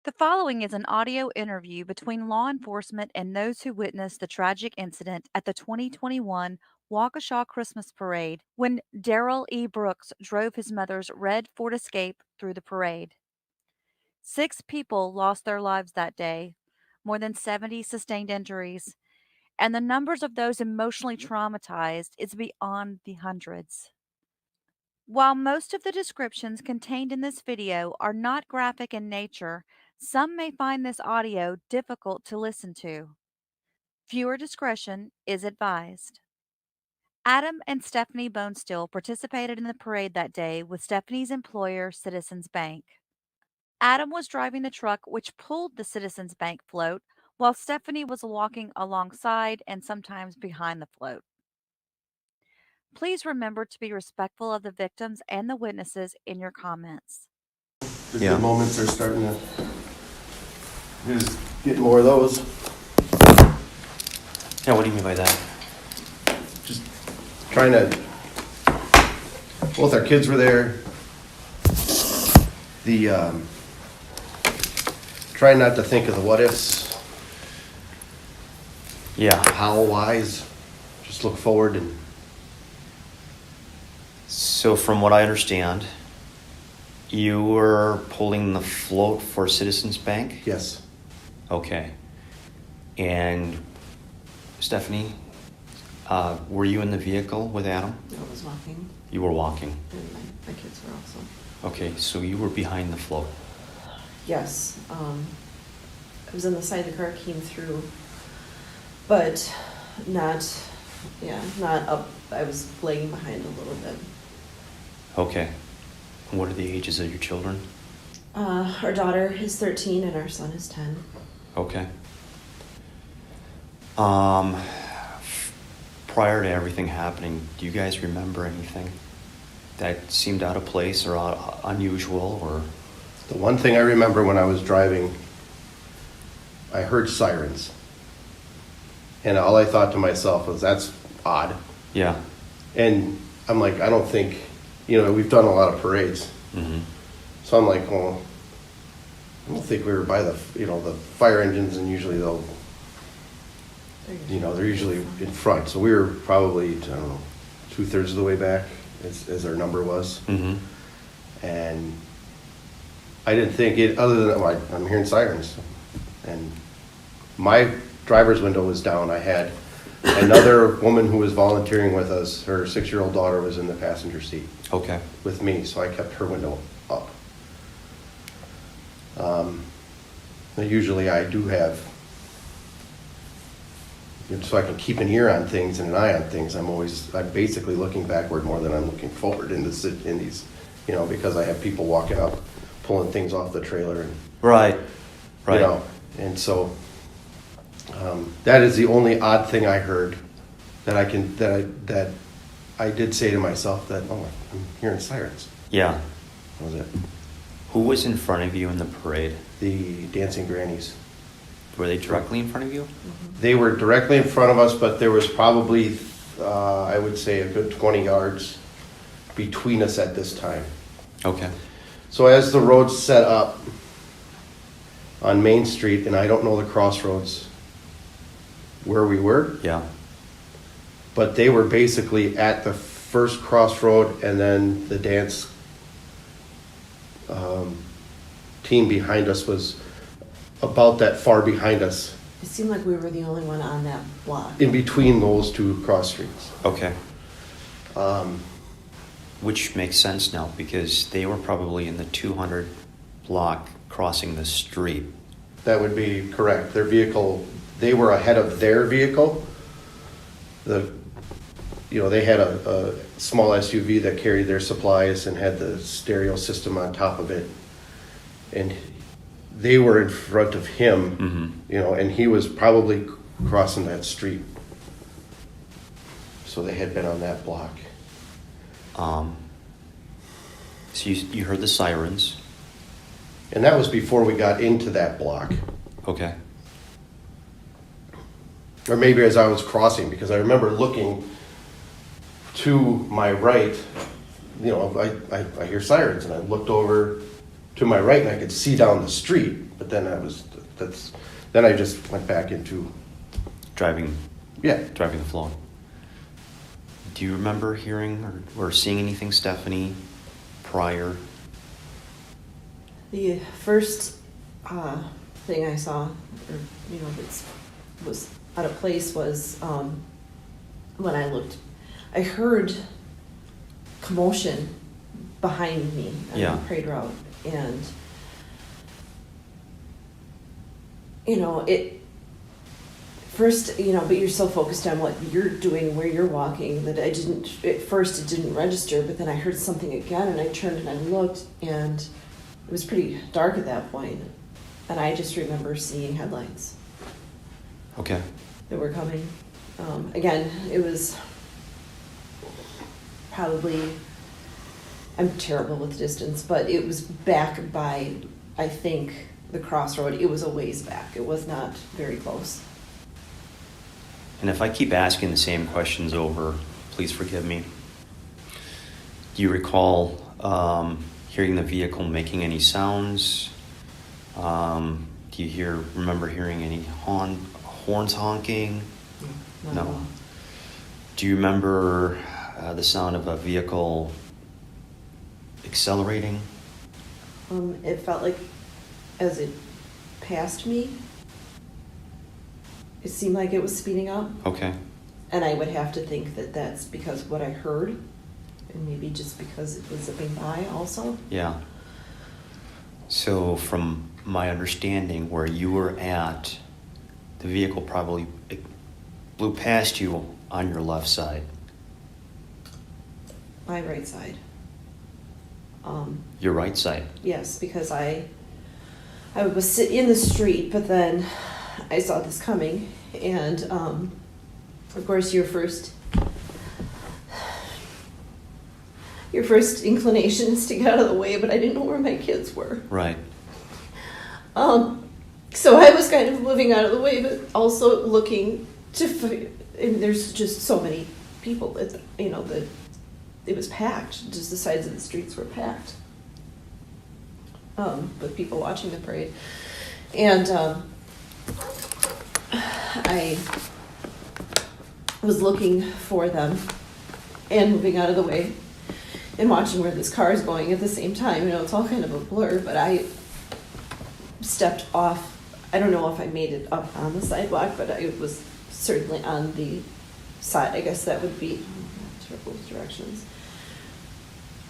The following is an audio interview between law enforcement and those who witnessed the tragic incident at the 2021 Waukesha Christmas Parade when Darrell E. Brooks drove his mother's red Ford Escape through the parade. 6 people lost their lives that day, more than 70 sustained injuries, and the numbers of those emotionally traumatized is beyond the hundreds. While most of the descriptions contained in this video are not graphic in nature, some may find this audio difficult to listen to. Viewer discretion is advised. Adam and Stephanie Bonesteel participated in the parade that day with Stephanie's employer, Citizens Bank. Adam was driving the truck which pulled the Citizens Bank float, while Stephanie was walking alongside and sometimes behind the float. Please remember to be respectful of the victims and the witnesses in your comments. The good moments are starting to just get more of those. Yeah, what do you mean by that? Just trying to. Both our kids were there. Trying not to think of the what ifs. Yeah. How, whys. Just look forward and. So from what I understand, you were pulling the float for Citizens Bank? Yes. Okay. And Stephanie, were you in the vehicle with Adam? I was walking, You were walking. and my kids were also. Okay, so you were behind the float. Yes, I was on the side the car came through, but not up. I was lagging behind a little bit. Okay. And what are the ages of your children? Our daughter is 13 and our son is 10. Okay. Prior to everything happening, do you guys remember anything that seemed out of place or unusual or? The one thing I remember when I was driving, I heard sirens. And all I thought to myself was, that's odd. Yeah. And I'm like, I don't think, we've done a lot of parades. Mm-hmm. So I'm like, well, I don't think we were by the fire engines, and usually they're usually in front. So we were probably, 2/3 of the way back as our number was. Mm-hmm. And I didn't think it, other than, I'm hearing sirens. And my driver's window was down. I had another woman who was volunteering with us. Her 6-year-old daughter was in the passenger seat. Okay. With me, so I kept her window up. Usually I do have, so I can keep an ear on things and an eye on things. I'm basically looking backward more than I'm looking forward in these, because I have people walking up, pulling things off the trailer. And, Right. And so that is the only odd thing I heard that I did say to myself that, I'm hearing sirens. Yeah. That was it. Who was in front of you in the parade? The dancing grannies. Were they directly in front of you? Mm-hmm. They were directly in front of us, but there was probably, I would say, a good 20 yards between us at this time. Okay. So as the road's set up on Main Street, and I don't know the crossroads where we were, Yeah. but they were basically at the first crossroad, and then the dance team behind us was about that far behind us, It seemed like we were the only one on that block. in between those two cross streets. Okay. Which makes sense now because they were probably in the 200 block crossing the street. That would be correct. Their vehicle, they were ahead of their vehicle. They had a small SUV that carried their supplies and had the stereo system on top of it. And they were in front of him, and he was probably crossing that street. So they had been on that block. So you heard the sirens. And that was before we got into that block. Okay. Or maybe as I was crossing, because I remember looking to my right, I hear sirens, and I looked over to my right and I could see down the street, but then then I just went back into, Driving yeah. the flow. Do you remember hearing or seeing anything, Stephanie, prior? The first thing I saw, or that was out of place, was when I looked. I heard commotion behind me on Yeah. the parade route, and it first, but you're so focused on what you're doing, where you're walking, that I didn't. At first, it didn't register, but then I heard something again, and I turned and I looked, and it was pretty dark at that point, and I just remember seeing headlights Okay. that were coming. Again, it was probably, I'm terrible with distance, but it was back by, I think, the crossroad. It was a ways back. It was not very close. And if I keep asking the same questions over, please forgive me. Do you recall hearing the vehicle making any sounds? Do you remember hearing any horns honking? Not No. at all. Do you remember the sound of a vehicle accelerating? It felt like as it passed me, it seemed like it was speeding up. Okay. And I would have to think that that's because of what I heard, and maybe just because it was zipping by also. Yeah. So from my understanding, where you were at, the vehicle probably blew past you on your left side. My right side. Your right side. Yes, because I was sitting in the street, but then I saw this coming, and of course your first inclination is to get out of the way, but I didn't know where my kids were. Right. So I was kind of moving out of the way, but also looking and there's just so many people that it was packed. Just the sides of the streets were packed with people watching the parade, and I was looking for them and moving out of the way and watching where this car is going at the same time. It's all kind of a blur, but I stepped off. I don't know if I made it up on the sidewalk, but I was certainly on the side. I guess that would be both directions.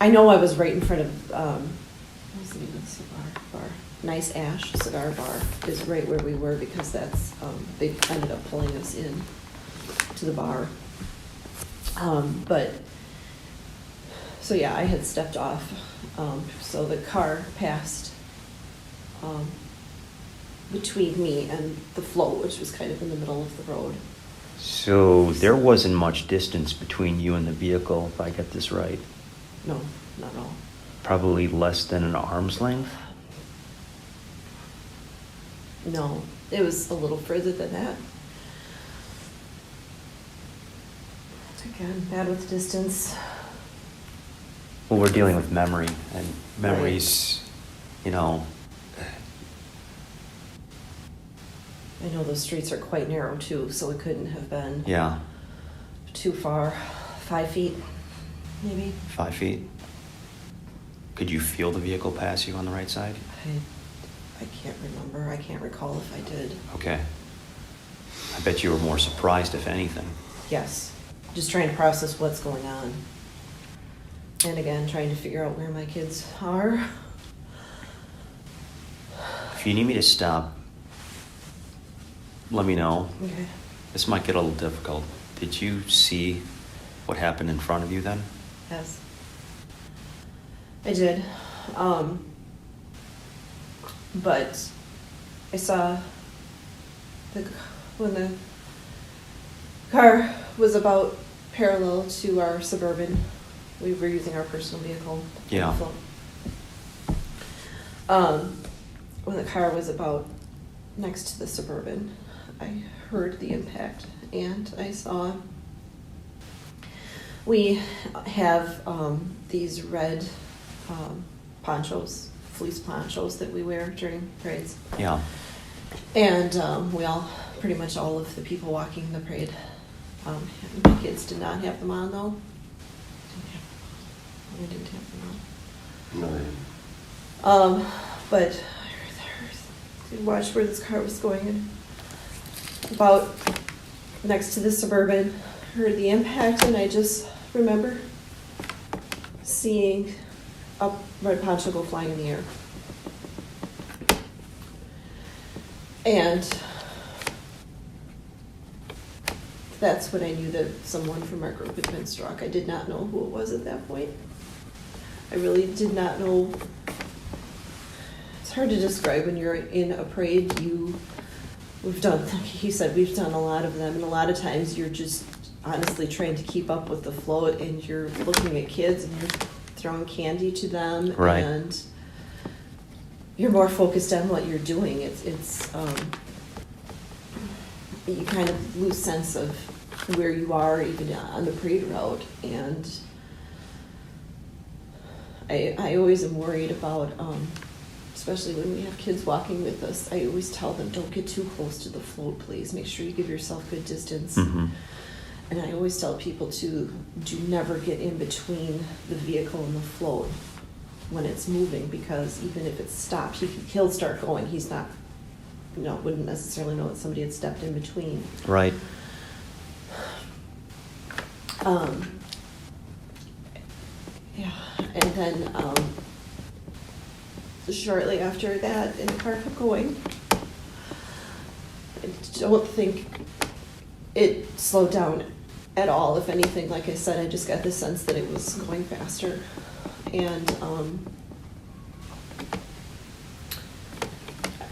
I know I was right in front of, what was the name of the cigar bar? Nice Ash Cigar Bar is right where we were, because that's, they ended up pulling us in to the bar. So yeah, I had stepped off. So the car passed between me and the float, which was kind of in the middle of the road. So there wasn't much distance between you and the vehicle, if I get this right. No, not at all. Probably less than an arm's length. No, it was a little further than that. Again, bad with distance. Well, we're dealing with memory, and memories, I know those streets are quite narrow too, so it couldn't have been yeah, too far. 5 feet, maybe. 5 feet. Could you feel the vehicle pass you on the right side? I can't remember. I can't recall if I did. Okay. I bet you were more surprised, if anything. Yes. Just trying to process what's going on. And again, trying to figure out where my kids are. If you need me to stop, let me know. Okay. This might get a little difficult. Did you see what happened in front of you then? Yes. I did. But I saw when the car was about parallel to our Suburban. We were using our personal vehicle. Yeah. When the car was about next to the Suburban, I heard the impact, and I saw. We have these red ponchos fleece ponchos that we wear during parades. Yeah. And we all, pretty much all of the people walking the parade, my kids did not have them on though. We didn't have them on. No, they didn't. But I watched where this car was going, and about next to the Suburban, heard the impact, and I just remember seeing a red poncho go flying in the air. And that's when I knew that someone from our group had been struck. I did not know who it was at that point. I really did not know. It's hard to describe when you're in a parade. We've done, like he said, we've done a lot of them, and a lot of times you're just honestly trying to keep up with the float, and you're looking at kids and you're throwing candy to them, Right. and you're more focused on what you're doing. It's you kind of lose sense of where you are even on the parade route, and I always am worried about, especially when we have kids walking with us, I always tell them, don't get too close to the float, please. Make sure you give yourself good distance. Mm-hmm. And I always tell people to do never get in between the vehicle and the float when it's moving, because even if it's stopped, he'll start going. He's not, wouldn't necessarily know that somebody had stepped in between. Right. Yeah, and then shortly after that, and the car kept going. I don't think it slowed down at all. If anything, like I said, I just got the sense that it was going faster. And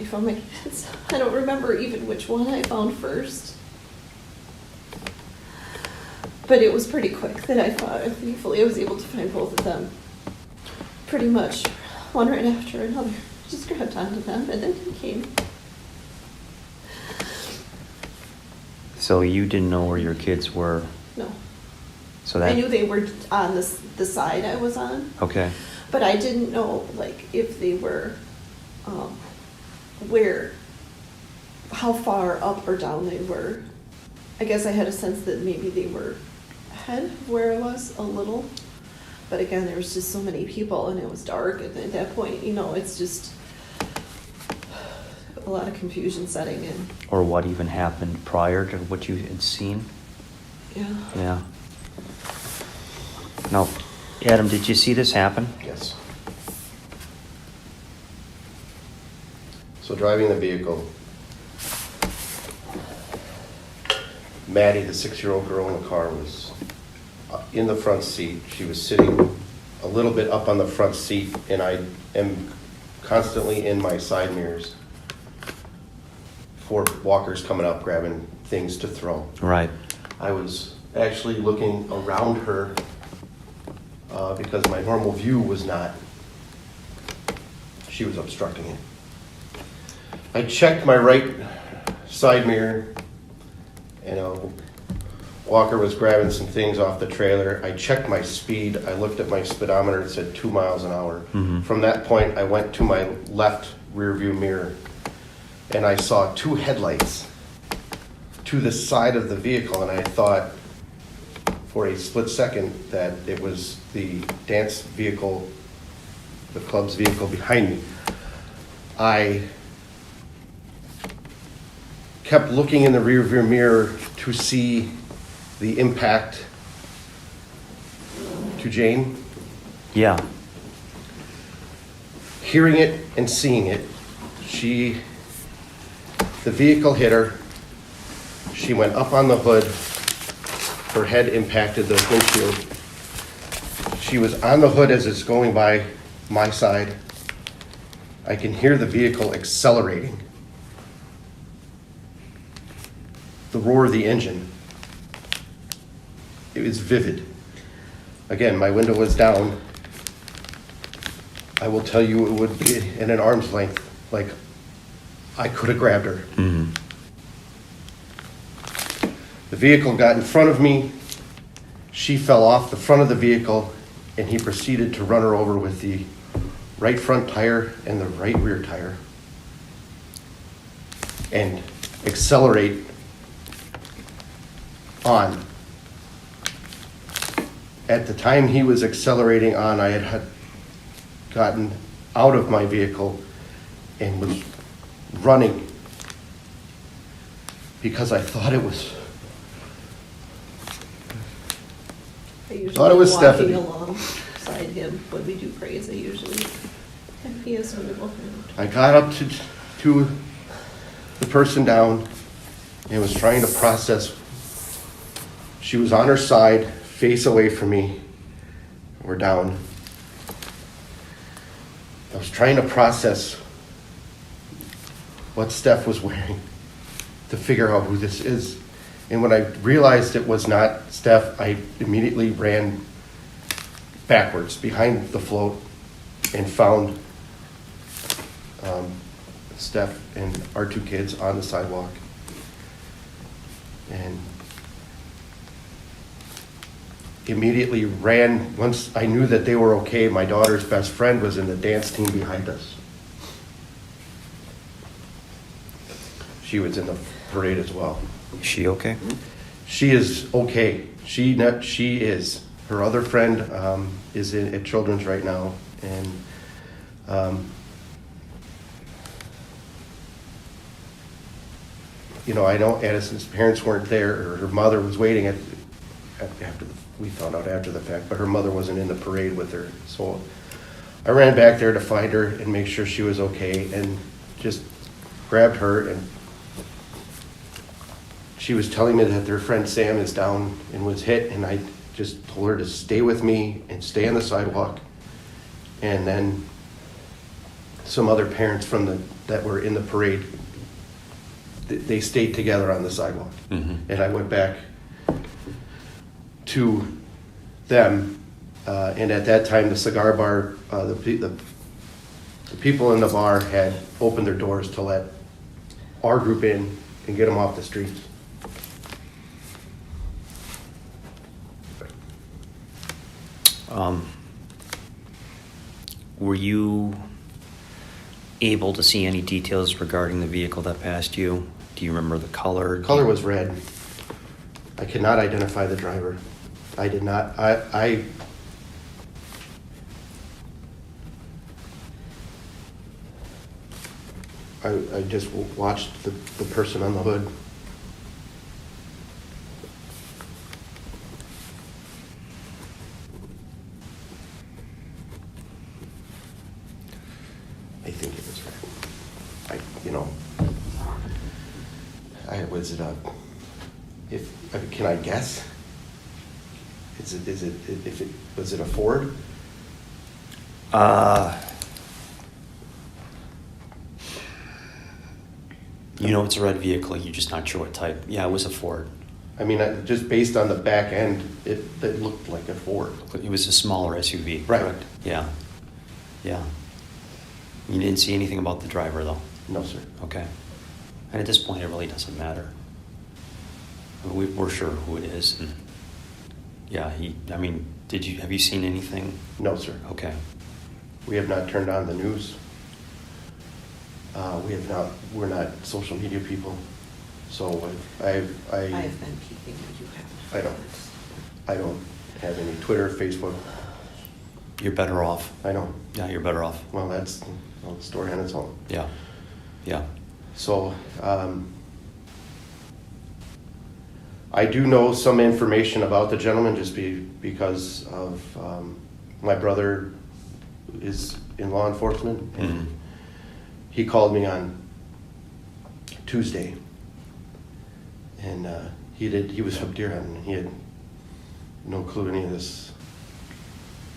I found my kids. I don't remember even which one I found first. But it was pretty quick that I found. Thankfully, I was able to find both of them. Pretty much, one right after another. Just grabbed onto them, and then he came. So you didn't know where your kids were? No. So that. I knew they were on the side I was on, Okay. but I didn't know if they were where, how far up or down they were. I guess I had a sense that maybe they were ahead of where I was a little, but again, there was just so many people and it was dark, and at that point, it's just a lot of confusion setting in. Or what even happened prior to what you had seen? Yeah. Yeah. Now, Adam, did you see this happen? Yes. So driving the vehicle, Maddie, the 6-year-old girl in the car, was in the front seat. She was sitting a little bit up on the front seat, and I am constantly in my side mirrors for walkers coming up, grabbing things to throw. Right. I was actually looking around her because my normal view was not. She was obstructing it. I checked my right side mirror, and a walker was grabbing some things off the trailer. I checked my speed. I looked at my speedometer. It said 2 miles an hour. Mm-hmm. From that point, I went to my left rear view mirror, and I saw 2 headlights to the side of the vehicle, and I thought for a split second that it was the dance vehicle, the club's vehicle behind me. I kept looking in the rear view mirror to see the impact to Jane. Yeah. Hearing it and seeing it, the vehicle hit her. She went up on the hood. Her head impacted the windshield. She was on the hood as it's going by my side. I can hear the vehicle accelerating. The roar of the engine. It was vivid. Again, my window was down. I will tell you, it would be in an arm's length. Like, I could have grabbed her. Mm-hmm. The vehicle got in front of me. She fell off the front of the vehicle, and he proceeded to run her over with the right front tire and the right rear tire and accelerate on. At the time he was accelerating on, I had gotten out of my vehicle and was running because I thought it was I usually Thought it was walking Stephanie. alongside him when we do parades. I usually, and he is when we walk around. I got up to the person down and was trying to process. She was on her side, face away from me. We're down. I was trying to process what Steph was wearing to figure out who this is. And when I realized it was not Steph, I immediately ran backwards behind the float and found Steph and our two kids on the sidewalk. And immediately ran, once I knew that they were okay, my daughter's best friend was in the dance team behind us. She was in the parade as well. Is she okay? She is okay. She is. Her other friend is at Children's right now, and I know Addison's parents weren't there, or her mother was waiting we found out after the fact, but her mother wasn't in the parade with her. So I ran back there to find her and make sure she was okay, and just grabbed her, and she was telling me that their friend Sam is down and was hit, and I just told her to stay with me and stay on the sidewalk. And then some other parents that were in the parade, they stayed together on the sidewalk. Mm-hmm. And I went back to them, and at that time the cigar bar, the people in the bar had opened their doors to let our group in and get them off the streets. Were you able to see any details regarding the vehicle that passed you? Do you remember the color? Color was red. I could not identify the driver. I did not. I just watched the person on the hood. I think it was red. Was it can I guess? Was it a Ford? It's a red vehicle. You're just not sure what type. Yeah, it was a Ford. I mean, just based on the back end, it looked like a Ford. It was a smaller SUV, Right. correct? Yeah. Yeah. You didn't see anything about the driver, though? No, sir. Okay. And at this point, it really doesn't matter. We're sure who it is. And yeah, have you seen anything? No, sir. Okay. We have not turned on the news. We're not social media people. So I've been keeping what you have. I don't have any Twitter, Facebook. You're better off. I know. Yeah, you're better off. Well, that's the story on its own. Yeah. Yeah. So, I do know some information about the gentleman just because of my brother is in law enforcement, and Mm-hmm. he called me on Tuesday, and he was up deer hunting. He had no clue any of this.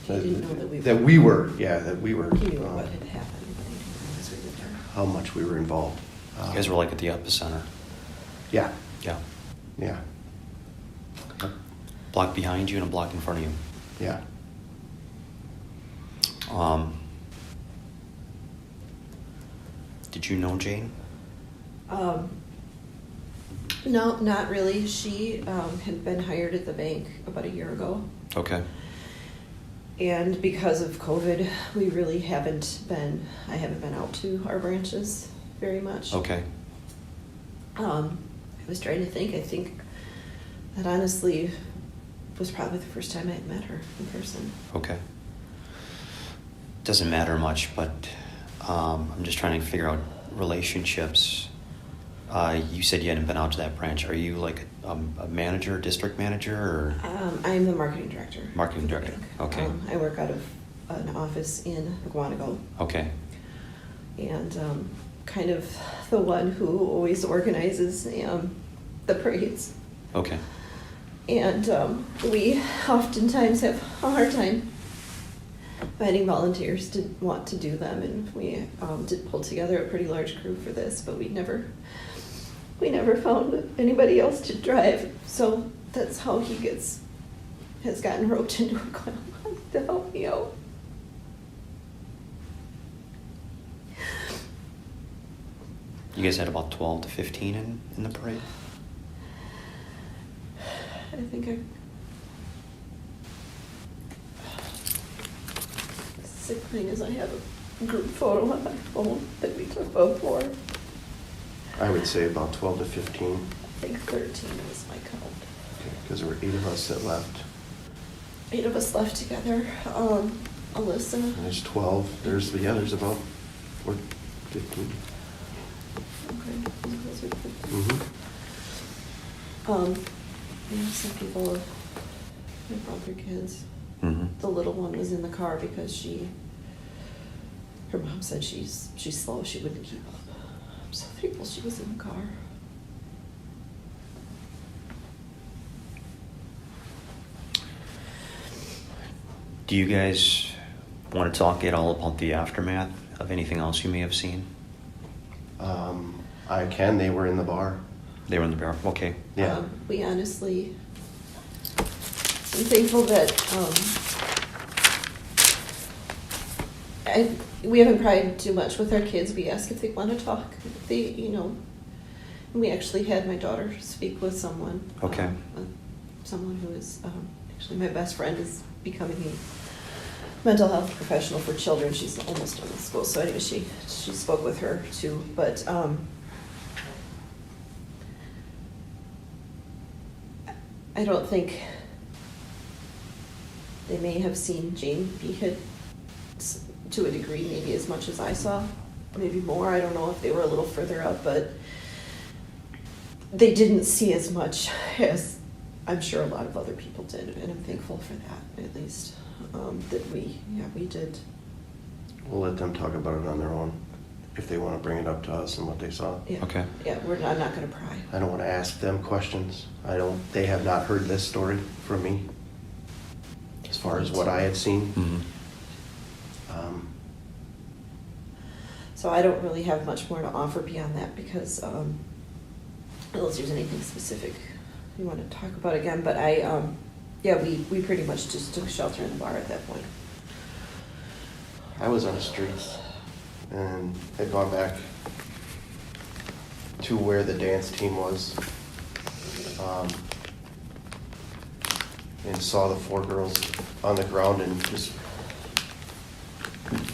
He didn't know that we That we were. He knew what had happened, but he didn't realize we were there. How much we were involved. You guys were like at the epicenter. Yeah, Yeah. yeah, Block behind you and a block in front of you. yeah. Did you know Jane? No, not really. She had been hired at the bank about a year ago. Okay. And because of COVID, we really I haven't been out to our branches very much. Okay. I was trying to think. I think that honestly was probably the first time I had met her in person. Okay. Doesn't matter much, but I'm just trying to figure out relationships. You said you hadn't been out to that branch. Are you like a manager, district manager, or? I'm the marketing director. Marketing director. Okay. I work out of an office in McGuanago. Okay. And kind of the one who always organizes the parades. Okay. And we oftentimes have a hard time finding volunteers to want to do them, and we did pull together a pretty large crew for this, but we never found anybody else to drive. So that's how he has gotten roped into it to help me out. You guys had about 12 to 15 in the parade? I think sick thing is I have a group photo on my phone that we took before. I would say about 12 to 15, I think 13 was my count. because there were 8 of us that left. 8 of us left together. Alyssa. And there's 12. There's about 15. Okay. Those are 15. Mm-hmm. Some people have brought their kids. Mm-hmm. The little one was in the car because her mom said she's slow, she wouldn't keep up. I'm so thankful she was in the car. Do you guys want to talk at all about the aftermath of anything else you may have seen? I can. They were in the bar. They were in the bar. Okay. Yeah. We honestly, I'm thankful that we haven't pried too much with our kids. We ask if they want to talk. If they, and we actually had my daughter speak with someone. Okay. Someone who is actually my best friend is becoming a mental health professional for children. She's almost done with school. So anyway, she spoke with her too. But I don't think they may have seen Jane be hit to a degree, maybe as much as I saw, maybe more. I don't know if they were a little further up, but they didn't see as much as I'm sure a lot of other people did, and I'm thankful for that, at least, that we did. We'll let them talk about it on their own if they want to bring it up to us and what they saw. Yeah. Okay. Yeah, I'm not going to pry. I don't want to ask them questions. They have not heard this story from me as far as what I had seen. Mm-hmm. So I don't really have much more to offer beyond that because, unless there's anything specific you want to talk about again, but we pretty much just took shelter in the bar at that point. I was on the streets and had gone back to where the dance team was, and saw the 4 girls on the ground, and just,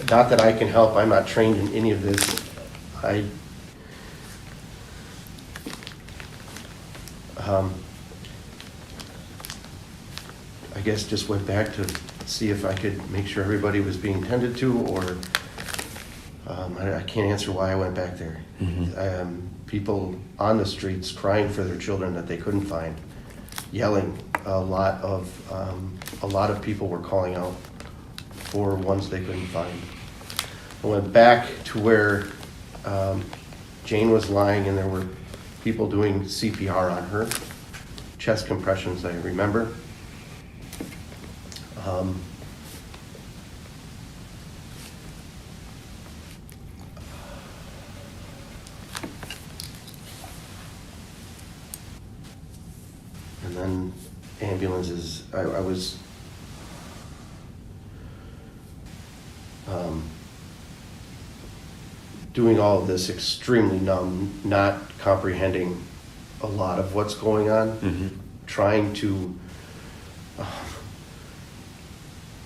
not that I can help, I'm not trained in any of this. I guess just went back to see if I could make sure everybody was being tended to, or I can't answer why I went back there. Mm-hmm. People on the streets crying for their children that they couldn't find, yelling. A lot of people were calling out for ones they couldn't find. I went back to where Jane was lying, and there were people doing CPR on her, chest compressions, I remember. And then ambulances, I was doing all of this extremely numb, not comprehending a lot of what's going on, Mm-hmm. trying to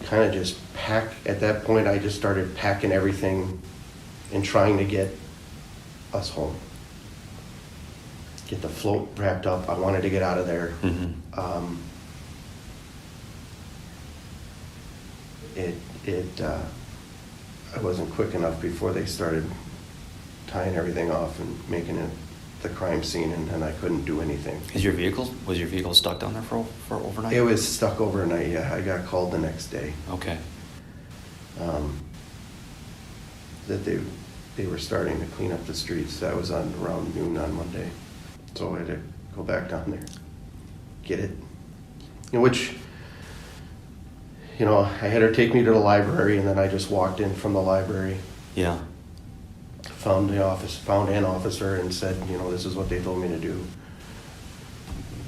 kind of just at that point, I just started packing everything and trying to get us home. Get the float wrapped up. I wanted to get out of there. Mm-hmm. I wasn't quick enough before they started tying everything off and making it the crime scene, and I couldn't do anything. Was your vehicle stuck down there for overnight? It was stuck overnight, yeah. I got called the next day. Okay. That they were starting to clean up the streets. That was on around noon on Monday. So I had to go back down there, get it. Which, I had her take me to the library, and then I just walked in from the library. Yeah. Found an officer and said, this is what they told me to do.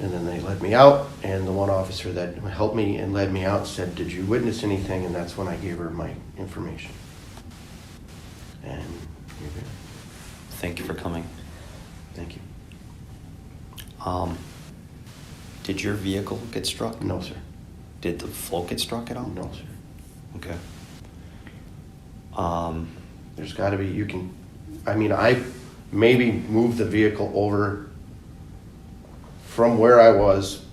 And then they let me out, and the one officer that helped me and led me out said, did you witness anything? And that's when I gave her my information. And you're good. Thank you for coming. Thank you. Did your vehicle get struck? No, sir. Did the float get struck at all? No, sir. Okay. There's got to be, I maybe moved the vehicle over from where I was.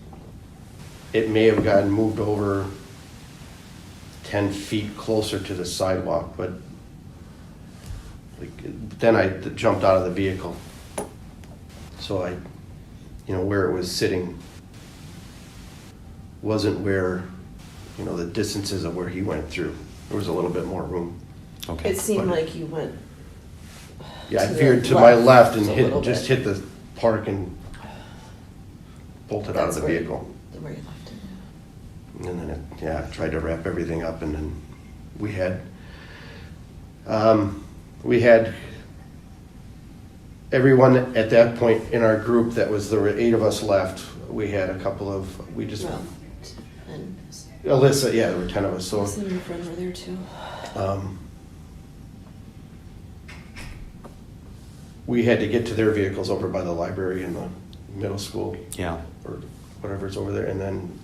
It may have gotten moved over 10 feet closer to the sidewalk, but then I jumped out of the vehicle. So where it was sitting wasn't where, the distances of where he went through. There was a little bit more room. Okay. It seemed like you went. Yeah, I to the veered to my left and a little hit bit. the park and bolted out of the vehicle. Where you left it. And then I tried to wrap everything up, and then we had everyone at that point in our group. There were 8 of us left. We had a couple of And Alyssa, yeah, there were 10 of us. So and your friend were there too. We had to get to their vehicles over by the library and the middle school. Yeah. Or whatever's over there, and then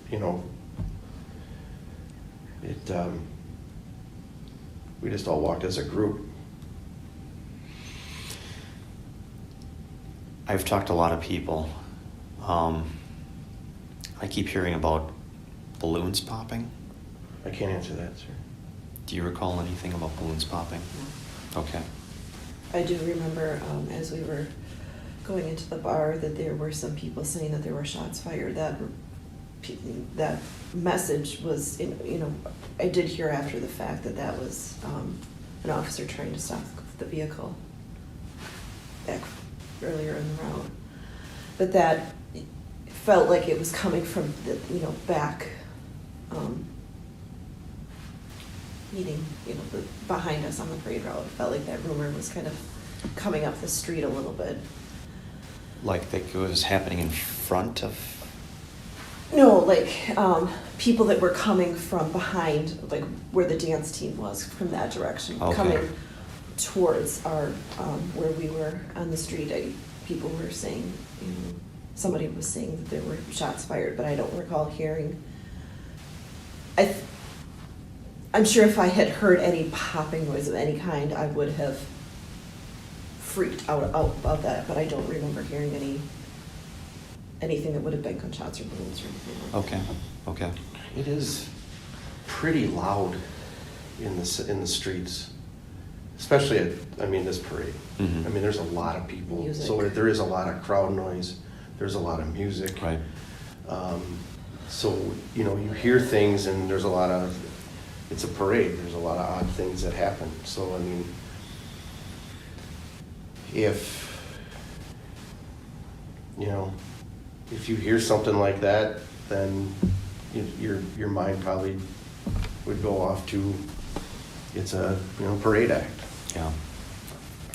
we just all walked as a group. I've talked to a lot of people. I keep hearing about balloons popping. I can't answer that, sir. Do you recall anything about balloons popping? Okay. I do remember as we were going into the bar that there were some people saying that there were shots fired. That message was, I did hear after the fact that was an officer trying to stop the vehicle back earlier in the route. But that felt like it was coming from the, back meeting, behind us on the parade route. It felt like that rumor was kind of coming up the street a little bit. Like it was happening in front of? No, like people that were coming from behind, like where the dance team was, from that direction, Okay. coming towards our where we were on the street. People were saying, somebody was saying that there were shots fired, but I don't recall hearing. I'm sure if I had heard any popping noise of any kind, I would have freaked out about that, but I don't remember hearing anything that would have been gunshots or balloons or anything like that. Okay. It is pretty loud in the streets, especially at this parade. Mhm. There's a lot of people, Music. so there is a lot of crowd noise. There's a lot of music. Right. So you hear things, and there's a lot of. It's a parade. There's a lot of odd things that happen. So if you hear something like that, then your mind probably would go off to it's a parade act.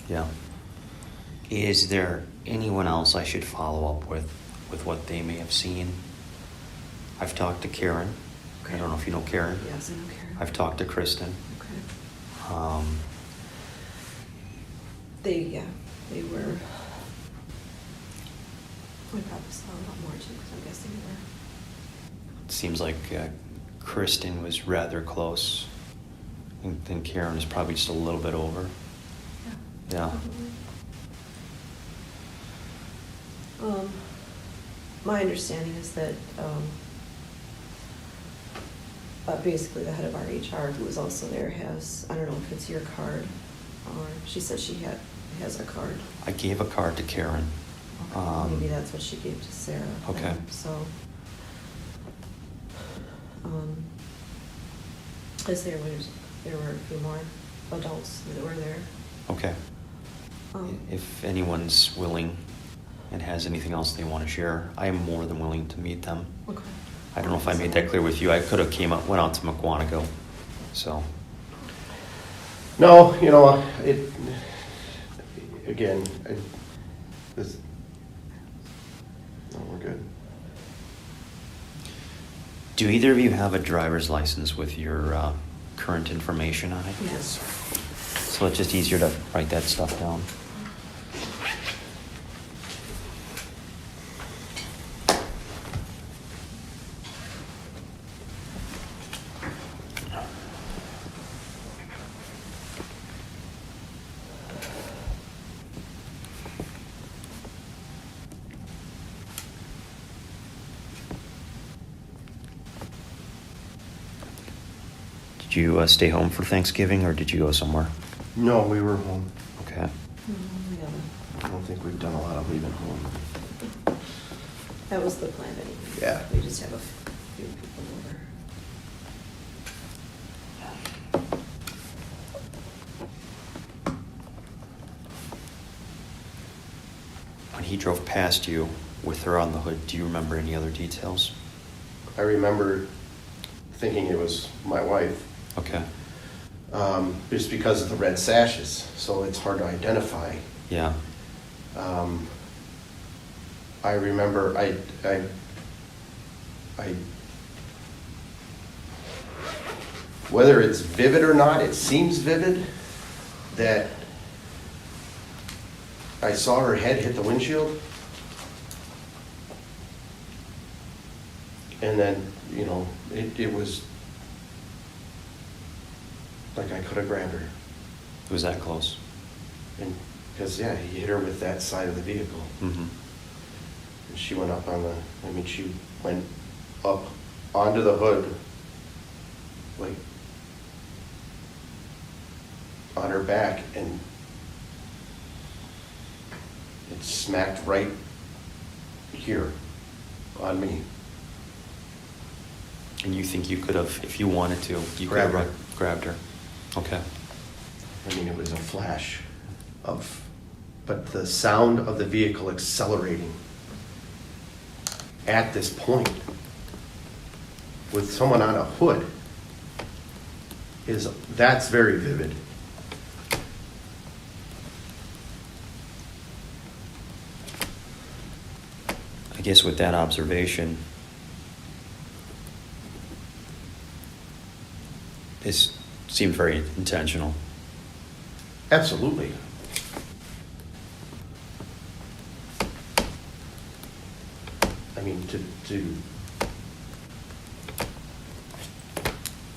Yeah. Is there anyone else I should follow up with what they may have seen? I've talked to Karen. I don't know if you know Karen. Yes, I know Karen. I've talked to Kristen. Okay. They were. We probably saw a lot more too, because I'm guessing they were. It seems like Kristen was rather close. And then Karen is probably just a little bit over. Yeah. My understanding is that basically the head of our HR, who was also there, has, I don't know if it's your card, or she said she has a card. I gave a card to Karen. Okay, maybe that's what she gave to Sarah. Okay. then. So, as there were a few more adults that were there. Okay. If anyone's willing and has anything else they want to share, I am more than willing to meet them. Okay. I don't know if I made that clear with you. I could have went out to McWanago. So, No, no, we're good. do either of you have a driver's license with your current information on it? Yes. So it's just easier to write that stuff down. Did you stay home for Thanksgiving, or did you go somewhere? No, we were home. Okay. Yeah. I don't think we've done a lot of leaving home. That was the plan anyway. Yeah. We just have a few people over. When he drove past you with her on the hood, do you remember any other details? I remember thinking it was my wife, Okay. just because of the red sashes, so it's hard to identify. Yeah. I remember whether it's vivid or not, it seems vivid that I saw her head hit the windshield. And then, it was like I could have grabbed her. It was that close. And, because, yeah, he hit her with that side of the vehicle. Mm-hmm. And she went up she went up onto the hood, like, on her back, and it smacked right here on me. And you think you could have, if you wanted to, you could Grabbed her. have grabbed her? Okay. It was a flash but the sound of the vehicle accelerating at this point with someone on a hood that's very vivid. I guess with that observation, this seemed very intentional. Absolutely.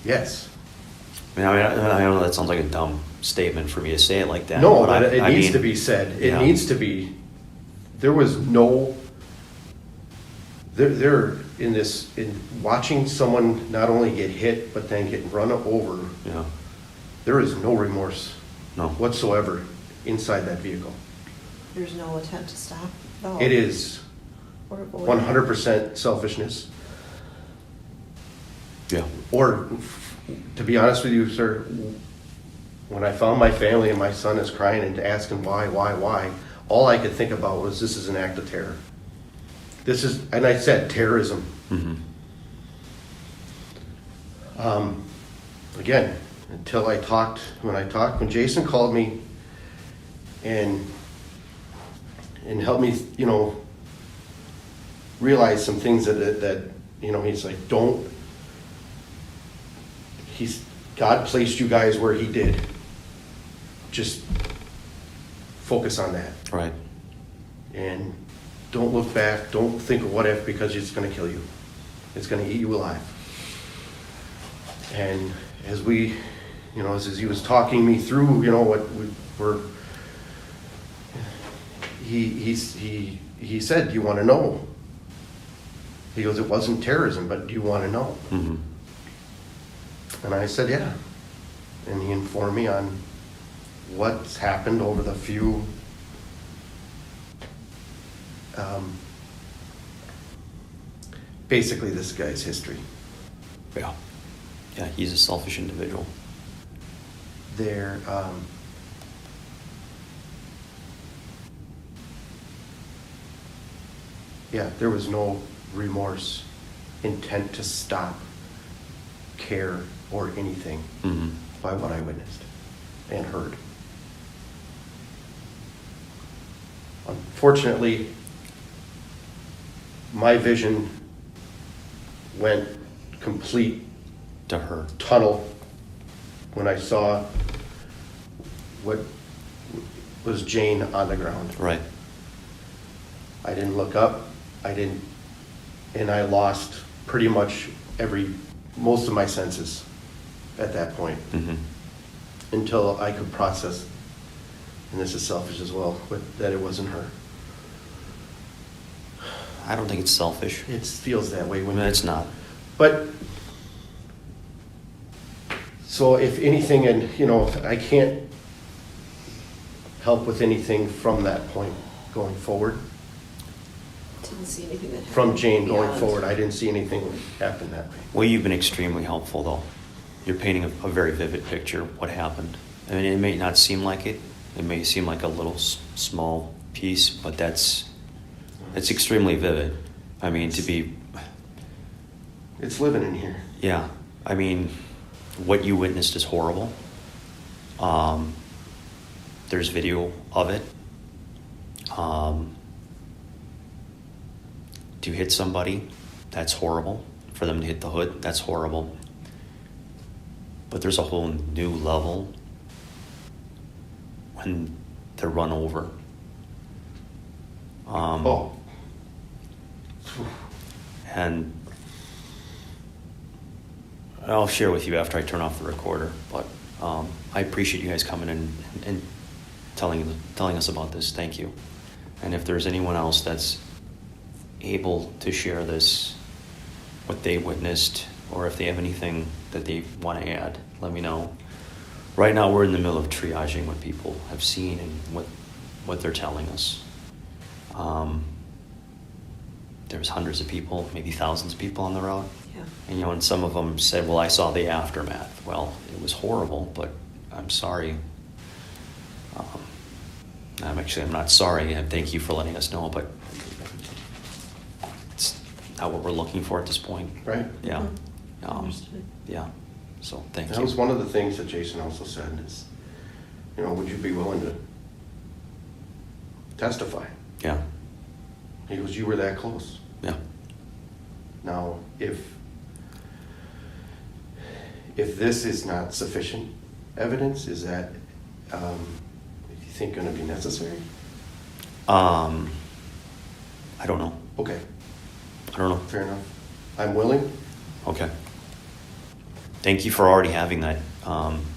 Yes. I know that sounds like a dumb statement for me to say it like that. No, but it I needs mean, to be said. It yeah. needs to be. There was no. There in watching someone not only get hit but then get run over. Yeah. There is no remorse. No. Whatsoever inside that vehicle. There's no attempt to stop at all. It is Or avoid. 100% selfishness. Yeah. Or, to be honest with you, sir, when I found my family and my son is crying and asking why, all I could think about was this is an act of terror. And I said terrorism. Mm-hmm. Again, when Jason called me and helped me, realize some things that he's like, God placed you guys where he did. Just focus on that. Right. And don't look back. Don't think of what if, because it's going to kill you. It's going to eat you alive. And as we, as he was talking me through, what we were, he said, "Do you want to know?" He goes, "It wasn't terrorism, but do you want to know?" Mm-hmm. And I said, "Yeah." And he informed me on what's happened over the few basically this guy's history. Yeah. Yeah, he's a selfish individual. There, there was no remorse, intent to stop, care, or anything Mm-hmm. by what I witnessed and heard. Unfortunately, my vision went complete To her. tunnel when I saw what was Jane on the ground. Right. I didn't look up, and I lost pretty much most of my senses at that point Mm-hmm. until I could process, and this is selfish as well, but that it wasn't her. I don't think it's selfish. It feels that way when No, it's not. But, so if anything, and I can't help with anything from that point going forward. Didn't see anything that happened From Jane going beyond. forward, I didn't see anything happen that way. Well, you've been extremely helpful, though. You're painting a very vivid picture of what happened. I mean, it may not seem like it. It may seem like a little small piece, but it's extremely vivid. I mean, to be, It's living in here. yeah. I mean, what you witnessed is horrible. There's video of it. To hit somebody, that's horrible. For them to hit the hood, that's horrible. But there's a whole new level when they're run over. Oh. And I'll share with you after I turn off the recorder, but I appreciate you guys coming in and telling us about this. Thank you. And if there's anyone else that's able to share this, what they witnessed, or if they have anything that they want to add, let me know. Right now we're in the middle of triaging what people have seen and what they're telling us. There's hundreds of people, maybe thousands of people on the route. Yeah. And and some of them said, well, I saw the aftermath. Well, it was horrible, but I'm sorry. I'm not sorry, and thank you for letting us know, but it's not what we're looking for at this point. Right. Yeah. Understood. Yeah. So thank That you. was one of the things that Jason also said is, would you be willing to testify? Yeah. He goes, you were that close. Yeah. Now, if this is not sufficient evidence, is that, you think, going to be necessary? I don't know. Okay, I don't know. fair enough. I'm willing. Okay. Thank you for already having that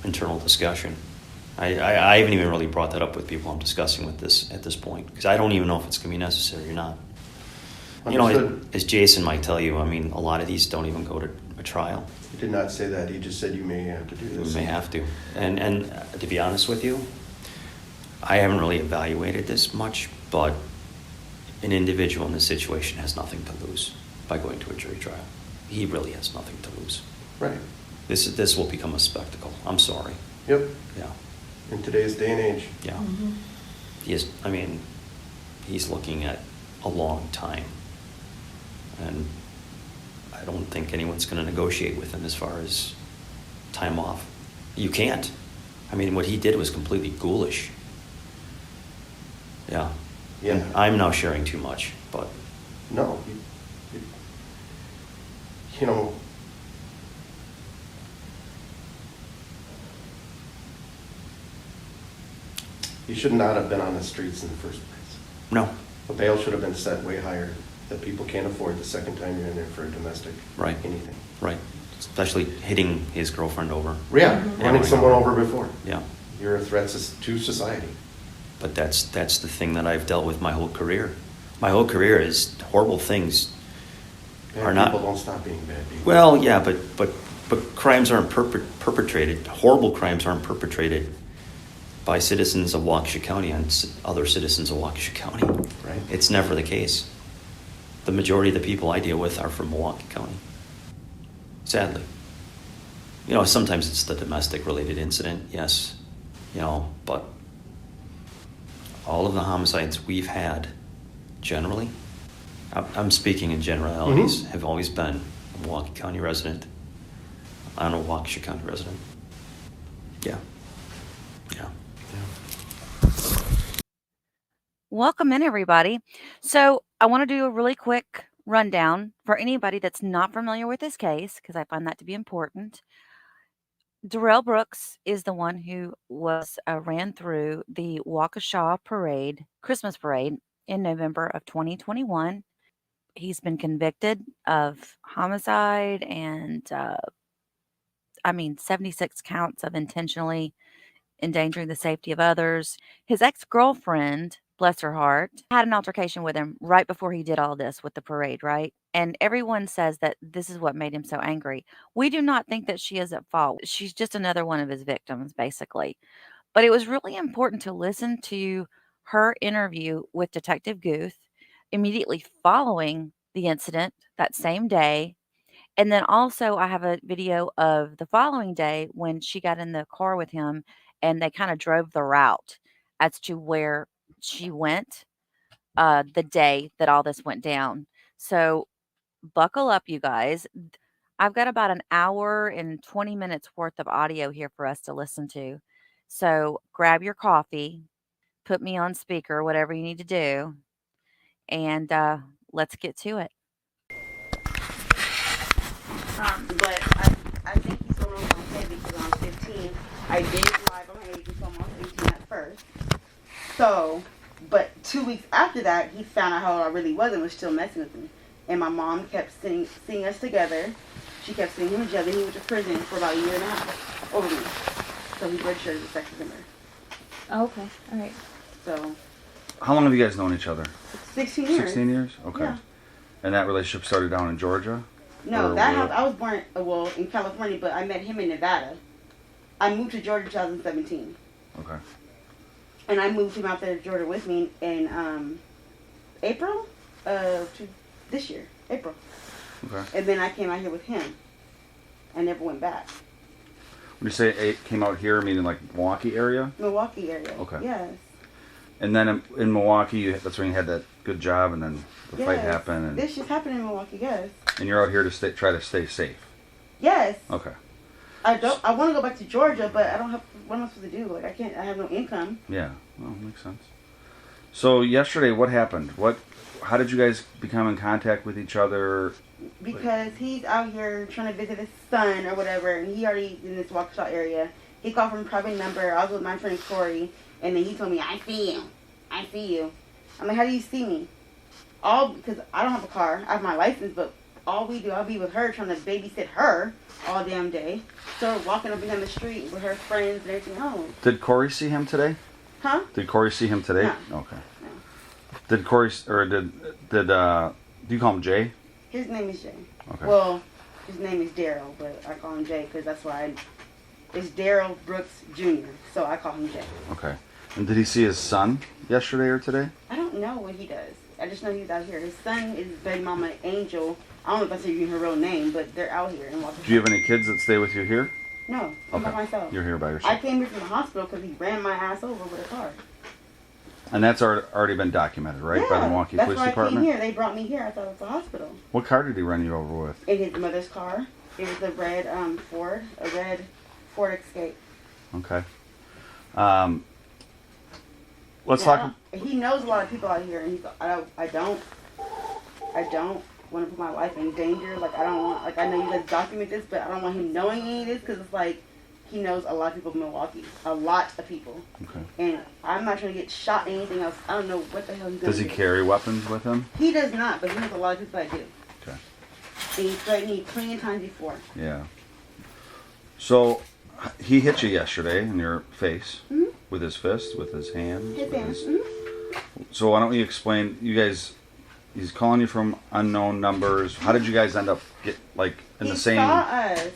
internal discussion. I haven't even really brought that up with people I'm discussing with this at this point, because I don't even know if it's going to be necessary or not. Understood. As Jason might tell you, I mean, a lot of these don't even go to a trial. He did not say that. He just said you may have to do We this. may have to. And to be honest with you, I haven't really evaluated this much, but an individual in this situation has nothing to lose by going to a jury trial. He really has nothing to lose. Right. This will become a spectacle. I'm sorry. Yep. Yeah. In today's day and age. Yeah. Mhm. He's looking at a long time. And I don't think anyone's going to negotiate with him as far as time off. You can't. I mean, what he did was completely ghoulish. Yeah. Yeah. And I'm now sharing too much, but No. You know, you should not have been on the streets in the first place. no. The bail should have been set way higher, that people can't afford the second time you're in there for a domestic. Right. Anything. Right. especially hitting his girlfriend over. Yeah, Yeah, running we someone know. over before. Yeah. You're a threat to society. But that's the thing that I've dealt with my whole career. My whole career is horrible things are not. People don't stop being bad people. Well, yeah, but crimes aren't perpetrated. Horrible crimes aren't perpetrated by citizens of Waukesha County on other citizens of Waukesha County. Right. It's never the case. The majority of the people I deal with are from Milwaukee County. Sadly. You know, sometimes it's the domestic related incident, yes. You know, but all of the homicides we've had, generally, I'm speaking in generalities, have always been a Milwaukee County resident. I'm a Waukesha County resident. Yeah. Yeah. Welcome in, everybody. So, I want to do a really quick rundown for anybody that's not familiar with this case, because I find that to be important. Darrell Brooks is the one who was ran through the Waukesha Parade, Christmas Parade, in November of 2021. He's been convicted of homicide and, 76 counts of intentionally endangering the safety of others. His ex-girlfriend, bless her heart, had an altercation with him right before he did all this with the parade, right? And everyone says that this is what made him so angry. We do not think that she is at fault. She's just another one of his victims, basically. But it was really important to listen to her interview with Detective Guth immediately following the incident that same day. And then also, I have a video of the following day when she got in the car with him and they kind of drove the route as to where she went the day that all this went down. So, buckle up, you guys. I've got about an hour and 20 minutes worth of audio here for us to listen to. So, grab your coffee, put me on speaker, whatever you need to do, and let's get to it. But I think he's going on okay because when I was 15, I did lie about my age until I was 18 at first. So, but 2 weeks after that, he found out how old I really was and was still messing with me. And my mom kept seeing us together. She kept seeing him in jail. Then he went to prison for about a year and a half over me. So he's registered as a sex offender. Oh, okay. All right. So, How long have you guys known each other? 16 years. 16 years? Okay. Yeah. And that relationship started down in Georgia? No, Or that where? happened. I was born, well, in California, but I met him in Nevada. I moved to Georgia in 2017. Okay. And I moved him out there to Georgia with me in April of this year, April. Okay. And then I came out here with him. I never went back. When you say it came out here, meaning like Milwaukee area? Milwaukee area. Okay. Yes. And then in Milwaukee, that's when you had that good job, and then the fight Yes. happened, and This just happened in Milwaukee. Yes. you're out here to try to stay safe. Yes. Okay. I want to go back to Georgia, but I don't have. What am I supposed to do? Like I can't. I have no income. Yeah. Well, makes sense. So yesterday, what happened? How did you guys become in contact with each other? Because he's out here trying to visit his son or whatever, and he already in this Waukesha area. He called from a private number. I was with my friend Corey, and then he told me, "I see you. I see you." I'm like, "How do you see me?" All because I don't have a car. I have my license, but all we do, I'll be with her trying to babysit her all damn day. So we're walking up and down the street with her friends and everything else. Did Corey see him today? Huh? Did Corey see him today? No. Okay. No. Did Corey do you call him Jay? His name is Jay. Okay. Well, his name is Daryl, but I call him Jay because that's why it's Daryl Brooks Jr., so I call him Jay. Okay. And did he see his son yesterday or today? I don't know what he does. I just know he's out here. His son is baby mama Angel. I don't know if that's even her real name, but they're out here in Waukesha. Do you have any kids that stay with you here? No, I'm by myself. You're here by yourself. I came here from the hospital because he ran my ass over with a car. And that's already been documented, right? Yeah, By the Milwaukee that's Police why I Department? came here. They brought me here. I thought it was a hospital. What car did he run you over with? In his mother's car. It was a red Ford Escape. Okay. Let's Yeah, talk. he knows a lot of people out here, and I don't want to put my life in danger. Like I don't want. Like I know you guys document this, but I don't want him knowing any of this because it's like he knows a lot of people in Milwaukee, a lot of people, Okay. and I'm not trying to get shot or anything else. I don't know what the hell he's gonna Does he do. carry weapons with him? He does not, but he knows a lot of people that do. Okay. And he threatened me plenty of times before. Yeah. So he hit you yesterday in your face with his fist, with his hands. His with hands. So why don't you explain? You guys, he's calling you from unknown numbers. How did you guys end up in the same?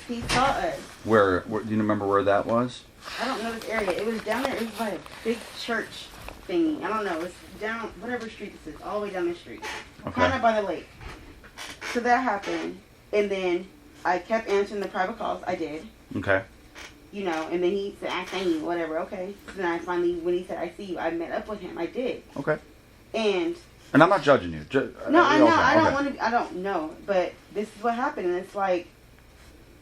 He saw us. Where do you remember where that was? I don't know this area. It was down there. It was by a big church thingy. I don't know. It's down whatever street this is, all the way down the street. Okay. Kind of by the lake. So that happened, and then I kept answering the private calls. I did. Okay. You know, and then he said, I see you, whatever, okay. So then I finally, when he said, I see you, I met up with him. I did. Okay. And I'm not judging you. no, I know. Okay, I don't okay. want to, I don't know. But this is what happened. And it's like,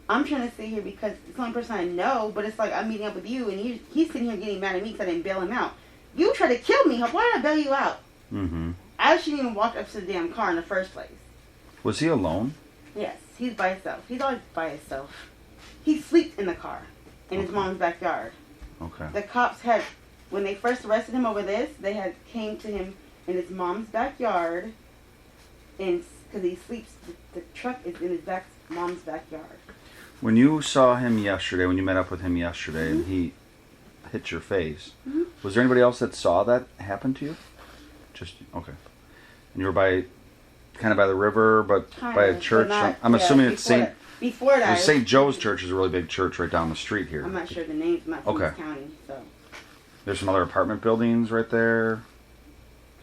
I'm trying to sit here because it's the only person I know, but it's like I'm meeting up with you, and he's sitting here getting mad at me because I didn't bail him out. You tried to kill me. Why did I bail you out? Mm-hmm. I shouldn't even walk up to the damn car in the first place. Was he alone? Yes, he's by himself. He's always by himself. He sleeps in the car in his mom's backyard. Okay. The cops had, when they first arrested him over this, they had came to him in his mom's backyard, and because he sleeps, the truck is in his mom's backyard. When you saw him yesterday, when you met up with him yesterday, and he hit your face, was there anybody else that saw that happen to you? Just okay. And you were kind of by the river, but by a church. I'm assuming it's St. Before that, St. Joe's Church is a really big church right down the street here. I'm not sure the names. I'm not from this county, so. There's some other apartment buildings right there.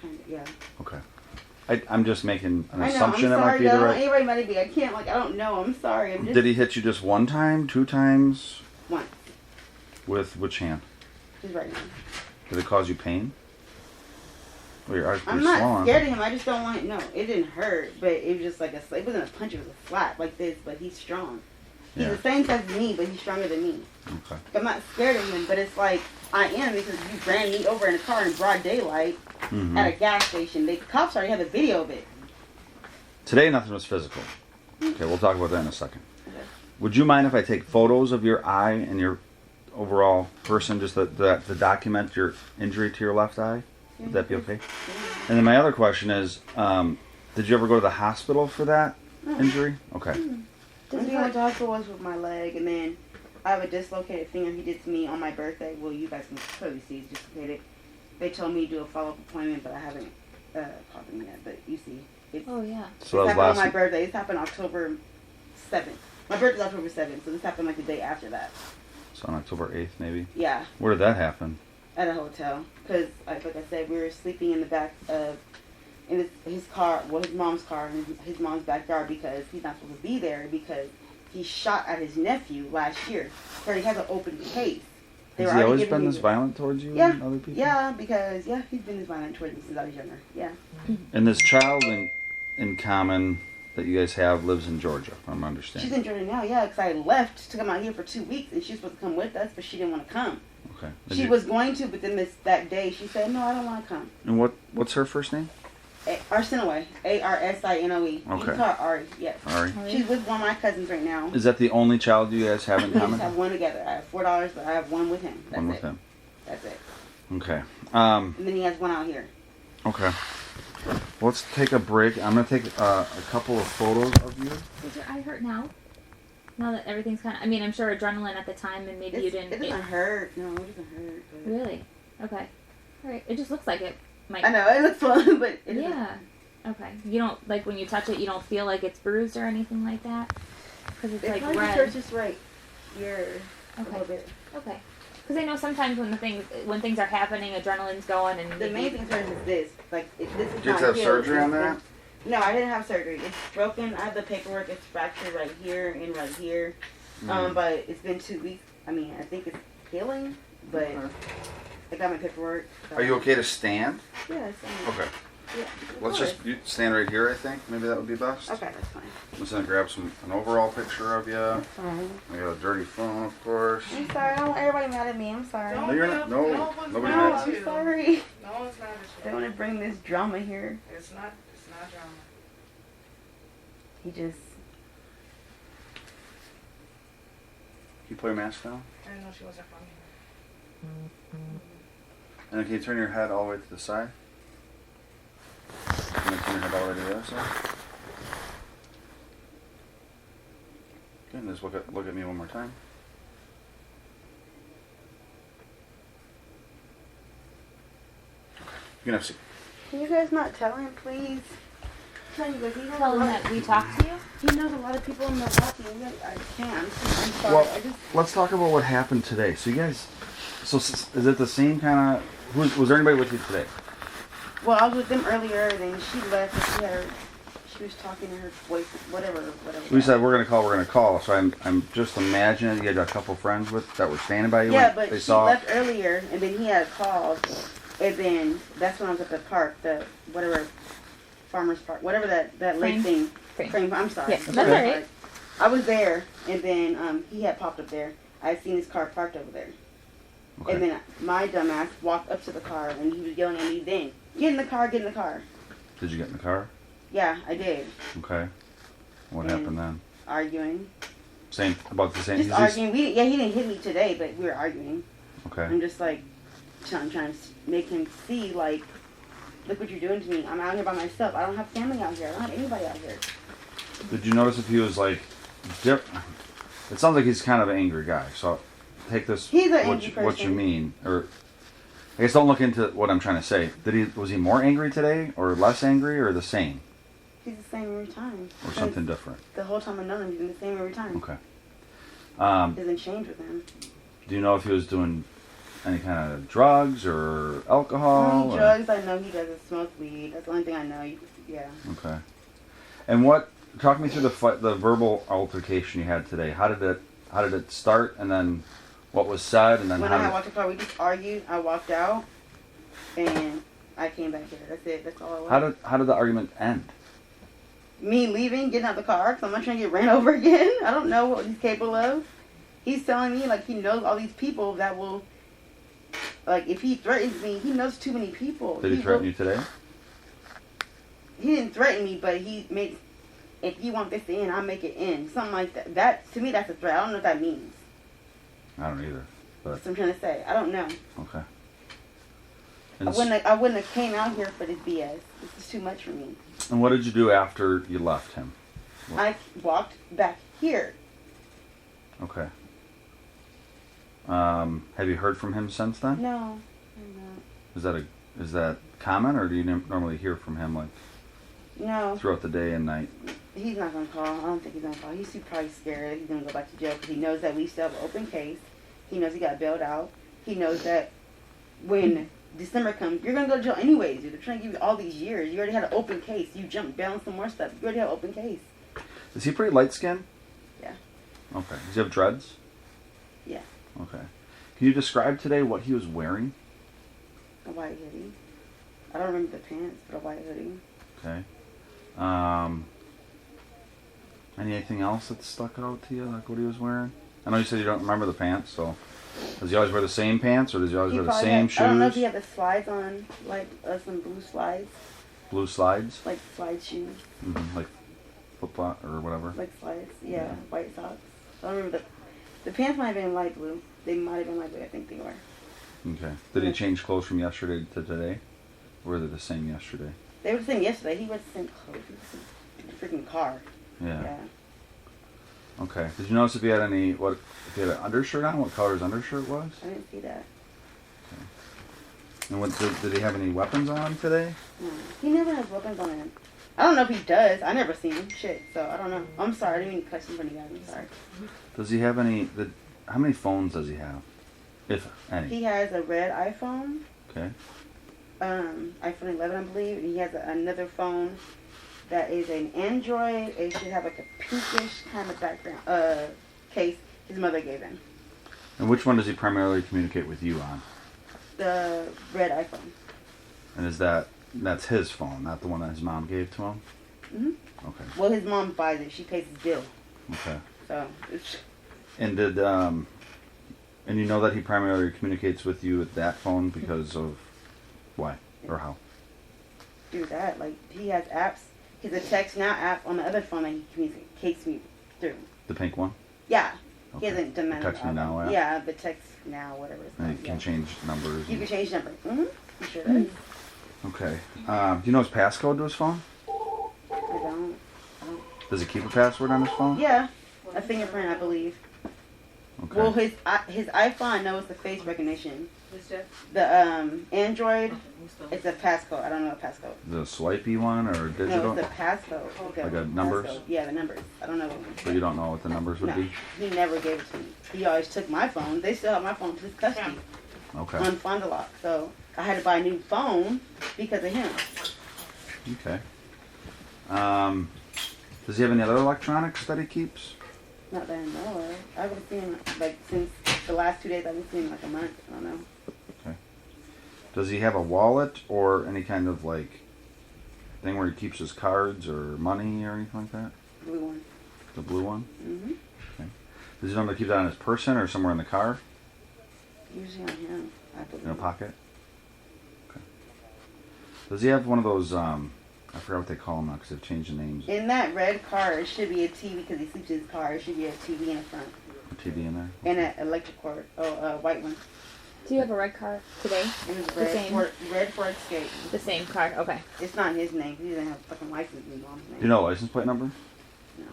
Kind of, yeah. Okay. I'm just making an I know, assumption I'm that might sorry, be the though. right. Anybody might be. I can't, I don't know. I'm sorry. I'm just Did he hit you just one time, 2 times? once. With which hand? He's right now. Did it cause you pain? Well, your arm's I'm pretty not swollen. scared of him. I just don't want. No, it didn't hurt, but it was just like it wasn't a punch. It was a slap like this. But he's strong. He's Yeah. the same size as me, but he's stronger than me. Okay. I'm not scared of him, but it's like I am because you ran me over in a car in broad daylight Mhm. at a gas station. The cops already have a video of it. Today, nothing was physical. Okay, we'll talk about that in a second. Okay. Would you mind if I take photos of your eye and your overall person, just to document your injury to your left eye? Would that be okay? And then my other question is, did you ever go to the hospital for that injury? Okay. The thing I went to hospital was with my leg, and then I have a dislocated finger he did to me on my birthday. Well, you guys can clearly see it's dislocated. They told me to do a follow-up appointment, but I haven't called them yet. But you see, it's, Oh yeah. So that was happened on last. my birthday. This happened October 7th. My birthday's October 7th, so this happened like the day after that. So on October 8th, maybe. Yeah, Where did that happen? at a hotel. Because, like I said, we were sleeping in the back of in his car, well, his mom's car, in his mom's backyard because he's not supposed to be there because he shot at his nephew last year. So he has an open case. Has he always been this violent towards you Yeah, and other people? yeah, because he's been this violent towards me since I was younger. Yeah. And this child in common that you guys have lives in Georgia, if I'm She's understanding. in Georgia now, yeah, because I left to come out here for 2 weeks and she was supposed to come with us, but she didn't want to come. Okay. She was going to, but then that day she said, no, I don't want to come. And what's her first name? Arsinoe, Arsinoe. You Okay. can call her Ari, yes. Ari. She's with one of my cousins right now. Is that the only child you guys have in We just common? have one together. I have $4, but I have one with him. That's One with it. him. That's it. Okay. And then he has one out here. Okay. Let's take a break. I'm gonna take a couple of photos of you. Does your eye hurt now? Now that everything's kind of, I mean, I'm sure adrenaline at the time and maybe you didn't. It doesn't hurt. No, it doesn't hurt. But Really? Okay. All right. It just looks like it might. I know, it looks fun, but it doesn't. Yeah. Okay. You don't, like when you touch it, you don't feel like it's bruised or anything like that? Because it's It like probably red. hurts just right here a Okay. little bit. Okay. Because I know sometimes when things are happening, adrenaline's going and The main thing hurts is this. Like, this is Did you not have healed. surgery on that? No, I didn't have surgery. It's broken. I have the paperwork. It's fractured right here and right here. But it's been 2 weeks. I mean, I think it's healing, but Okay. I got my paperwork. So. Are you okay to stand? Yes. Okay. Yeah, of Let's course. just you stand right here. I think maybe that would be best. Okay, that's fine. I'm just gonna grab an overall picture of you. That's fine. I got a dirty phone, of course. I'm sorry. I don't want everybody mad at me. I'm sorry. No, you're not. No, one's nobody's No, mad. I'm sorry. No one's mad I at don't want to bring this drama here. you. It's not drama. He just. Can you put your mask down? I didn't know she wasn't from here. And then can you turn your head all the way to the side? And then turn your head all the way to the other side. Okay, just look at me one more time. You can have a seat. Can you guys not tell him, please? Tell you guys, he knows Tell a him lot. that we talked to you. He knows a lot of people in Milwaukee. I can't. I'm sorry. Well, I just. let's talk about what happened today. So you guys, is it the same kind of? Was there anybody with you today? Well, I was with them earlier, then she left. And she was talking to her voice, whatever. We said we're gonna call. So I'm just imagining you had a couple friends that were standing by you. Yeah, when but they she saw. left earlier, and then he had called, and then that's when I was at the park, the whatever farmers park, whatever that lake thing. Frame. I'm sorry. Yeah, that's all right. I was there, and then he had popped up there. I had seen his car parked over there. Okay. And then my dumbass walked up to the car, and he was yelling at me then, get in the car, get in the car. Did you get in the car? Yeah, I did. Okay. What And happened then? Arguing. Same about the same. Just arguing. He didn't hit me today, but we were arguing. Okay. I'm just like trying to make him see, like, look what you're doing to me. I'm out here by myself. I don't have family out here. I don't have anybody out here. Did you notice if he was like, it sounds like he's kind of an angry guy. So take this He's an what angry what you person. mean, or I guess don't look into what I'm trying to say. Was he more angry today, or less angry, or the same, He's the same every time. or something different? The whole time I've known him, he's been the same every time. Okay. Doesn't change with him. Do you know if he was doing any kind of drugs or alcohol? Only drugs I know he doesn't smoke weed. That's the only thing I know. Yeah. Okay. And talk me through the verbal altercation you had today. How did it start, and then what was said, and then When I walked the car, we just argued. I walked out, and I came back here. That's it. That's all it was. how did the argument end? Me leaving, getting out the car, because I'm not trying to get ran over again. I don't know what he's capable of. He's telling me, like, he knows all these people that will, like, if he threatens me, he knows too many people. Did he threaten you today? He didn't threaten me, but he makes, if you want this to end, I'll make it end. Something like that. That, to me, that's a threat. I don't know what that means. I don't either. But That's what I'm trying to say. I don't know. okay. I wouldn't have came out here for this BS. This is too much for me. And what did you do after you left him? I walked back here. Okay. Have you heard from him since then? No, I'm not. Is that common, or do you normally hear from him like No, throughout the day and night? he's not gonna call. I don't think he's gonna call. He's probably scared that he's gonna go back to jail because he knows that we still have an open case. He knows he got bailed out. He knows that when December comes, you're gonna go to jail anyways, dude. They're trying to give you all these years. You already had an open case. You jumped down some more stuff. You already have an open case. Is he pretty light skinned? Yeah. Okay. Does he have dreads? Yeah. Okay. Can you describe today what he was wearing? A white hoodie. I don't remember the pants, but a white hoodie. Okay. Anything else that stuck out to you, like what he was wearing? I know you said you don't remember the pants, so does he always wear the same pants, or does he always wear the probably same I don't know if he shoes? had the slides on, like some blue slides, Blue slides? like slide shoes, Like flip-flop or whatever? like slides. Yeah, Yeah. white socks. I don't remember the pants might have been light blue. They might have been light blue. I think they were. Okay. Did he change clothes from yesterday to today? Or were they the same yesterday? They were the same yesterday. He was the same clothes. He was in a freaking car. Yeah. Yeah. Okay. Did you notice if he had if he had an undershirt on, what color his undershirt was? I didn't see that. And did he have any weapons on today? No. He never has weapons on him. I don't know if he does. I never seen him. Shit. So I don't know. I'm sorry. I didn't mean to cut in front of you guys. I'm sorry. Does he have how many phones does he have? If any. He has a red iPhone. Okay. iPhone 11, I believe, and he has another phone that is an Android. It should have like a pinkish kind of background case his mother gave him. And which one does he primarily communicate with you on? The red iPhone. And that's his phone, not the one that his mom gave to him? Mm-hmm. Okay. Well, his mom buys it. She pays his bill. Okay. So it's, And and you know that he primarily communicates with you with that phone because of why or how? do that. Like he has apps. He has a text now app on the other phone that he communicates me through. The pink one? Yeah. Okay. He hasn't done that. Text Me Now app? Yeah, the text now, whatever it's And called. you can Yeah. change numbers. You can change number. Mm-hmm. You sure does. Okay. Do you know his passcode to his phone? I don't. Does he keep a password on his phone? Yeah. A fingerprint, I believe. Okay. Well, his iPhone knows the face recognition. This Jeff? The Android, it's a passcode. I don't know a passcode. The swipey one or digital? No, it's a passcode. Like a numbers? Passcode. Yeah, the numbers. I don't know. So you don't know what the numbers would No, be? he never gave it to me. He always took my phone. They still have my phone to his custody Okay. on Fond du Lac. So I had to buy a new phone because of him. Okay. Does he have any other electronics that he keeps? Not that I know of. I haven't seen him, like, since the last 2 days. I haven't seen him like a month. I don't know. Okay. Does he have a wallet or any kind of like thing where he keeps his cards or money or anything like that? Blue one. The blue one? Mm-hmm. Okay. Does he normally keep that on his person or somewhere in the car? Usually on him, I believe. In a pocket? Okay. Does he have one of those, I forgot what they call them now because they've changed the names. In that red car, it should be a TV because he sleeps in his car. It should be a TV in the front. A TV in there? And an electric cord. Oh, a white one. Do you have a red car today? And it's The red, same. red Ford Escape. The same car. Okay. It's not his name. He doesn't have a fucking license in his mom's name. Do you know the license plate number? No.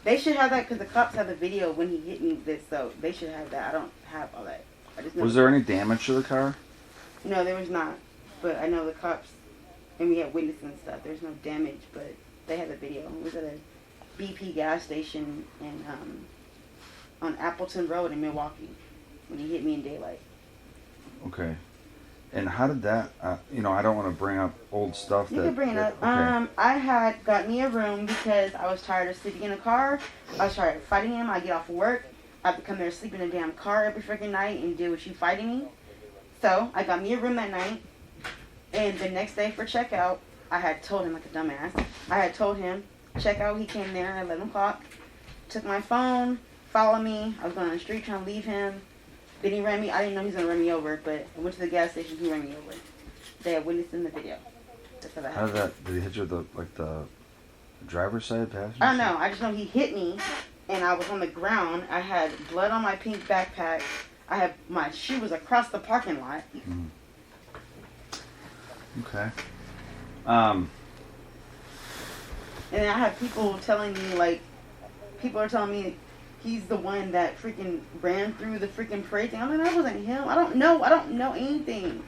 They should have that because the cops have the video when he hit me with this, so they should have that. I don't have all that. I just know. Was there any damage to the car? No, there was not. But I know the cops, and we had witnesses and stuff. There's no damage, but they had the video. It was at a BP gas station in on Appleton Road in Milwaukee when he hit me in daylight. Okay. And how did that, I don't want to bring up old stuff You that... can bring it up. Okay. I had got me a room because I was tired of sleeping in the car. I was tired of fighting him. I get off of work. I have to come there and sleep in a damn car every freaking night and deal with you fighting me. So I got me a room that night. And the next day for checkout, I had told him like a dumbass. I had told him, checkout, he came there at 11 o'clock. Took my phone, followed me. I was going on the street trying to leave him. Then he ran me. I didn't know he was going to run me over, but I went to the gas station, he ran me over. They had witnessed in the video. That's how that How happened. did he hit you with the driver's side, passenger I don't side? know. I just know he hit me, and I was on the ground. I had blood on my pink backpack. My shoe was across the parking lot. Okay. And I had people telling me, people are telling me he's the one that freaking ran through the freaking parade thing. I'm like, that wasn't him. I don't know anything.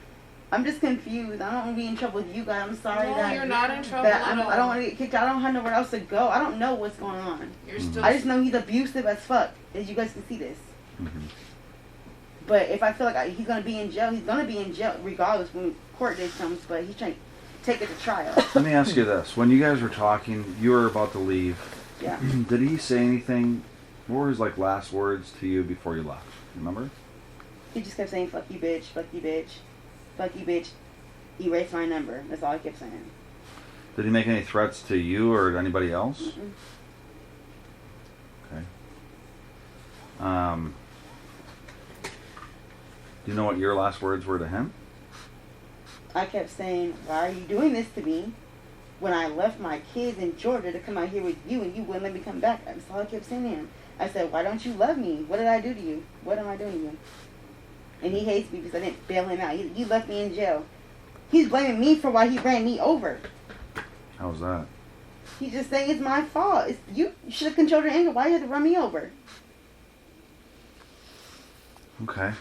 I'm just confused. I don't want to be in trouble with you guys. I'm sorry No, that you're not in trouble that at all. I don't want to get kicked out. I don't have nowhere else to go. I don't know what's going on. You're still. I just know he's abusive as fuck. As you guys can see this. Mm-hmm. But if I feel like he's gonna be in jail, he's gonna be in jail regardless when court date comes. But he's trying to take it to trial. Let me ask you this. When you guys were talking, you were about to leave. Yeah. Did he say anything? What were his last words to you before you left? Remember? He just kept saying, fuck you, bitch, fuck you, bitch, fuck you, bitch. Erase my number. That's all he kept saying. Did he make any threats to you or to anybody else? Mm-mm. Okay. Do you know what your last words were to him? I kept saying, why are you doing this to me? When I left my kids in Georgia to come out here with you and you wouldn't let me come back. That's all I kept saying to him. I said, why don't you love me? What did I do to you? What am I doing to you? And he hates me because I didn't bail him out. He left me in jail. He's blaming me for why he ran me over. How's that? He's just saying it's my fault. You should have controlled your anger. Why you had to run me over? Okay.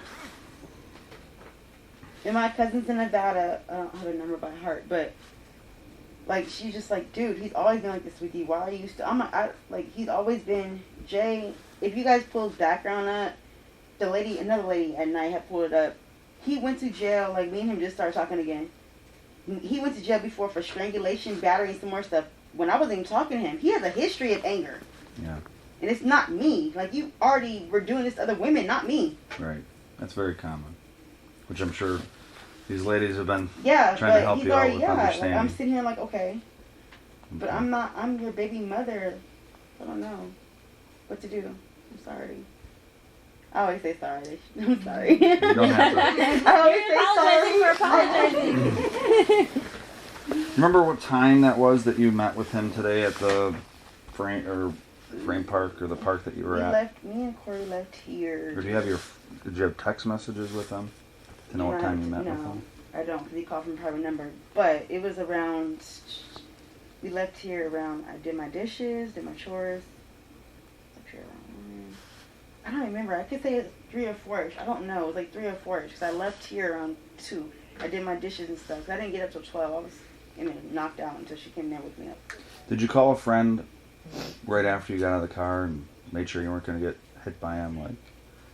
And my cousin's in Nevada. I don't have a number by heart, but she's just like, dude, he's always been like this with you. Why are you still? He's always been Jay. If you guys pull his background up, another lady at night had pulled it up. He went to jail. Me and him just started talking again. He went to jail before for strangulation, battery, and some more stuff. When I wasn't even talking to him, he has a history of anger. Yeah. And it's not me. You already were doing this to other women, not me. Right. That's very common. Which I'm sure these ladies have been Yeah, trying to but help he's you out already, with yeah. understanding. I'm sitting here okay. But Okay. I'm your baby mother. I don't know what to do. I'm sorry. I always say sorry. I'm sorry. You don't have to. I always say You're apologizing for apologizing. Remember what time that was that you met with him today at the frame park or the park that you were at? Me and Corey left here. Or did you have text messages with him to know what time you met with him? I don't, because he called from a private number. But it was around, we left here around, I did my dishes, did my chores, I don't remember. I could say it's 3 or 4ish. I don't know. It was like 3 or 4ish because I left here around 2. I did my dishes and stuff. I didn't get up till 12. I was knocked out until she came there with me up. Did you call a friend right after you got out of the car and made sure you weren't going to get hit by him? Like,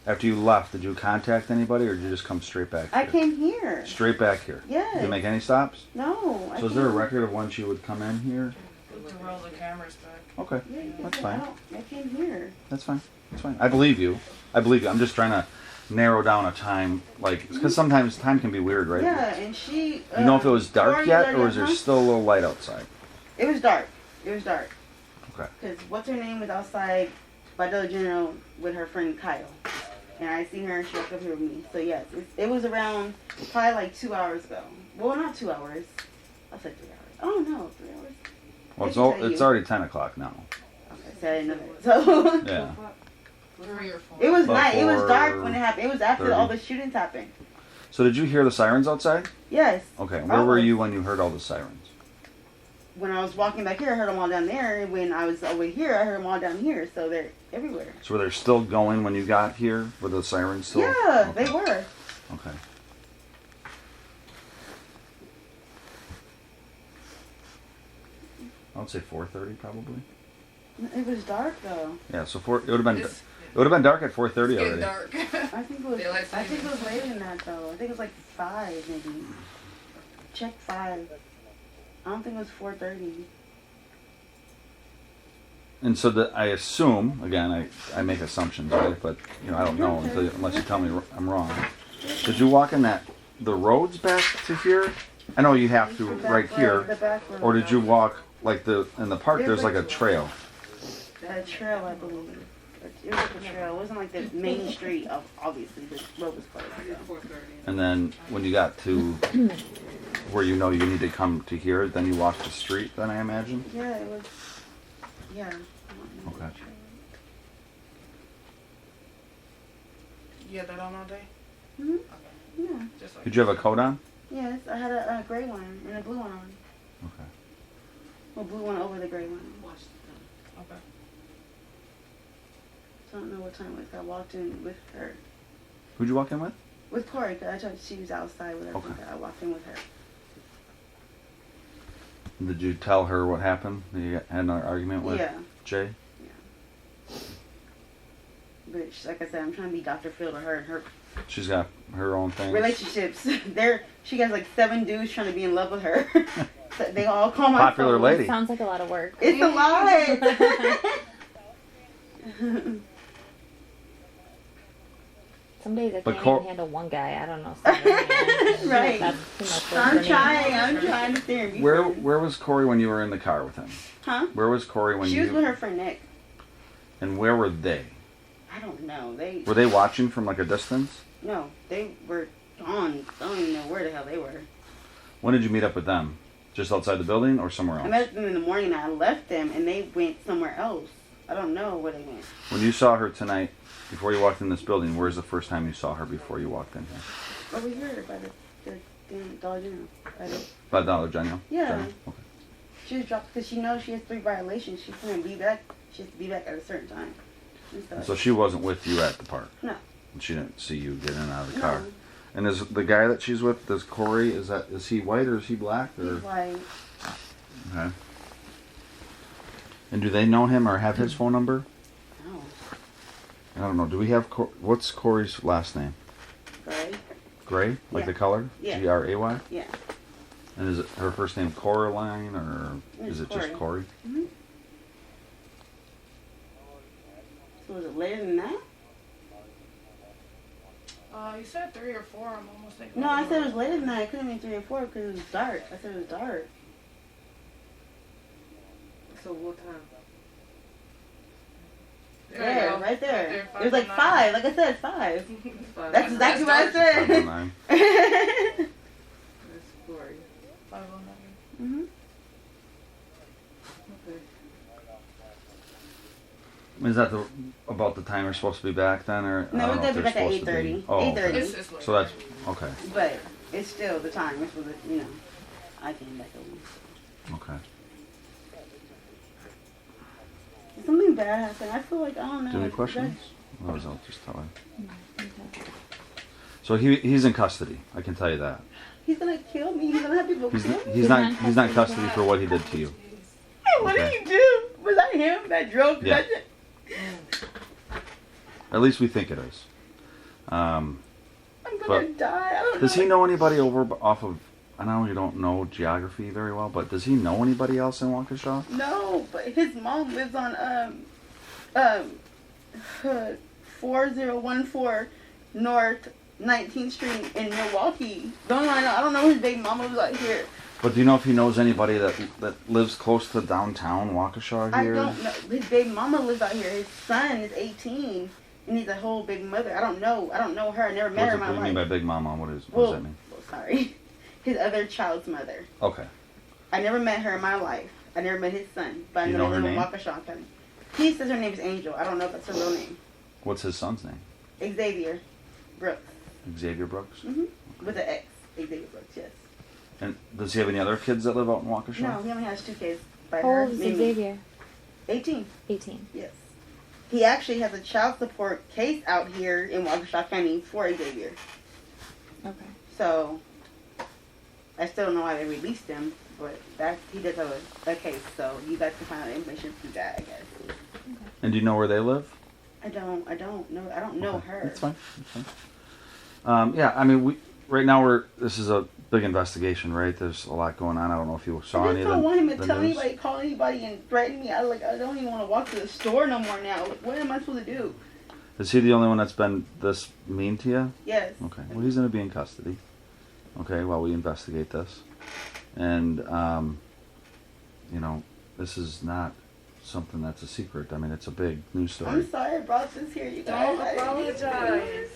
after you left, did you contact anybody or did you just come straight back here? I came here. Straight back here? Yes. Did you make any stops? No. So is there a record of when she would come in here? We can roll the cameras back. Okay, Yeah, that's I fine. I came here. That's fine. That's fine. I believe you. I believe you. I'm just trying to narrow down a time, like, because sometimes time can be weird, right? Yeah, and she. You know if it was dark Corey yet, let or her is there come? still a little light outside? It was dark. It was dark. Okay. Because what's her name was outside by Dollar General with her friend Kyle. And I seen her and she walked up here with me. So yes, it was around probably like 2 hours ago. Well, not 2 hours. I said 3 hours. Oh no, 3 hours. Well, it's already 10 o'clock now. Okay, so I didn't know that. So Yeah. 3 or 4. it was About night. It was dark when it 4:30. happened. It was after all the shootings happened. So did you hear the sirens outside? Yes. Okay. Where were you when you heard all the sirens? When I was walking back here, I heard them all down there. When I was over here, I heard them all down here. So they're everywhere. So were they still going when you got here? Were the sirens still? Yeah, Okay. they were. Okay. I would say 4:30 probably. It was dark though. Yeah. So it would have been It's- it would have been dark at 4:30 It's getting already. dark. I think it was. Daylight I think it savings. was later than that though. I think it was like 5 maybe. Check 5. I don't think it was 4:30. And so I assume, again, I make assumptions, right? But you know, I don't know unless you tell me I'm wrong. Did you walk in the roads back to here? I know you have to The back right road, here. the back road. Or did you walk like in the park? There's like a trail. A trail, I believe. It was like a trail. It wasn't like the main street. Obviously, the road was closed. So. And then when you got to where you know you need to come to here, then you walked the street. Then I imagine. Yeah, it was. Yeah. Okay. You had that on all day? Hmm. Okay. Yeah. Just like Did you have a coat on? Yes, I had a gray one and a blue one on. Okay. Well, blue one over the gray one. Okay. So I don't know what time it was. I walked in with her. Who'd you walk in with? With Corey, because I told she was outside with her. Okay. I walked in with her. Did you tell her what happened? You had an argument with Yeah. Jay? But like I said, I'm trying to be Dr. Phil to her and her She's got her own thing. relationships. She has like 7 dudes trying to be in love with her. So they all call my Popular phone. lady. Sounds like a lot of work. It's a lot. Some days I But can't Cor- even handle one guy. I don't know. Something, Right. That's too much work I'm for me. trying. I'm trying to steer me. Where was Corey when you were in the car with him? Huh? Where was Corey when She you? was with her friend Nick. And where were they? I don't know. Were they watching from like a distance? No, they were gone. I don't even know where the hell they were. When did you meet up with them? Just outside the building or somewhere I else? met them in the morning and I left them and they went somewhere else. I don't know where they went. When you saw her tonight, before you walked in this building, where's the first time you saw her before you walked in here? Over here by the Dollar General. By Dollar General? Yeah. General? Okay. She was dropped because she knows she has 3 violations. She couldn't be back. She has to be back at a certain time. And And so she wasn't with you at the park? No. And she didn't see you get in and out of the No. car? And is the guy that she's with, does Corey, is he white or is he black? Or? He's like, Okay. And do they know him or have his phone number? no, I don't know. Do we have, what's Corey's last name? gray. Gray? Like Yeah. the color? Yeah. G-R-A-Y? Yeah. And is it her first name Coraline or It's is it just Corey? Mm-hmm. So was it later than that? You said 3 or 4. I'm almost thinking. No, I said it was later than that. It couldn't be 3 or 4 because it was dark. I said it was dark. So what time? There, right Right there. there, It was like 5:09. 5. Like I said, 5. Five. That's exactly what I said. 509. That's Corey. 509. hmm Okay. Is that about the time you're supposed to be back then, or No, I we're don't know gonna if be they're back at supposed to be- 8:30. Oh, 8:30. okay. It's late. So that's okay. But it's still the time. It's for the, I came back over. Okay. Something bad happened. I feel like, I don't know. Do you have any like, questions? Otherwise, I'll just tell her. Okay. So he's in custody. I can tell you that. He's gonna kill me. He's gonna have people He's kill me. he's not in custody for what he did to you. Hey, what Okay. did he do? Was that him that drove? Yeah. That At least we think it is. I'm gonna But die. I don't Does know. he know anybody over off of? I know you don't know geography very well, but does he know anybody else in Waukesha? No, but his mom lives on 4014 North 19th Street in Milwaukee. I don't know his big mama lives out here. But do you know if he knows anybody that lives close to downtown Waukesha I here? don't know. His big mama lives out here. His son is 18 and he's a whole big mother. I don't know her. I never met her in What my do you mean by life. big mama? What does that mean? Well, sorry. His other child's mother. Okay. I never met her in my life. I never met his son. But Do you I know know her him in name? Waukesha County. He says her name is Angel. I don't know if that's her real name. What's his son's name? Xavier Brooks. Xavier Brooks. With an X. Xavier Brooks, yes. And does he have any other kids that live out in Waukesha? No, he only has 2 kids by How her. old is Mimi. Xavier? 18. 18. Yes. He actually has a child support case out here in Waukesha County for Xavier. Okay. So, I still don't know why they released him, but he does have a case, so you guys can find out information through that, I guess. And do you know where they live? I don't know. I don't know Okay. her. That's fine. Yeah, I mean, right now this is a big investigation, right? There's a lot going on. I don't know if you saw I any just of don't want him to the tell news. anybody, call anybody, and threaten me. I don't even want to walk to the store no more now. Like, what am I supposed to do? Is he the only one that's been this mean to you? Yes. Okay. Well, he's going to be in custody. Okay, while we investigate this. And, this is not something that's a secret. I mean, it's a big news story. I'm sorry I brought this here, you guys. Don't I didn't mean to. apologize.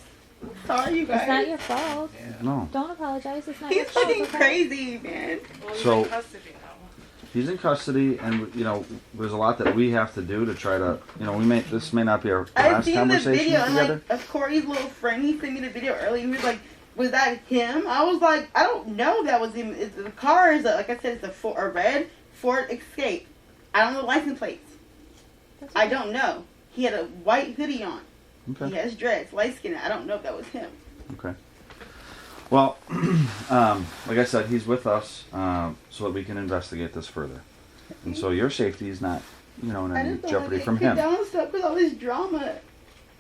Sorry, you guys. It's not your fault. No. Don't apologize. It's not your He's fault. fucking okay? crazy, man. Well, he's So- in custody now. He's in custody, and, there's a lot that we have to do to try to, this may not be our I last seen the conversation video, and together. of Corey's little friend, he sent me the video earlier. He was like, "Was that him?" I was like, "I don't know if that was him. The car is, like I said, it's a red Ford Escape. I don't know the license plates. That's I okay. don't know. He had a white hoodie on. Okay. He has dreads, light skin. I don't know if that was him." Okay. Well, like I said, he's with us so that we can investigate this further. And so your safety is not, in I any just don't jeopardy want from to get him. down and stuff with all this drama.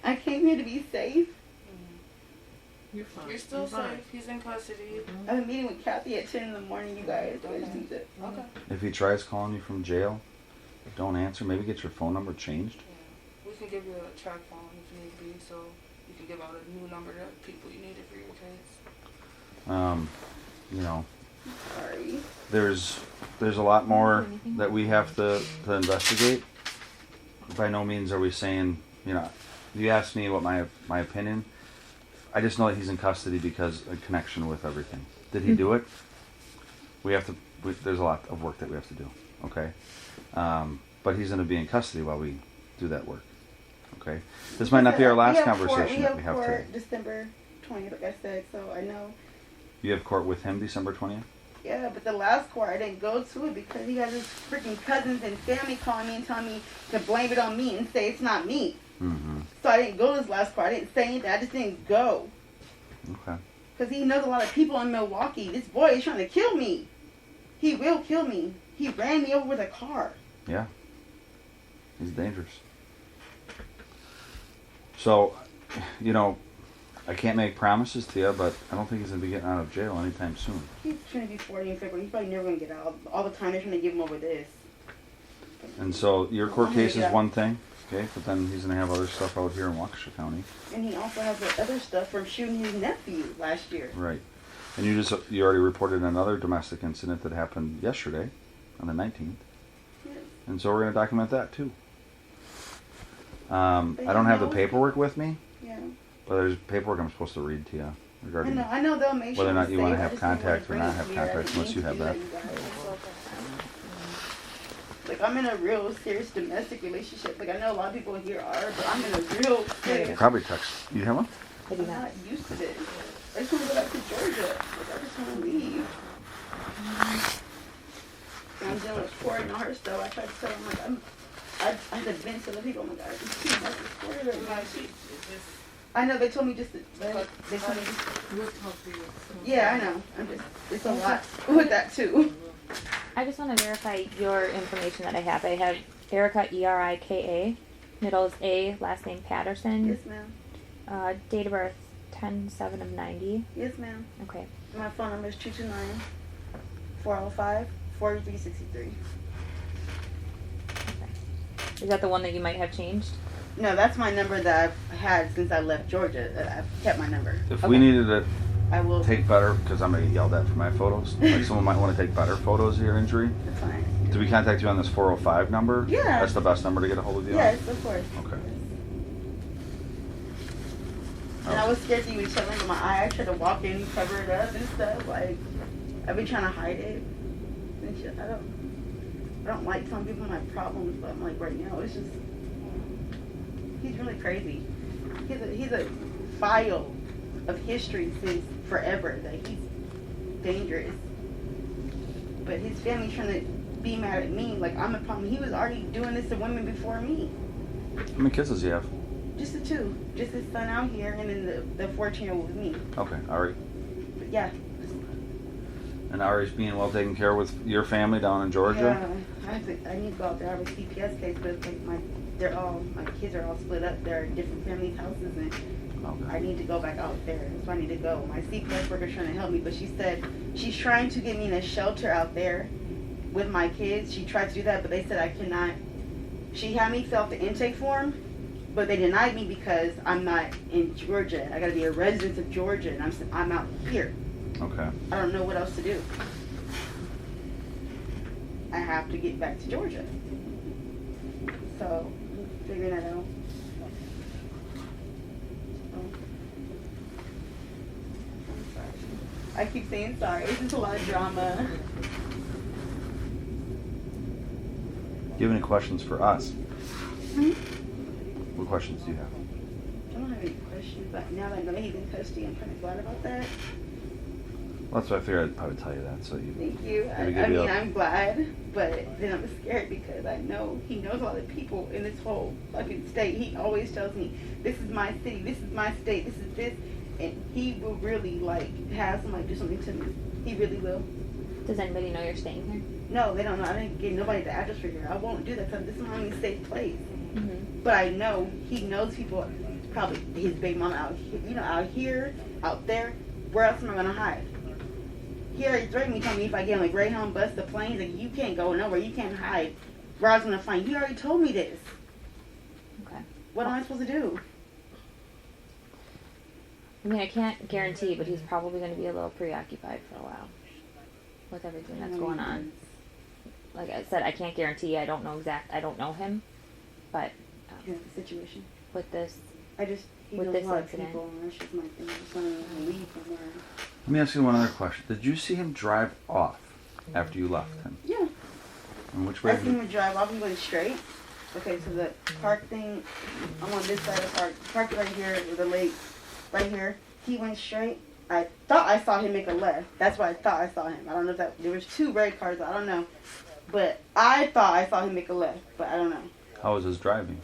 I came here to be safe. You're fine. You're still safe. He's in custody. I have a meeting with Kathy at 10 in the morning, you guys. I just need to. Okay. If he tries calling you from jail, don't answer. Maybe get your phone number changed. Yeah. We can give you a track phone if need be, so you can give out a new number to people you need it for your case. Sorry. There's a lot more that we have to investigate. By no means are we saying, you asked me what my opinion. I just know that he's in custody because of connection with everything. Did he do it? There's a lot of work that we have to do. Okay. But he's going to be in custody while we do that work. Okay. This might not be our last conversation that we have today. December 20th, like I said, so I know. You have court with him December 20th? Yeah, but the last court I didn't go to it because he has his freaking cousins and family calling me and telling me to blame it on me and say it's not me. Mm-hmm. So I didn't go to this last court. I didn't say anything. I just didn't go. Okay. Because he knows a lot of people in Milwaukee. This boy is trying to kill me. He will kill me. He ran me over with a car. Yeah. He's dangerous. So, I can't make promises to you, but I don't think he's going to be getting out of jail anytime soon. He's trying to be 40 in February. He's probably never going to get out. All the time they're trying to give him over this. And so your court I'm gonna case is get out. one thing, okay? But then he's going to have other stuff out here in Waukesha County. And he also has the other stuff from shooting his nephew last year. Right. And you already reported another domestic incident that happened yesterday on the 19th. Yes. And so we're going to document that too. I don't have the paperwork with me, Yeah. but there's paperwork I'm supposed to read to you regarding I know they'll make sure whether or not it's you want to safe. I have just didn't contact or bring not it have to you. I contact didn't unless mean you to have do that. you guys. Like, I'm in a real serious domestic relationship. Like, I know a lot of people here are, but I'm in a real serious. Probably text. You have one? I do I'm not. not used to this. I just want to go back to Georgia. Like, I just want to leave. And I'm dealing with Corey and all her stuff. I tried to tell her, I'm like, I had to vent to the people. Oh my God, it's too much. It's scary right now. It's just, I know they told me just to, they told me we'll talk to you. yeah, I know. It's a lot with that too. I just want to verify your information that I have. I have Erika, Erika, middle is A, last name Patterson. Yes, ma'am. Date of birth 10/7 of 90. Yes, ma'am. Okay. My phone number is 229-405-4363. Is that the one that you might have changed? No, that's my number that I've had since I left Georgia. That I've kept my number. If Okay. we needed to I will. take better, because I'm gonna get yelled at for my photos. Like someone might want to take better photos of your injury. That's fine. Do we contact you on this 405 number? Yeah. That's the best number to get a hold of you on? Yes, of course. Okay. And I was scared to even shut my eye. I tried to walk in, cover it up and stuff. Like, I've been trying to hide it. And shit. I don't like telling people my problems, but I'm like, right now, it's just, he's really crazy. He's a file of history since forever that he's dangerous. But his family's trying to be mad at me, like I'm a problem. He was already doing this to women before me. How many kids does he have? Just the two. Just his son out here, and then the 14-year-old with me. Okay, Ari. But yeah. And Ari's being well taken care of with your family down in Georgia? Yeah, I need to go out there. I have a CPS case, but it's like my kids are all split up. They're in different families' houses, and Okay. I need to go back out there. So I need to go. My CPS worker's trying to help me, but she said she's trying to get me in a shelter out there with my kids. She tried to do that, but they said I cannot. She had me fill out the intake form, but they denied me because I'm not in Georgia. I got to be a resident of Georgia, and I'm out here. Okay. I don't know what else to do. I have to get back to Georgia. So, figuring that out. I'm sorry. I keep saying sorry. It's just a lot of drama. Do you have any questions for us? Hmm? What questions do you have? I don't have any questions, but now that I know he's in custody, I'm kind of glad about that. Well, that's why I figured I'd probably tell you that, so you... Thank you. I Maybe give you mean, a- I'm glad, but then I'm scared because I know he knows a lot of people in this whole fucking state. He always tells me, this is my city, this is my state, this is this, and he will really, like, have somebody do something to me. He really will. Does anybody know you're staying here? No, they don't know. I didn't get nobody the address for here. I won't do that because this is my only safe place. Mm-hmm. But I know he knows people, probably his baby mama out here, out here, out there. Where else am I going to hide? He already threatened me, telling me if I get on the Greyhound bus, the planes, like, you can't go nowhere, you can't hide. Where I was going to find you. He already told me this. Okay. What am I supposed to do? I mean, I can't guarantee, but he's probably going to be a little preoccupied for a while with everything that's going on. Like I said, I can't guarantee. I don't know him, but Yeah, the situation. with this, He With knows this a lot of incident. people, and that's just my thing. I just want to leave from there. Let me ask you one other question. Did you see him drive off after you left him? Yeah. And which way I did seen you... him drive off. He went straight. Okay, so the park thing, I'm on this side of the park. Park right here with the lake, right here. He went straight. I thought I saw him make a left. That's why I thought I saw him. I don't know if that there was two red cars. I don't know, but I thought I saw him make a left. But I don't know. How was his driving?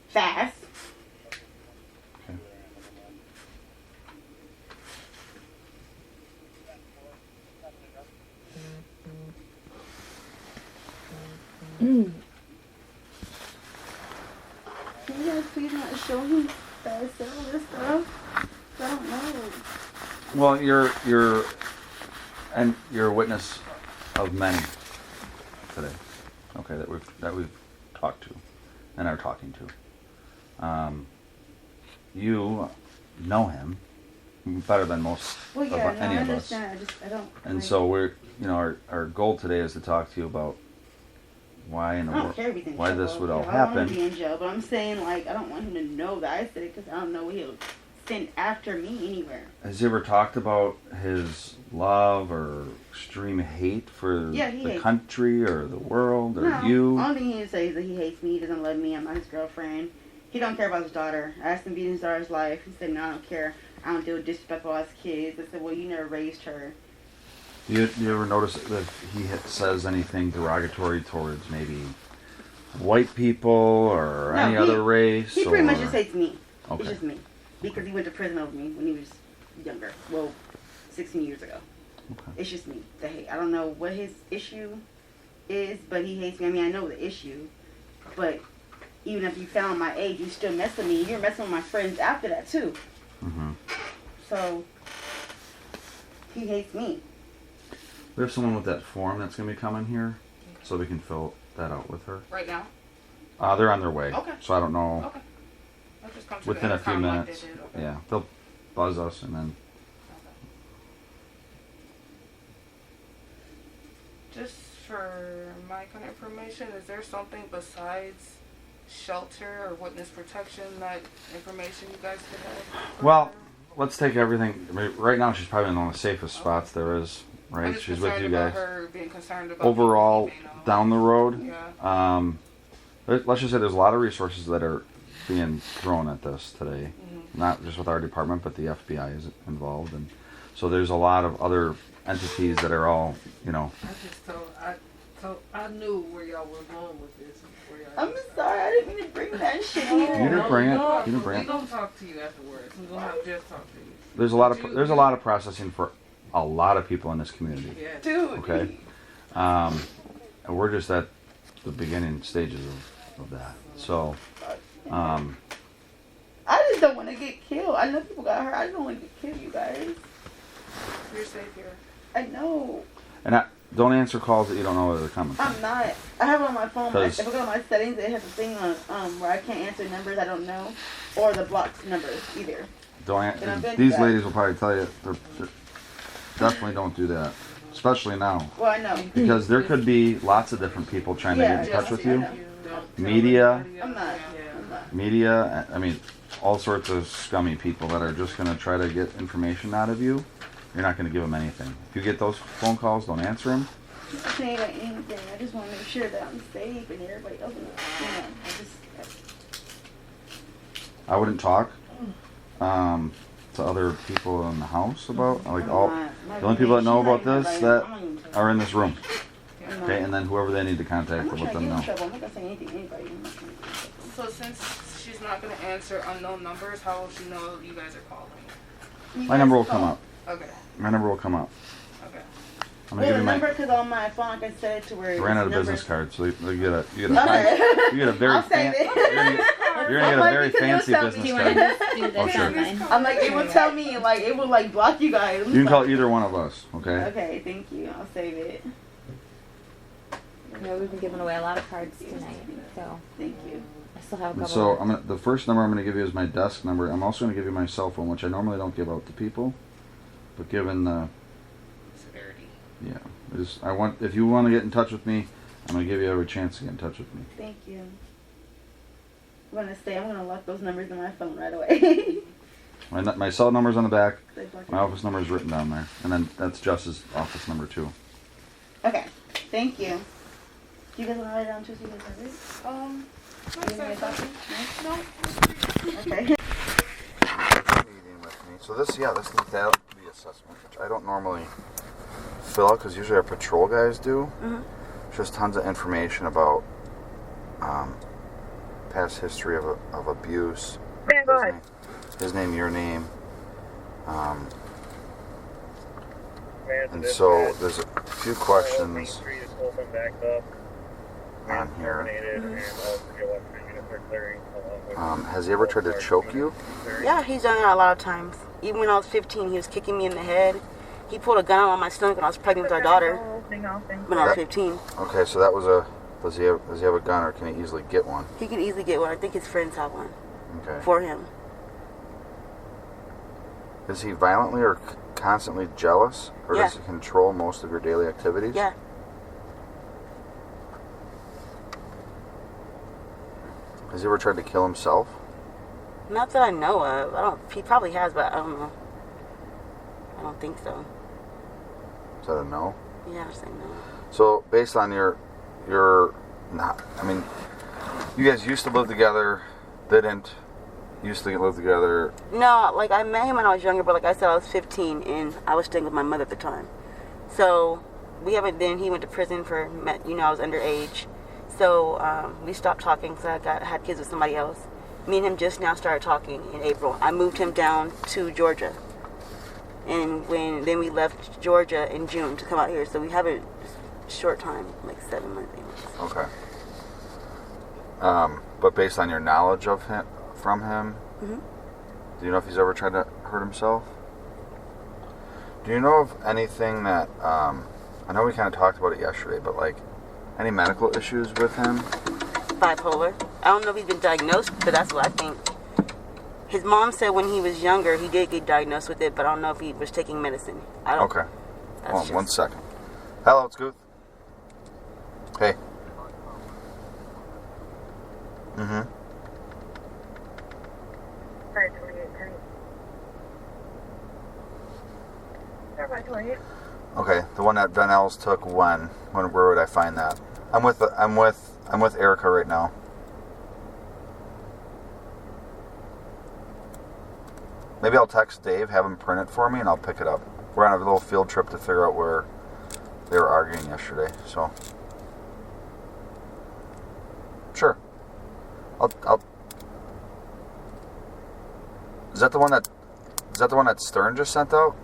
Fast. Okay. Can you guys please not show him that I said all this stuff? I don't know. Well, you're a witness of many today. Okay, that we've talked to and are talking to. You know him better than most Well, of yeah, no, any I of us. understand. I don't. And like, so our goal today is to talk to you about why in the I don't world, care if he's in why jail. this would all I don't want him to happen. be in jail, but I'm saying, like, I don't want him to know that I said it because I don't know what he'll send after me anywhere. Has he ever talked about his love or extreme hate for Yeah, he the hates- country or the world or No, you? only thing he says is that he hates me, he doesn't love me, I'm not his girlfriend. He don't care about his daughter. I asked him to be in his daughter's life. He said, no, I don't care. I don't deal with disrespectful ass kids. I said, well, you never raised her. You ever notice that he says anything derogatory towards maybe white people or No, any he- other race? He pretty much or- just hates me. Okay. It's just me. Because he went to prison over me when he was younger. Well, 16 years ago. Okay. It's just me. The hate. I don't know what his issue is, but he hates me. I mean, I know the issue, but even if you found my age, you still mess with me. You're messing with my friends after that too. Mm-hmm. So he hates me. We have someone with that form that's going to be coming here, so we can fill that out with her. Right now? They're on their way. Okay. So I don't know. Okay. I'll just come to Within the a few intercom like minutes. they did, okay. Yeah, they'll buzz us and then. Just for my kind of information, is there something besides shelter or witness protection that information you guys could have? for Well, her? let's take everything. I mean, right now, she's probably in one of the safest spots there is. I'm Right, just she's with concerned you about guys. her being concerned about Overall, people he may know. down the road, Yeah. let's just say there's a lot of resources that are being thrown at this today. Mhm. Not just with our department, but the FBI is involved, and so there's a lot of other entities that are all, you know. I knew where y'all were going with this. I'm sorry. I didn't mean to bring that shit You here. didn't bring it. You didn't bring We it. gonna talk to you afterwards. We gonna have just talk to you. There's a lot of processing for a lot of people in this community. Yeah. Dude. Okay. And we're just at the beginning stages of that. So, I just don't want to get killed. I know people got hurt. I just don't want to get killed, you guys. You're safe here. I know. and don't answer calls that you don't know where they're coming from. I'm not. I have it on my phone. But 'Cause- if I go to my settings, it has a thing on where I can't answer numbers I don't know, or the blocked numbers either. Don't. And I've been These to that. ladies will probably tell you. They're definitely don't do that, especially now, Well, I know. because there could be lots of different people trying to get in touch with I you. know. Don't tell Media. anybody else. I'm not. Yeah. I'm not. Media. I mean, all sorts of scummy people that are just going to try to get information out of you. You're not going to give them anything. If you get those phone calls, don't answer them. I'm not saying like anything. I just want to make sure that I'm safe and everybody else. You know, I wouldn't talk to other people in the house about the only people that know about this that are in this room. Okay, and then whoever they need to contact to let them know. I'm not gonna say anything to anybody. I'm not gonna get in trouble. So since she's not going to answer unknown numbers, how will she know you guys are calling? You My guys number will call. come up. Okay. My number will come up. Okay. I'm Well, gonna the give number, you because on my phone, like I said it to where my. I it's ran out of numbers. business cards, so you get a Okay. you get a very I'll save it. you're gonna get a very Because you'll fancy tell me. business Do you card. want to do this Oh, sure. online? I'm like, it will tell me, like, it will, like, block you guys. You can call either one of us. Okay. Okay, thank you. I'll save it. Yeah, we've been giving away a lot of cards tonight, so Thank you. I still have a And couple. so the first number I'm gonna give you is my desk number. I'm also gonna give you my cell phone, which I normally don't give out to people, but given the Severity. yeah, if you want to get in touch with me, I'm gonna give you every chance to get in touch with me. Thank you. I'm gonna lock those numbers in my phone right away. My cell number's on the back. They block My it. office number is written down there, and then that's Jess's office number too. Okay, thank you. Do you guys want to write it down too so you guys have it? Not You need my exactly. copy? No. Okay. Meeting with me. So this that'll be assessment, which I don't normally fill out because usually our patrol guys do. It's just tons of information about past history of abuse. His name, your name. And so there's a few questions on here. Has he ever tried to choke you? Yeah, he's done that a lot of times. Even when I was 15, he was kicking me in the head. He pulled a gun on my stomach when I was pregnant with our daughter. When I was 15. Okay, so that was a. Does he have a gun, or can he easily get one? He could easily get one. I think his friends have one Okay. for him. Is he violently or constantly jealous, or Yeah. does he control most of your daily activities? Yeah. Has he ever tried to kill himself? Not that I know of. I don't. He probably has, but I don't know. I don't think so. Is that a no? Yeah, I say no. So based on your not, I mean, you guys used to live together, didn't used to live together. No, like I met him when I was younger, but like I said, I was 15 and I was staying with my mother at the time. So we haven't. Then he went to prison for, I was underage. So we stopped talking because I had kids with somebody else. Me and him just now started talking in April. I moved him down to Georgia. And then we left Georgia in June to come out here. So we have a short time, like 7 months. 8 months. Okay. But based on your knowledge of him, from him, Mm-hmm. do you know if he's ever tried to hurt himself? Do you know of anything that, I know we kind of talked about it yesterday, but like any medical issues with him? Bipolar. I don't know if he's been diagnosed, but that's what I think. His mom said when he was younger, he did get diagnosed with it, but I don't know if he was taking medicine. I don't. Okay. That's Hold on just, 1 second. Hello, it's Guth. Hey. Mm-hmm. Okay, the one that Van Els took when? Where would I find that? I'm with Erika right now. Maybe I'll text Dave, have him print it for me, and I'll pick it up. We're on a little field trip to figure out where they were arguing yesterday. So, sure. I'll. Is that the one that Stern just sent out?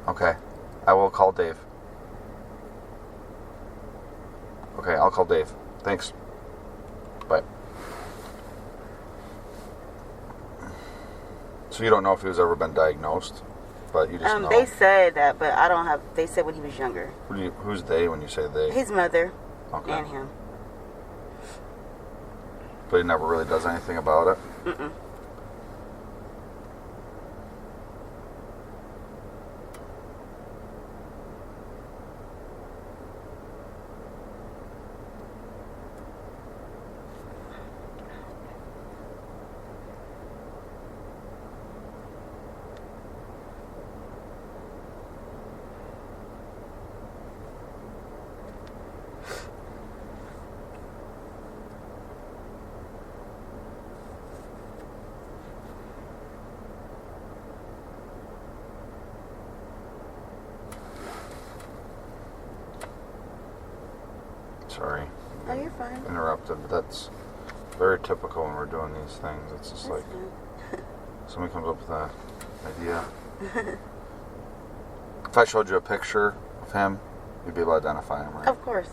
Okay, I will call Dave. Okay, I'll call Dave. Thanks. Bye. So you don't know if he was ever been diagnosed, but you just know. They said that, but I don't have. They said when he was younger. Who's they when you say they? His mother Okay. and him. But he never really does anything about it. Mm-mm. Sorry. Oh, you're fine. Interrupted, but that's very typical when we're doing these things. It's just That's like fine. somebody comes up with an idea. If I showed you a picture of him, you'd be able to identify him, right? Of course.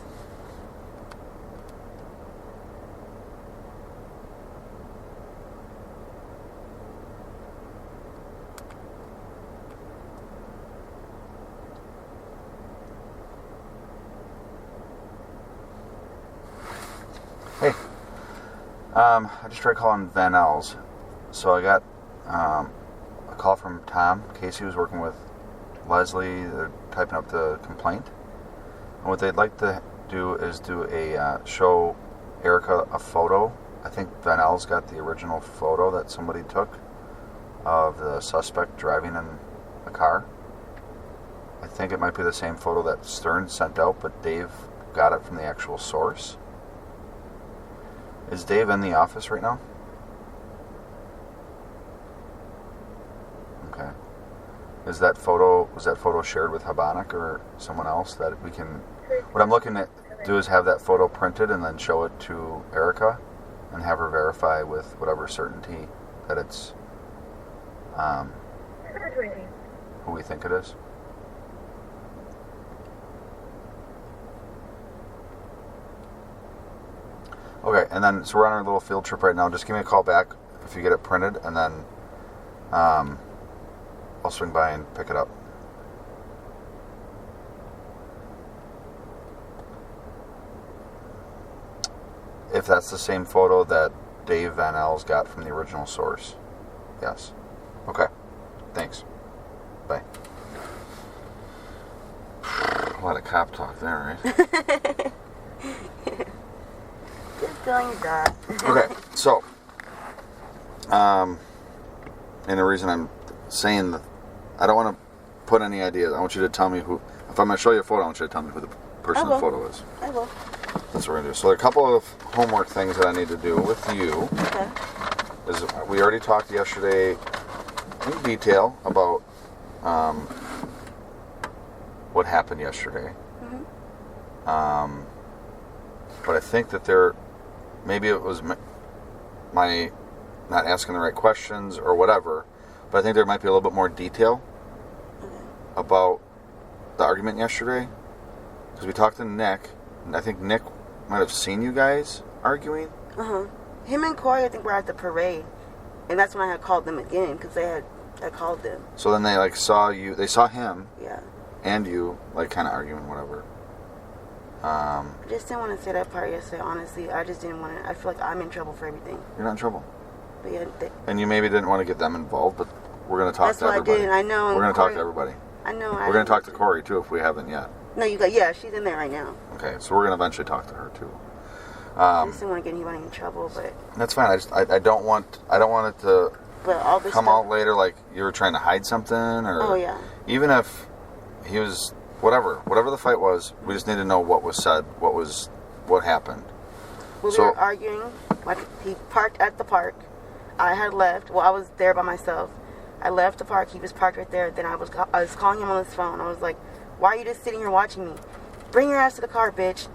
Hey, I just tried calling Van Els. So I got a call from Tom. Casey was working with Leslie. They're typing up the complaint. And what they'd like to do is do a show Erika a photo. I think Van Els got the original photo that somebody took of the suspect driving in the car. I think it might be the same photo that Stern sent out, but Dave got it from the actual source. Is Dave in the office right now? Okay. Was that photo shared with Habanik or someone else that we can... What I'm looking to do is have that photo printed and then show it to Erika and have her verify with whatever certainty that it's who we think it is. Okay, and then, so we're on our little field trip right now. Just give me a call back if you get it printed, and then I'll swing by and pick it up. If that's the same photo that Dave Van Els got from the original source. Yes. Okay. Thanks. Bye. A lot of cop talk there, right? Just doing that. Okay, so, and the reason I'm saying that, I don't want to put any ideas. I want you to tell me who, if I'm going to show you a photo, I want you to tell me who the person in the photo is. I will. That's what we're going to do. So there are a couple of homework things that I need to do with you. Okay. We already talked yesterday in detail about what happened yesterday. But I think that maybe it was my not asking the right questions or whatever, but I think there might be a little bit more detail about the argument yesterday. Because we talked to Nick, and I think Nick might have seen you guys arguing. Him and Corey, I think, were at the parade. And that's when I had called them again, because I called them. So then they, like, saw you, they saw him. Yeah. And you, like, kind of arguing, whatever. I just didn't want to say that part yesterday, honestly. I just didn't want to. I feel like I'm in trouble for everything. You're not in trouble. But yeah, and you maybe didn't want to get them involved, but we're going to talk to everybody. That's what I did. I know. We're going to talk to everybody. I know. We're going to talk to Corey, too, if we haven't yet. No, yeah, she's in there right now. Okay, so we're going to eventually talk to her, too. I just didn't want to get anybody in trouble, but... That's fine. I don't want it to come out later like you were trying to hide something, or... Oh, yeah. Even if he was... Whatever the fight was, we just need to know what was said, what happened. When we were arguing, like, he parked at the park. I had left. Well, I was there by myself. I left the park. He was parked right there. Then I was calling him on his phone. I was like, why are you just sitting here watching me? Bring your ass to the car, bitch.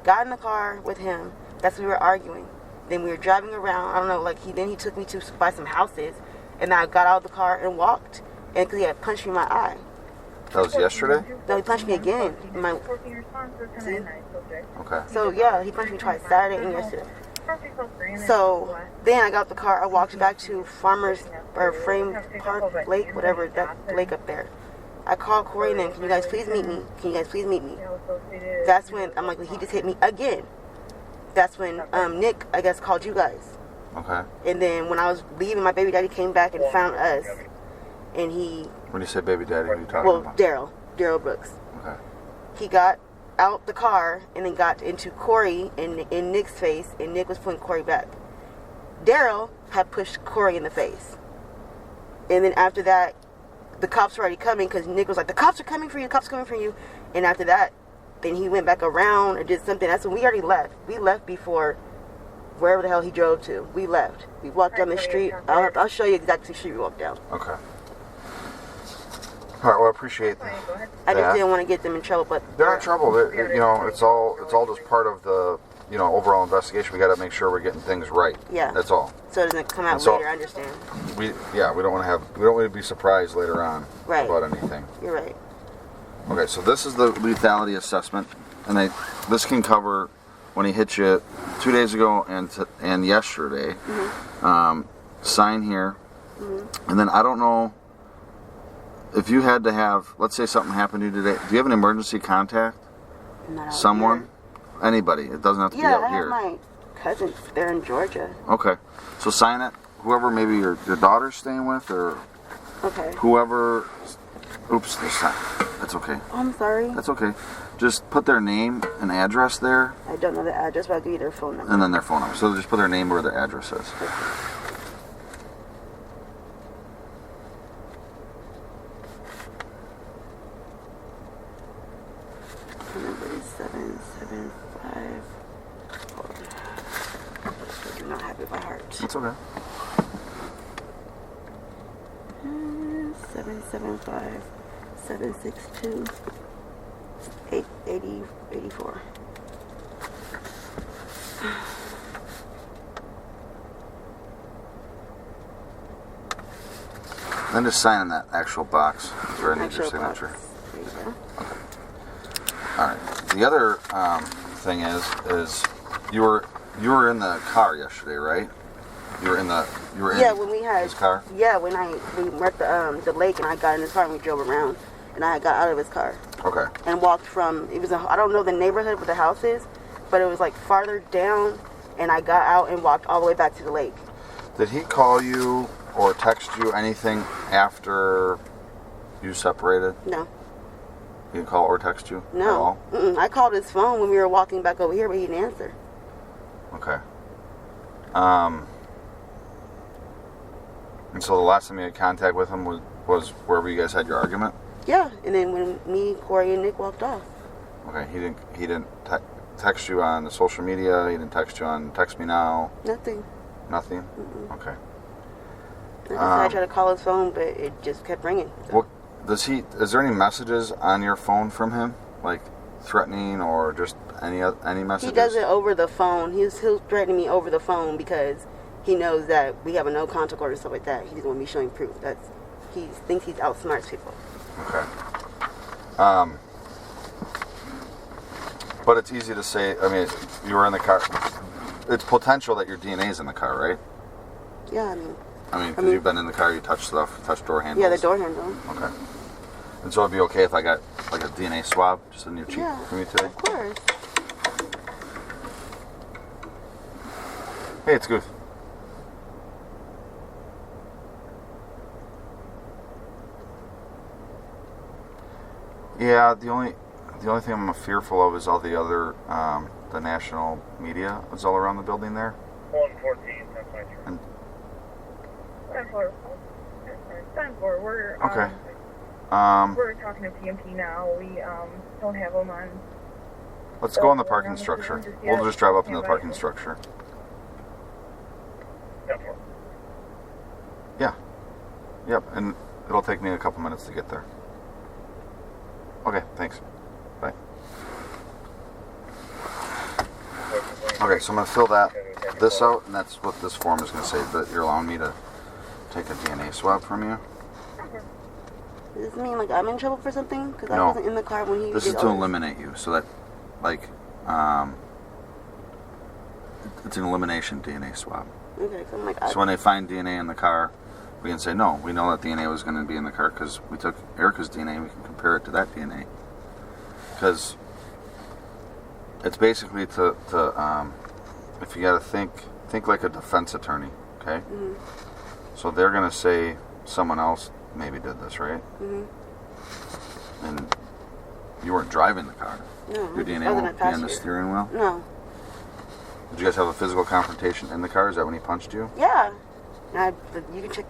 Got in the car with him. That's when we were arguing. Then we were driving around. I don't know, like, he took me to buy some houses. And then I got out of the car and walked. And because he had punched me in my eye. That was yesterday? No, he punched me again. See? Okay. So, yeah, he punched me twice, Saturday and yesterday. So, then I got out the car. I walked back to Farmers, or Frame Park Lake, whatever, that lake up there. I called Corey and then, can you guys please meet me? Can you guys please meet me? That's when, I'm like, well, he just hit me again. That's when Nick, I guess, called you guys. Okay. And then when I was leaving, my baby daddy came back and found us. And he... When you say baby daddy, who are you talking about? Daryl Brooks. Okay. He got out the car and then got into Corey in Nick's face, and Nick was pulling Corey back. Daryl had pushed Corey in the face. And then after that, the cops were already coming because Nick was like, the cops are coming for you, the cops are coming for you. And after that, then he went back around or did something. That's when we already left. We left before wherever the hell he drove to. We left. We walked down the street. I'll show you exactly the street we walked down. Okay. All right. Well, I appreciate that. I just didn't want to get them in trouble, but they're not in trouble. It's all just part of the overall investigation. We got to make sure we're getting things right. Yeah. That's all. So it doesn't come out later. I understand. We don't want to be surprised later on about anything. You're right. Okay, so this is the lethality assessment, and this can cover when he hit you 2 days ago and yesterday. Mm-hmm. Sign here, and then I don't know if you had to have, let's say something happened to you today. Do you have an emergency contact? Not someone, here. Anybody? It doesn't have to be out here. Yeah, I have my cousins. They're in Georgia. Okay, so sign it. Whoever maybe your daughter's staying with, or whoever. Oops, that's okay. Oh, I'm sorry. That's okay. Just put their name and address there. I don't know the address, but I'll give you their phone number. And then their phone number. So just put their name where their address is. Okay. The number is 775. I do not have it by heart. That's okay. 775 762 84. Then just sign in that actual box where I need your signature. There you go. Okay. All right. The other thing is you were in the car yesterday, right? You were in when we had his car. Yeah, when we were at the lake and I got in his car and we drove around and I got out of his car. Okay. And walked from I don't know the neighborhood where the house is, but it was like farther down, and I got out and walked all the way back to the lake. Did he call you or text you anything after you separated? No. He didn't call or text you? No. At all? Mm-mm. I called his phone when we were walking back over here, but he didn't answer. Okay. And so the last time you had contact with him was wherever you guys had your argument? Yeah, and then when me, Corey, and Nick walked off. Okay, he didn't text you on the social media. He didn't text you on Text Me Now. Nothing. Nothing. Mm-mm. Okay. I tried to call his phone, but it just kept ringing. So. What does he? Is there any messages on your phone from him, like threatening or just any messages? He does it over the phone. He'll threaten me over the phone because he knows that we have a no contact order and stuff like that. He doesn't want me showing proof. He thinks he's outsmarts people. Okay. But it's easy to say. I mean, you were in the car. It's potential that your DNA's in the car, right? Yeah, I mean, because you've been in the car, you touched stuff, you touched door handles. Yeah, the door handle. Okay. And so it'd be okay if I got like a DNA swab just in your cheek from you today? Of course. Hey, it's Goof. Yeah, the only thing I'm fearful of is all the other, the national media is all around the building there. 114, that's my turn. And, 10-4, we're, okay. We're talking to PMP now. We, don't have them on. Let's go in the parking structure. We'll just drive up into the parking structure. 10-4. Yeah. Yep, and it'll take me a couple minutes to get there. Okay, thanks. Bye. Okay, so I'm going to fill this out, and that's what this form is going to say, that you're allowing me to take a DNA swab from you. Does this mean like I'm in trouble for something? Because No. I wasn't in the car when he This did is all to this. eliminate you, so that, like, it's an elimination DNA swab. Okay, so I'm like, So when they find DNA in the car, we can say, no, we know that DNA was going to be in the car because we took Erika's DNA and we can compare it to that DNA. Because it's basically to if you got to think like a defense attorney, okay? Mm-hmm. So they're going to say someone else maybe did this, right? Mm-hmm. And you weren't driving the car. No, Your DNA I wasn't a won't be on the passenger. steering wheel? No. Did you guys have a physical confrontation in the car? Is that when he punched you? Yeah. You can check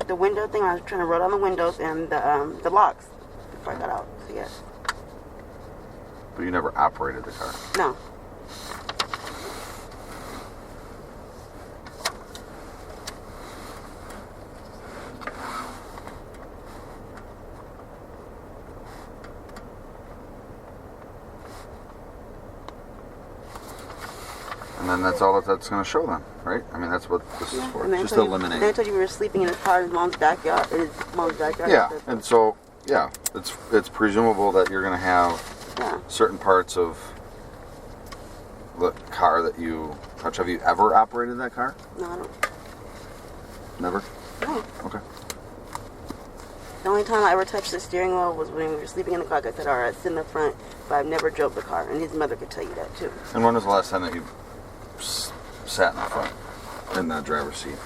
the window thing. I was trying to roll down the windows and the locks before I got out. So yes. But you never operated the car. No. And then that's all that's going to show then, right? I mean, that's what this is for. And then Just I to told you- eliminate. Then I told you we were sleeping in his car in his mom's backyard. Yeah, and so, yeah, it's presumable that you're going to have Yeah. certain parts of the car that you touch. Have you ever operated that car? No, I don't. Never? No. Okay. The only time I ever touched the steering wheel was when we were sleeping in the car. Like I said, all right, sit in the front, but I've never drove the car, and his mother could tell you that too. And when was the last time that you sat in the front, in the driver's seat?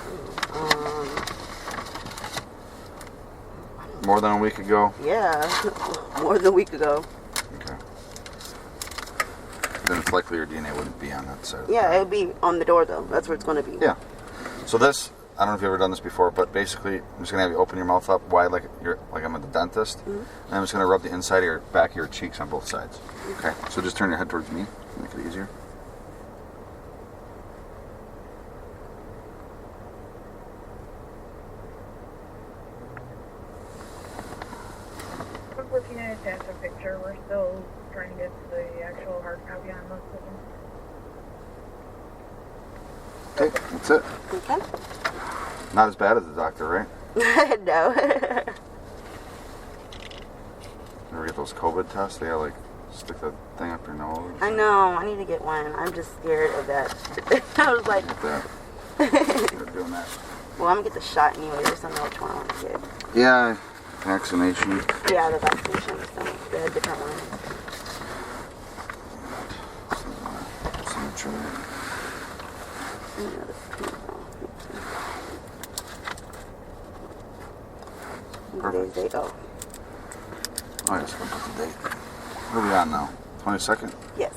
More than a week ago? Yeah, more than a week ago. Okay. Then it's likely your DNA wouldn't be on that side. Yeah, it would be on the door though. That's where it's going to be. Yeah. So this, I don't know if you've ever done this before, but basically, I'm just gonna have you open your mouth up wide, like I'm at the dentist, and I'm just gonna rub the inside of your back of your cheeks on both sides. Okay. So just turn your head towards me, make it easier. We're looking at a transfer picture. We're still trying to get the actual hard copy on most of them. Okay, that's it. Okay. Not as bad as the doctor, right? No. Ever get those COVID tests? They gotta like stick that thing up your nose. I know. I need to get one. I'm just scared of that. I was like, Get that. You're doing that. well, I'm gonna get the shot anyway. Just don't know which one I want to get. Yeah, vaccination. Yeah, the vaccination. So they had different ones. Today's day. Oh, Oh, I just looked at the date. What are we on now? 22nd? yes.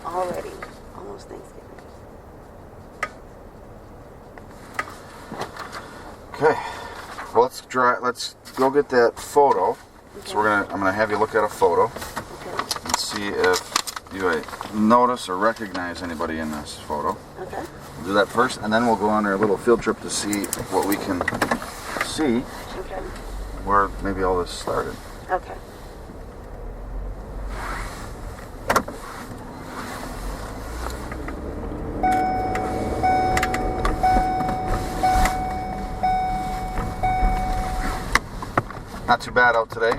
Already. Almost Thanksgiving. Okay. Well, let's go get that photo. Okay. So I'm gonna have you look at a photo Okay. and see if you notice or recognize anybody in this photo. Okay. We'll do that first, and then we'll go on our little field trip to see what we can see. Okay. Where maybe all this started. Okay. Not too bad out today.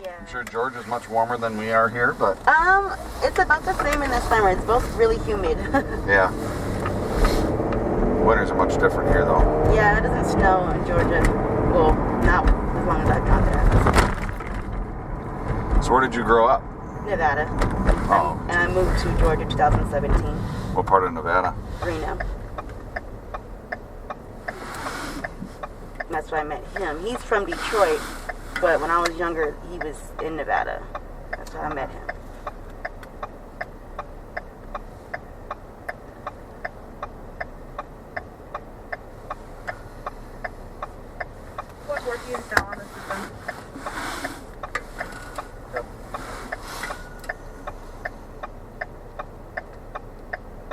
Yeah. I'm sure Georgia's much warmer than we are here, but It's about the same in the summer. It's both really humid. yeah. Winters are much different here, though. Yeah, it doesn't snow in Georgia. Well, not as long as I've gone there. So where did you grow up? Nevada. Oh. And I moved to Georgia 2017. What part of Nevada? Reno. That's where I met him. He's from Detroit, but when I was younger, he was in Nevada. That's where I met him. What work you install on the system? Yep.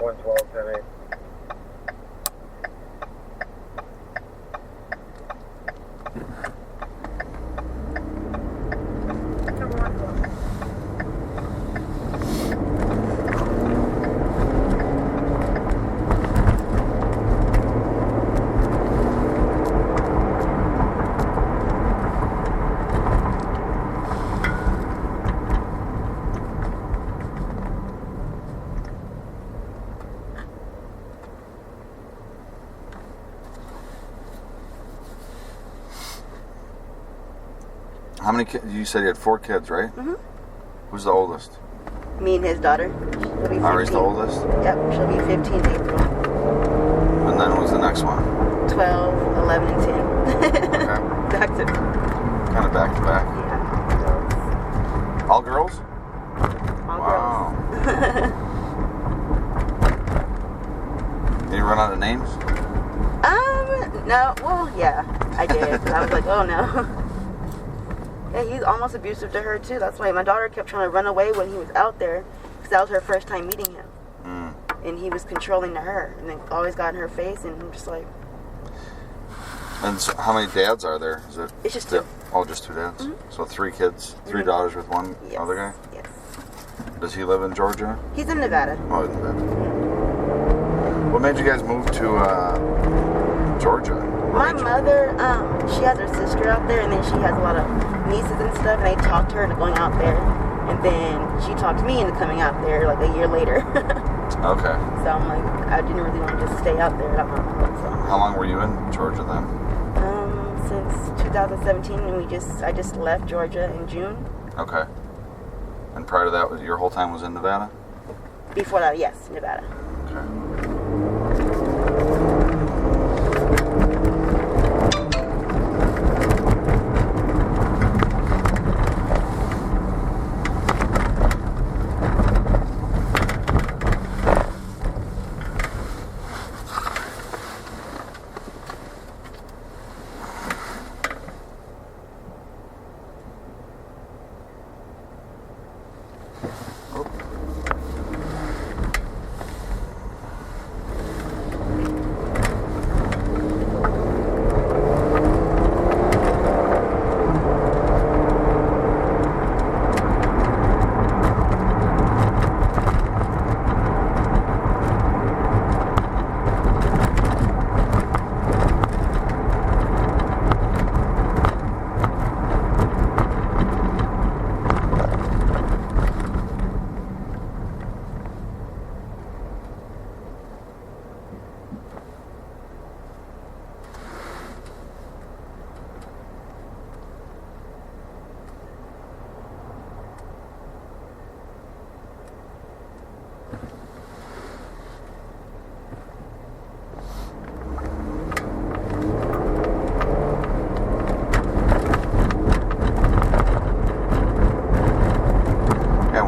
112, 10-8. How many kids? You said you had 4 kids, right? Mm-hmm. Who's the oldest? Me and his daughter. She'll be 15. Ari's the oldest? Yep, she'll be 15 in April. And then who's the next one? 12, 11, and 10. Okay. Back to Kind of back to back. yeah. All girls? All Wow. girls. Did you run out of names? No. Well, yeah, I did. I was like, oh no. Yeah, he's almost abusive to her too. That's why my daughter kept trying to run away when he was out there, because that was her first time meeting him. And he was controlling to her, and then always got in her face, and I'm just like. And so how many dads are there? Is it? It's just 2. Oh, just 2 dads. Mm-hmm. So 3 kids, 3 Mhm. daughters with one Yes. other guy. Yes. Does he live in Georgia? He's in Nevada. Oh, in Nevada. What made you guys move to Georgia? My mother, she has her sister out there, and then she has a lot of nieces and stuff, and they talked her into going out there. And then she talked me into coming out there like a year later. Okay. So I'm like, I didn't really want to just stay out there. So. How long were you in Georgia then? Since 2017, and I just left Georgia in June. Okay. And prior to that, your whole time was in Nevada? Before that, yes, Nevada. Okay.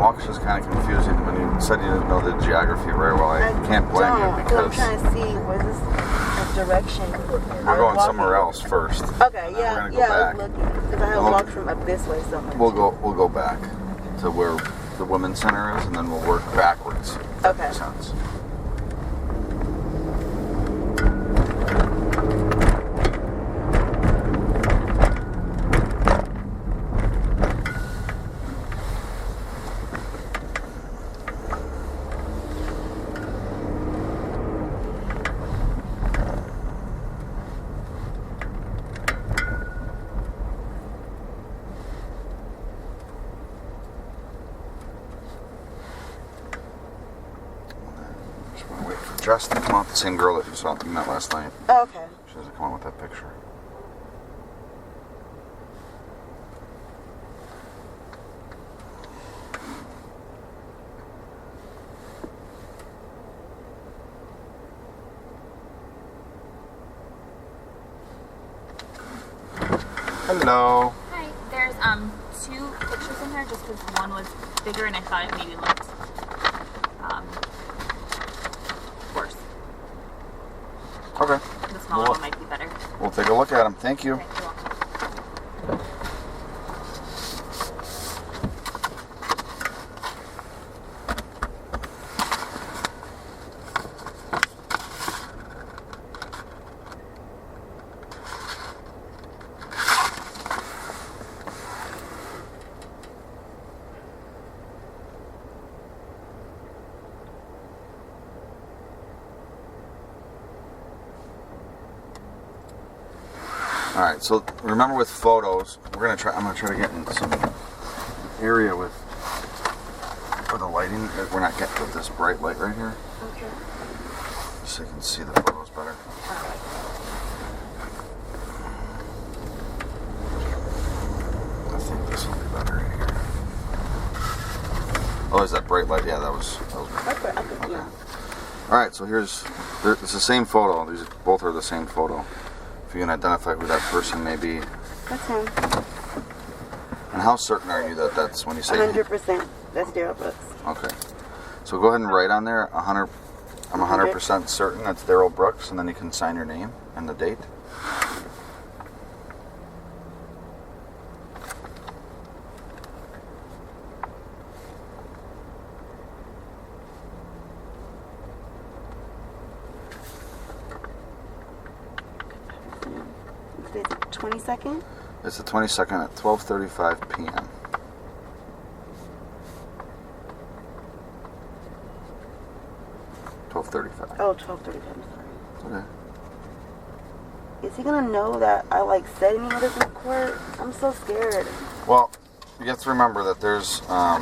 Waukesha's kind of confusing when you said you didn't know the geography very well. I can't blame you I'm because trying to see, was this a direction? we're going somewhere else first. Okay, We're yeah, gonna go yeah, I back. was looking, because I had We'll- walked from up this way somewhere. We'll go back to where the women's center is, and then we'll work backwards. If that Okay. makes sense. dress to come out. The same girl that you met last night. Oh, okay. She doesn't come out with that picture. Hello. Hi. There's two pictures in there just because one was bigger and I thought it maybe looked worse. Okay. The smaller one might be better. We'll take a look at them. Thank you. Okay, you're welcome. All right. So remember, with photos, I'm gonna try to get in some area with for the lighting. We're not getting with this bright light right here, Okay. so you can see the photos better. I think this will be better right here. Oh, there's that bright light. Yeah, that was. Okay. Yeah. All right. So it's the same photo. These both are the same photo. If you can identify who that person may be. That's him. And how certain are you that that's when you say 100%. That's Daryl Brooks. Okay. So go ahead and write on there 100. I'm 100% certain that's Daryl Brooks, and then you can sign your name and the date. Today's the 22nd. It's the 22nd at 12:35 p.m. Oh, 12:35. I'm sorry. Okay. Is he gonna know that I said any of this in court? I'm so scared. Well, you have to remember that there's Well,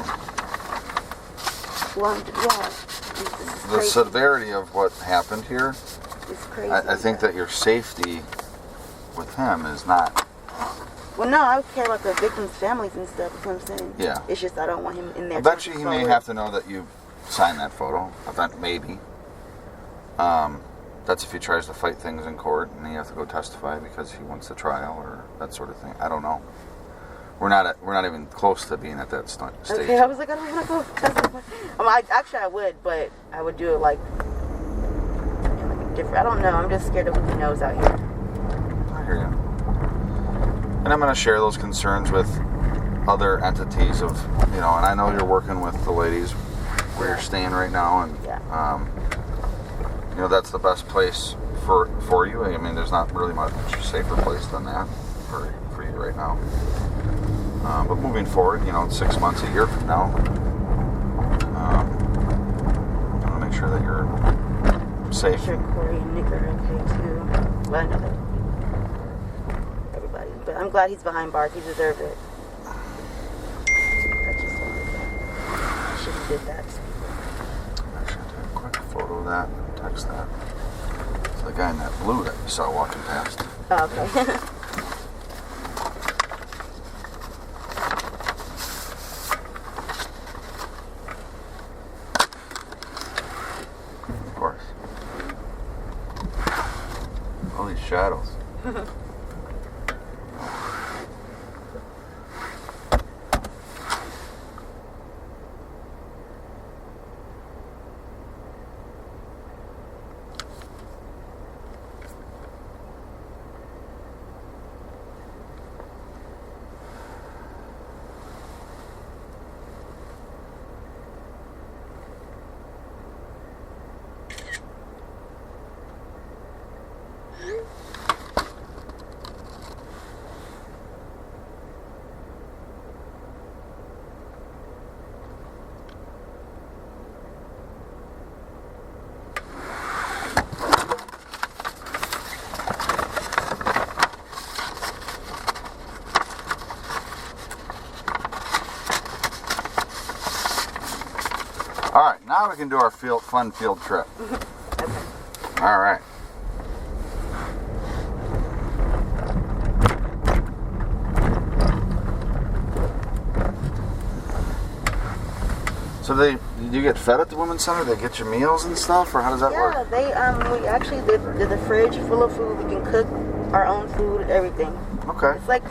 the crazy. severity of what happened here. It's crazy. I think that your safety with him is not. Well, no, I care about the victims' families and stuff. That's what I'm saying. Yeah. It's just I don't want him in there. Eventually, he may have to know that you signed that photo. Maybe. That's if he tries to fight things in court and he has to go testify because he wants the trial or that sort of thing. I don't know. We're not even close to being at that stage. Okay, I was like, I don't want to go testify. Actually, I would, but I would do it in different. I don't know. I'm just scared of who he knows out here. I hear you. And I'm going to share those concerns with other entities of, and I know you're working with the ladies where you're staying right now, and that's the best place for you. I mean, there's not really much safer place than that for you right now. But moving forward, 6 months, a year from now, I want to make sure that you're safe. I'm sure Corey and Nick are okay too. Well, I know that everybody, but I'm glad he's behind bars. He deserved it. I just wanted to. I should have did that. Actually, take a quick photo of that. Text that. It's the guy in that blue that you saw walking past. Oh, okay. Of course. All these shadows. All right, now we can do our fun field trip. Okay. All right. So did you get fed at the women's center? They get your meals and stuff, or how does that work? Yeah, we actually did the fridge full of food. We can cook our own food, everything. Okay. It's like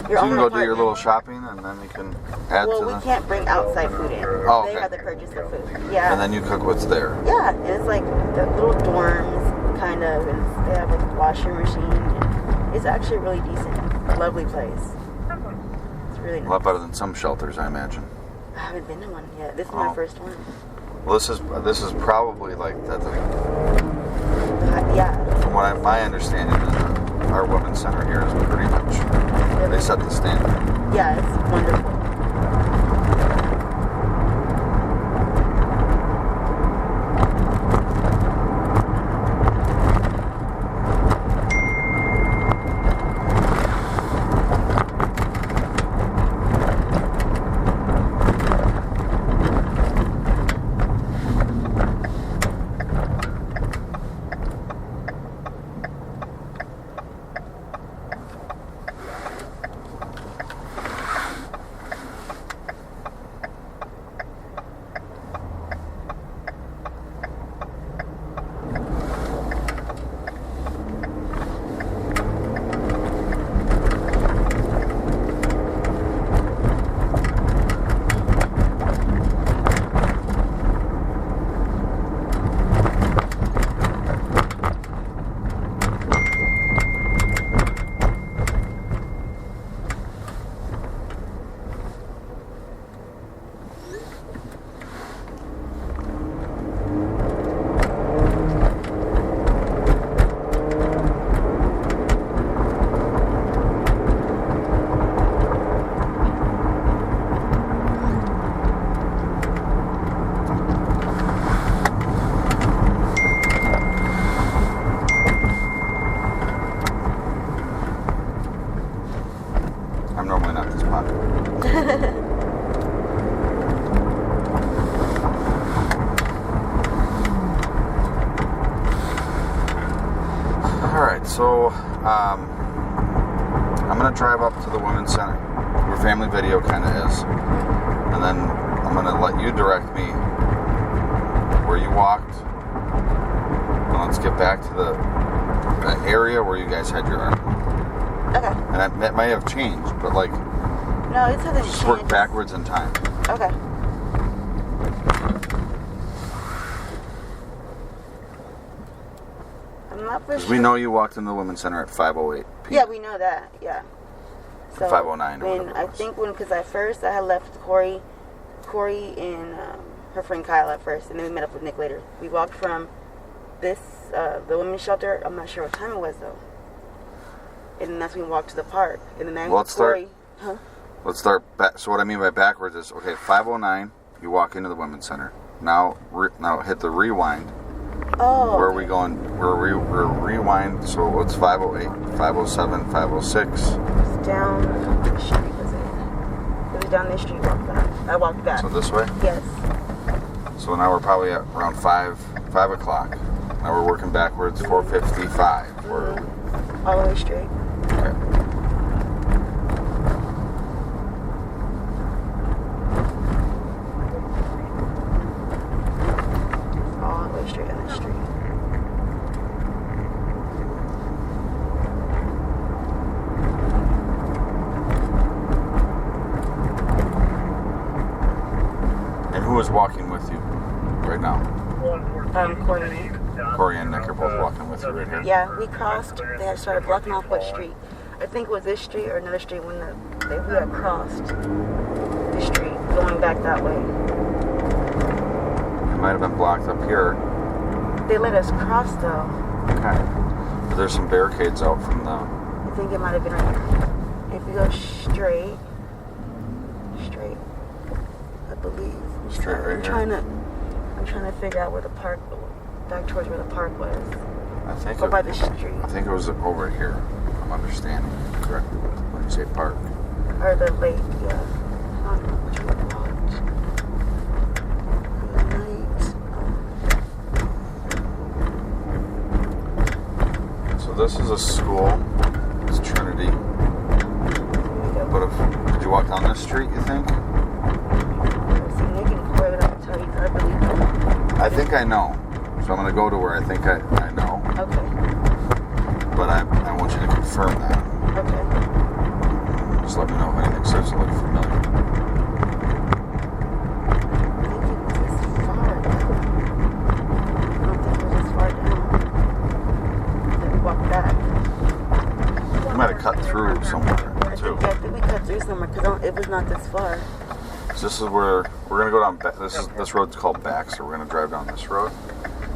So your you own can go do apartment. your little shopping, and then you can add Well, to we the. can't bring outside food in. Oh, They okay. have to purchase the food. Yeah. And then you cook what's there. Yeah, and it's like the little dorms, kind of, and they have a washer machine. And it's actually really decent, lovely place. It's really A nice. lot better than some shelters, I imagine. I haven't been to one yet. This is Oh. my first one. Well, this is probably like that. Yeah. From what my understanding is, our women's center here is pretty much they set the standard. Yeah, it's wonderful. I'm normally not this popular. Alright, so I'm going to drive up to the women's center, where family video kind of is, and then I'm going to let you direct me where you walked, and let's get back to the area where you guys had your argument. Okay. And that might have changed, but like, No, it hasn't just changed. work backwards in time. Okay. I'm not for Because sure. we know you walked in the women's center at 5:08 p.m. Yeah, we know that. Yeah. So 5:09 or when whatever it I was. think because I had left Corey and her friend Kyle at first, and then we met up with Nick later. We walked from the women's shelter. I'm not sure what time it was though. And then that's when we walked to the park. And then I Well, let's start- Corey. Huh? Let's start back. So what I mean by backwards is, okay, 5:09, you walk into the women's center. Now hit the rewind. Oh. Where are we going? We're rewind. So what's 5:08, 5:07, 5:06? It's down the street, was it? It was down this street. I walked back. So this way? Yes. So now we're probably at around 5 o'clock. Now we're working backwards, 4:55. We're All the way straight. okay. All the way straight on the street. And who is walking with you right now? Corey. Corey and Nick are both walking with you right here. Yeah, we crossed. They had started blocking off what street? I think it was this street or another street when we had crossed the street going back that way. It might have been blocked up here. They let us cross though. Okay. But there's some barricades out from the. I think it might have been right here. If you go straight, I believe. Straight right I'm trying to figure out where the park, back towards where the park was. I think. Or by the street. I think it was over here. If I'm understanding correctly when you say park. Or the lake, yeah. I don't know which one it was. The night. this is a school. It's Trinity. But did you walk down this street, you think? I think I know. So I'm going to go to where I think I know. Okay. But I want you to confirm that. Okay. Just let me know if anything starts to look familiar. We might have cut through somewhere, too. Yeah, I think we cut through somewhere because it was not this far. So this is where we're gonna go down. This road's called Baxter. We're gonna drive down this road,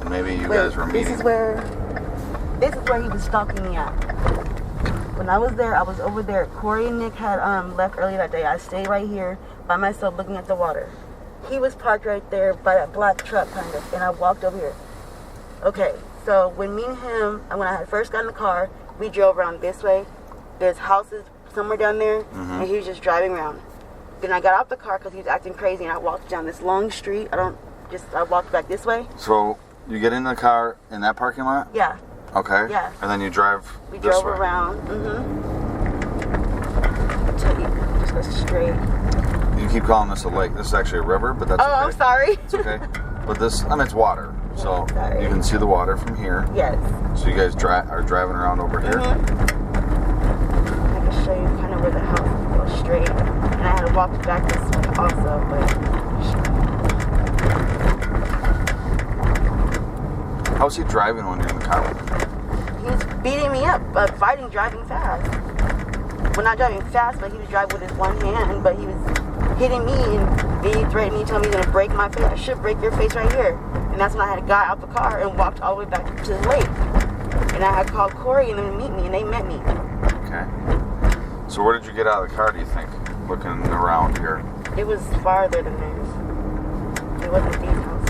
and maybe you guys were meeting. This is where he was stalking me at. When I was there, I was over there. Corey and Nick had left early that day. I stayed right here by myself looking at the water. He was parked right there by that black truck kind of, and I walked over here. Okay, so when me and him, when I had first got in the car, we drove around this way. There's houses somewhere down there, and he was just driving around. Then I got out the car because he was acting crazy, and I walked down this long street. I walked back this way. So you get in the car in that parking lot? Yeah. Okay. Yeah. And then you drive We this drove way. around. I'll tell you, just go straight. You keep calling this a lake. This is actually a river, but that's okay. I'm sorry. It's okay. But this, it's water. So Sorry. you can see the water from here. Yes. So you guys are driving around over here? I can show you kind of where the house is. Go straight. And I had to walk back this way also, but... How's he driving when you're in the car with him? He was beating me up, fighting, driving fast. Well, not driving fast, but he was driving with his one hand, but he was hitting me, and he threatened me, telling me he's going to break my face. I should break your face right here. And that's when I had got out the car and walked all the way back to the lake. And I had called Corey and them to meet me, and they met me. Okay. So where did you get out of the car, do you think? Looking around here. It was farther than theirs. It wasn't these houses.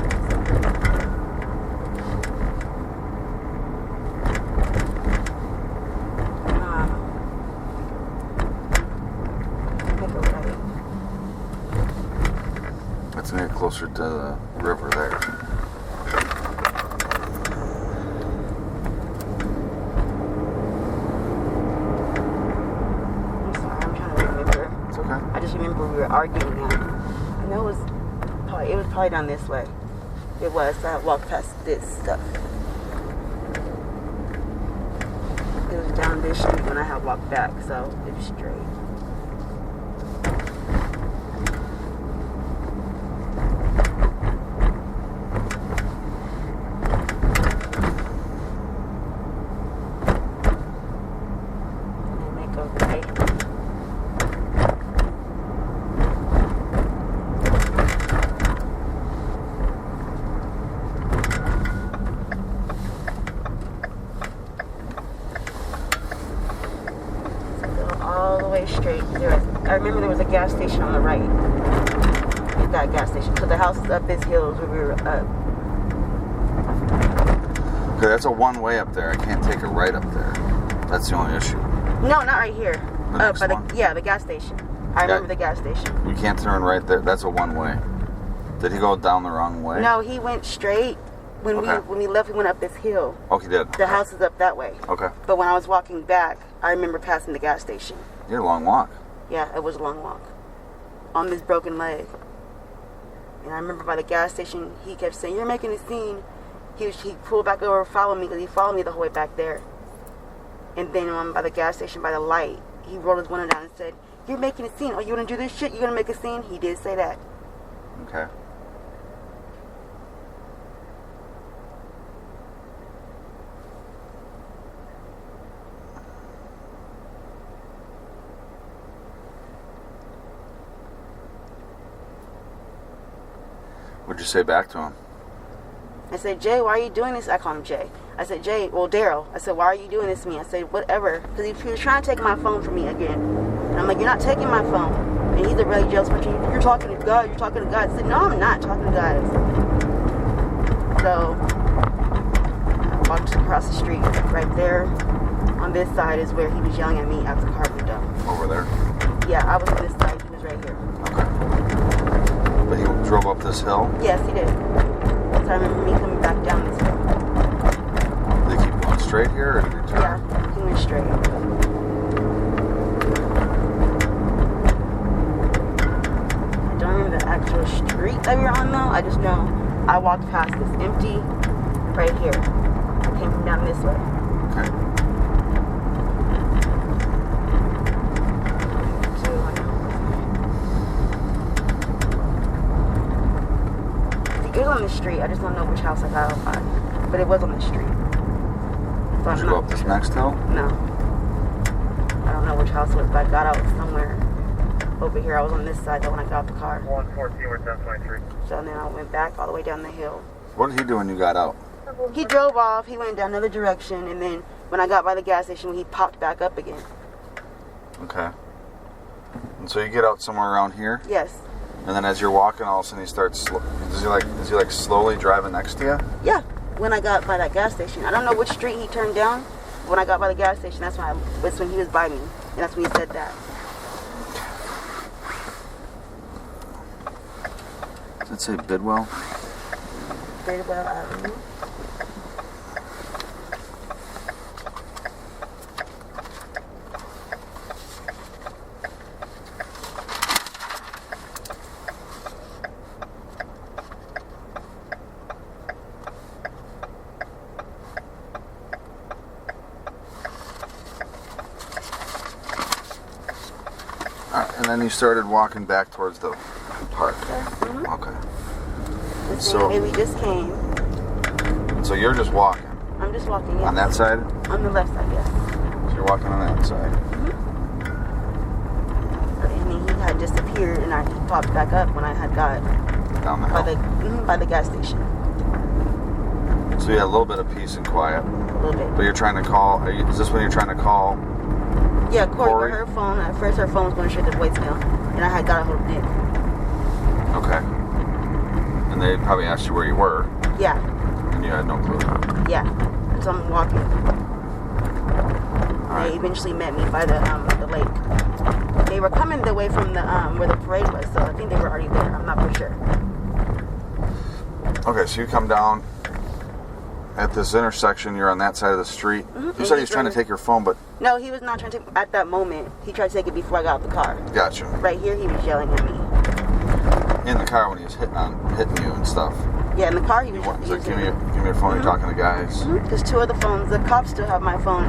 Let's get closer to the river there. I'm sorry, I'm trying to remember. It's okay. I just remember we were arguing now. I know it was probably down this way. It was, so I walked past this stuff. It was down this street when I had walked back, so it was straight. Straight. I remember there was a gas station on the right. That gas station. So the house is up this hill where we were up. Okay, that's a one-way up there. I can't take a right up there. That's the only issue. No, not right here. The next one? The gas station. I remember the gas station. We can't turn right there. That's a one-way. Did he go down the wrong way? No, he went straight. When we left, we went up this hill. Oh, he did. The house is up that way. Okay. But when I was walking back, I remember passing the gas station. You had a long walk. Yeah, it was a long walk. On this broken leg. And I remember by the gas station, he kept saying, "You're making a scene." He pulled back over and followed me because he followed me the whole way back there. And then by the gas station, by the light, he rolled his window down and said, "You're making a scene. Oh, you want to do this shit? You're going to make a scene?" He did say that. Okay. What'd you say back to him? I said, "Jay, why are you doing this?" I called him Jay. I said, "Jay, well, Daryl." I said, "Why are you doing this to me?" I said, "Whatever." Because he was trying to take my phone from me again. And I'm like, "You're not taking my phone." And he's a really jealous person. "You're talking to God. You're talking to God." I said, "No, I'm not talking to God." So I walked across the street. Right there on this side is where he was yelling at me after the car moved up. Over there? Yeah, I was on this side. He was right here. Okay. But he drove up this hill? Yes, he did. So I remember me coming back down this hill. Did they keep going straight here, or did they turn? Yeah. straight. I don't remember the actual street that we were on though. I just know I walked past this empty right here. I came from down this way. Okay. It was on the street. I just don't know which house I got out by. But it was on the street. So Did you go up this next hill? No. I don't know which house it was, but I got out somewhere over here. I was on this side though when I got out the car. 114, we're 1023. So then I went back all the way down the hill. What did he do when you got out? He drove off. He went down another direction. And then when I got by the gas station, he popped back up again. Okay. And so you get out somewhere around here? Yes. And then as you're walking, all of a sudden he starts. Is he like slowly driving next to you? Yeah. When I got by that gas station, I don't know which street he turned down. When I got by the gas station, that's when he was by me, and that's when he said that. Does it say Bidwell? Bidwell Avenue. And then you started walking back towards the park. Mm-hmm. Okay. The So- same way we just came. So you're just walking I'm just walking in. on that side? On the left side, yes. So you're walking on that side. And then he had disappeared, and he popped back up when I had got Down the hill. by the gas station. So you had a little bit of peace and quiet. A little bit. But you're trying to call. Is this when you're trying to call? Yeah, Corey, Corey? but her phone, at first her phone was going straight to voicemail, and I had got a hold of Nick. Okay. And they probably asked you where you were, Yeah, and you had no clue. yeah. So I'm walking. All right. They eventually met me by the lake. They were coming the way from the where the parade was, so I think they were already there. I'm not for sure. Okay, so you come down at this intersection. You're on that side of the street. Mhm. You said he was trying to take your phone, but No, he was not trying to. At that moment, he tried to take it before I got out the car. gotcha. Right here, he was yelling at me. In the car when he was hitting you and stuff. Yeah, in the car, he was. He's like, using give me your phone. You're talking to guys. There's two other phones. The cops still have my phone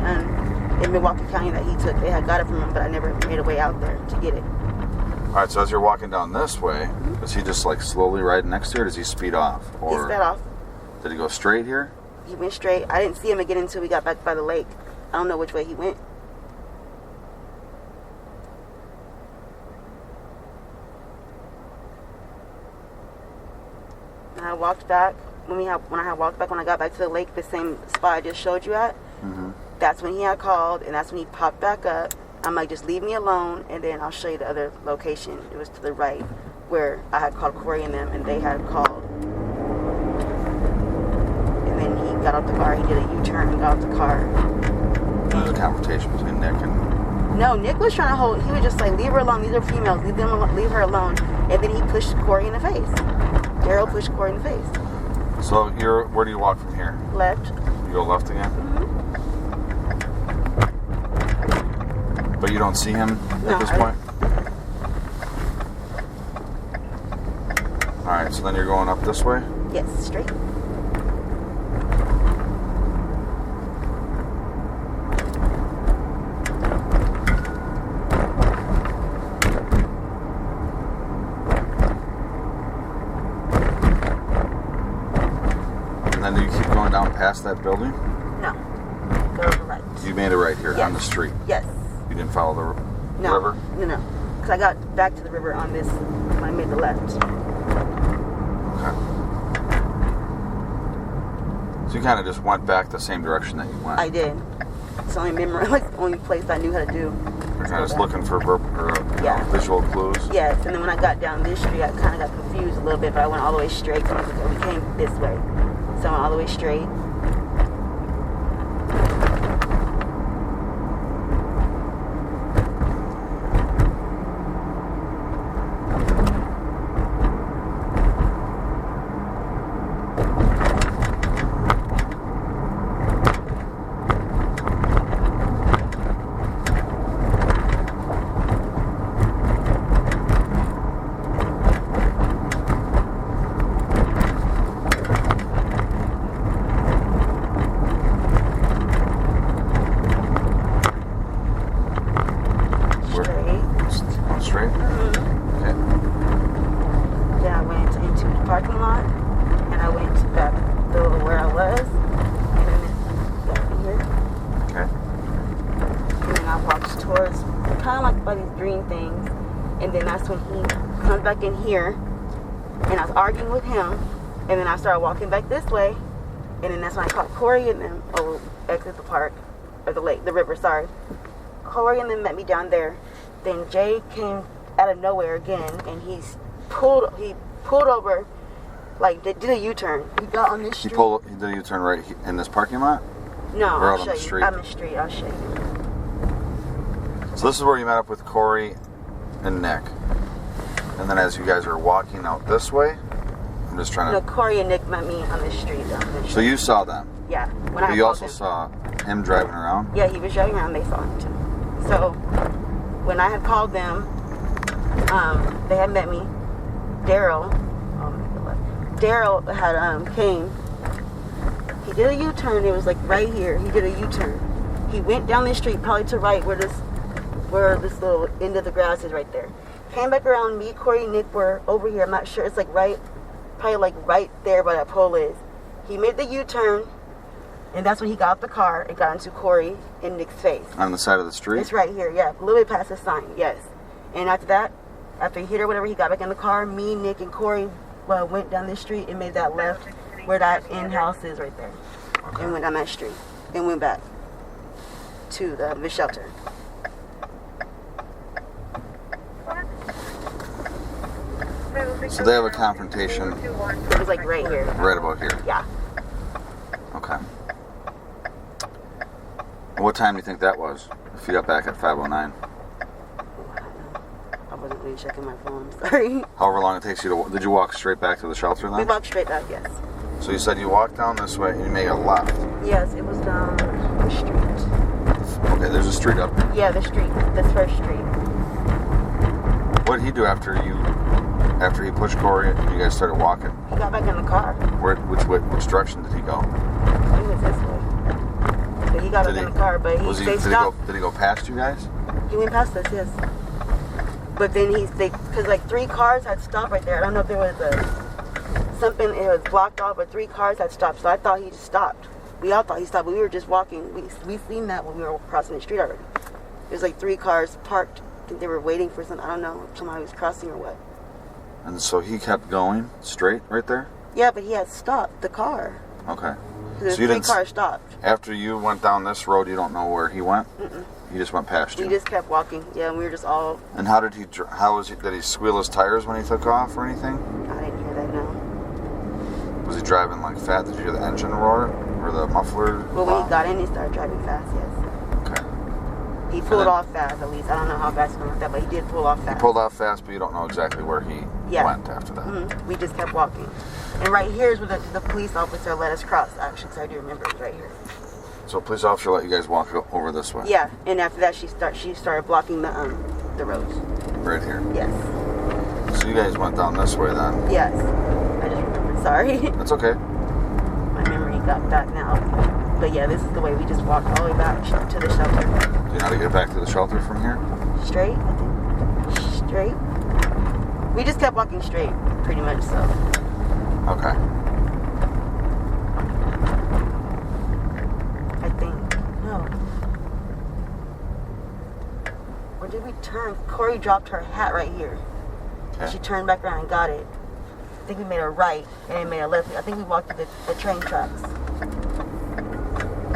in Milwaukee County that he took. They had got it from him, but I never made a way out there to get it. All right. So as you're walking down this way, is he just like slowly riding next to you, or does he speed off? He sped off. Did he go straight here? He went straight. I didn't see him again until we got back by the lake. I don't know which way he went. And I walked back. When I got back to the lake, the same spot I just showed you at, that's when he had called, and that's when he popped back up. I'm like, just leave me alone, and then I'll show you the other location. It was to the right, where I had called Corey and them, and they had called. And then he got out the car. He did a U-turn and got out the car. There was a confrontation between Nick and. No, Nick was trying to hold. He was just like, leave her alone. These are females. Leave her alone. And then he pushed Corey in the face. Daryl pushed Corey in the face. So where do you walk from here? Left. You go left again? But you don't see him at this point? Alright, so then you're going up this way? Yes, straight. And then do you keep going down past that building? No. Go to the right. You made it right here Yes. on the street. Yes. You didn't follow the No. river? No. Because I got back to the river on this when I made the left. Okay. So you kind of just went back the same direction that you went. I did. It's the only memory, like the only place I knew how to do. You're kind of just looking for Yeah. visual clues. Yes, and then when I got down this street, I kind of got confused a little bit, but I went all the way straight. So we came this way. So I went all the way straight. straight? Okay. Then I went into the parking lot, and I went back to where I was, and then back here. Okay. And then I walked towards, kind of like by these green things, and then that's when he comes back in here, and I was arguing with him, and then I started walking back this way, and then that's when I caught Corey and them exit the park, or the lake, the river, sorry. Corey and them met me down there. Then Jay came out of nowhere again, and he pulled over, like did a U-turn. He got on this street. He did a U-turn right in this parking lot? No, Or out I'll on show the you. street? I'm in the street. I'll show you. So this is where you met up with Corey and Nick. And then as you guys are walking out this way, I'm just trying No, to... Corey and Nick met me on the street. So you saw them? Yeah. When But I you called also him. saw him driving around? Yeah, he was driving around. They saw him too. So when I had called them, they had met me. Daryl had came. He did a U-turn. It was like right here. He did a U-turn. He went down the street, probably to right where this little end of the grass is right there. Came back around. Me, Corey, and Nick were over here. I'm not sure. It's like probably like right there where that pole is. He made the U-turn, and that's when he got out the car and got into Corey and Nick's face. On the side of the street? It's right here, yeah. A little bit past the sign, yes. And after that, after he hit her, whatever, he got back in the car. Me, Nick, and Corey went down this street and made that left where that in-house is right there. Okay. And went down that street and went back to the shelter. So they have a confrontation It was like right here. right about here? Yeah. Okay. What time do you think that was? If you got back at 5:09? I wasn't really checking my phone, sorry. However long it takes you to... Did you walk straight back to the shelter We then? walked straight back, yes. So you said you walked down this way and you made a left. Yes, it was down the street. Okay, there's a street up here. Yeah, the street. This first street. What did he do after he pushed Corey and you guys started walking? He got back in the car. Which direction did he go? He was this way. But he got back in the car, but they stopped. Did he go past you guys? He went past us, yes. But then because like 3 cars had stopped right there. I don't know if there was something, it was blocked off, but 3 cars had stopped. So I thought he just stopped. We all thought he stopped, but we were just walking. We seen that when we were crossing the street already. There's like 3 cars parked. I think they were waiting for something. I don't know if somebody was crossing or what. And so he kept going straight right there? Yeah, but he had stopped the car. Okay. The So you 3 didn't... cars stopped. After you went down this road, you don't know where he went? Mm-mm. He just went past you? We just kept walking. Yeah, and we were just all... And did he squeal his tires when he took off or anything? I didn't hear that, no. Was he driving like fast? Did you hear the engine roar? Or the muffler? Well, when he got in, he started driving fast, yes. Okay. He pulled off fast, at least. I don't know how fast he went with that, but he did pull off fast. He pulled off fast, but you don't know exactly where he went after that. Mm-hmm. We just kept walking. And right here is where the police officer let us cross, actually, so I do remember it was right here. So a police officer let you guys walk over this way? Yeah, and after that, she started blocking the roads. Right here? Yes. So you guys went down this way then? Yes. I just remembered. Sorry. That's okay. My memory got back now. But yeah, this is the way we just walked all the way back to the shelter. Do you know how to get back to the shelter from here? Straight, I think. Straight. We just kept walking straight, pretty much, so. Okay. I think. No. Or did we turn? Corey dropped her hat right here. Okay. She turned back around and got it. I think we made a right and then made a left. I think we walked to the train tracks.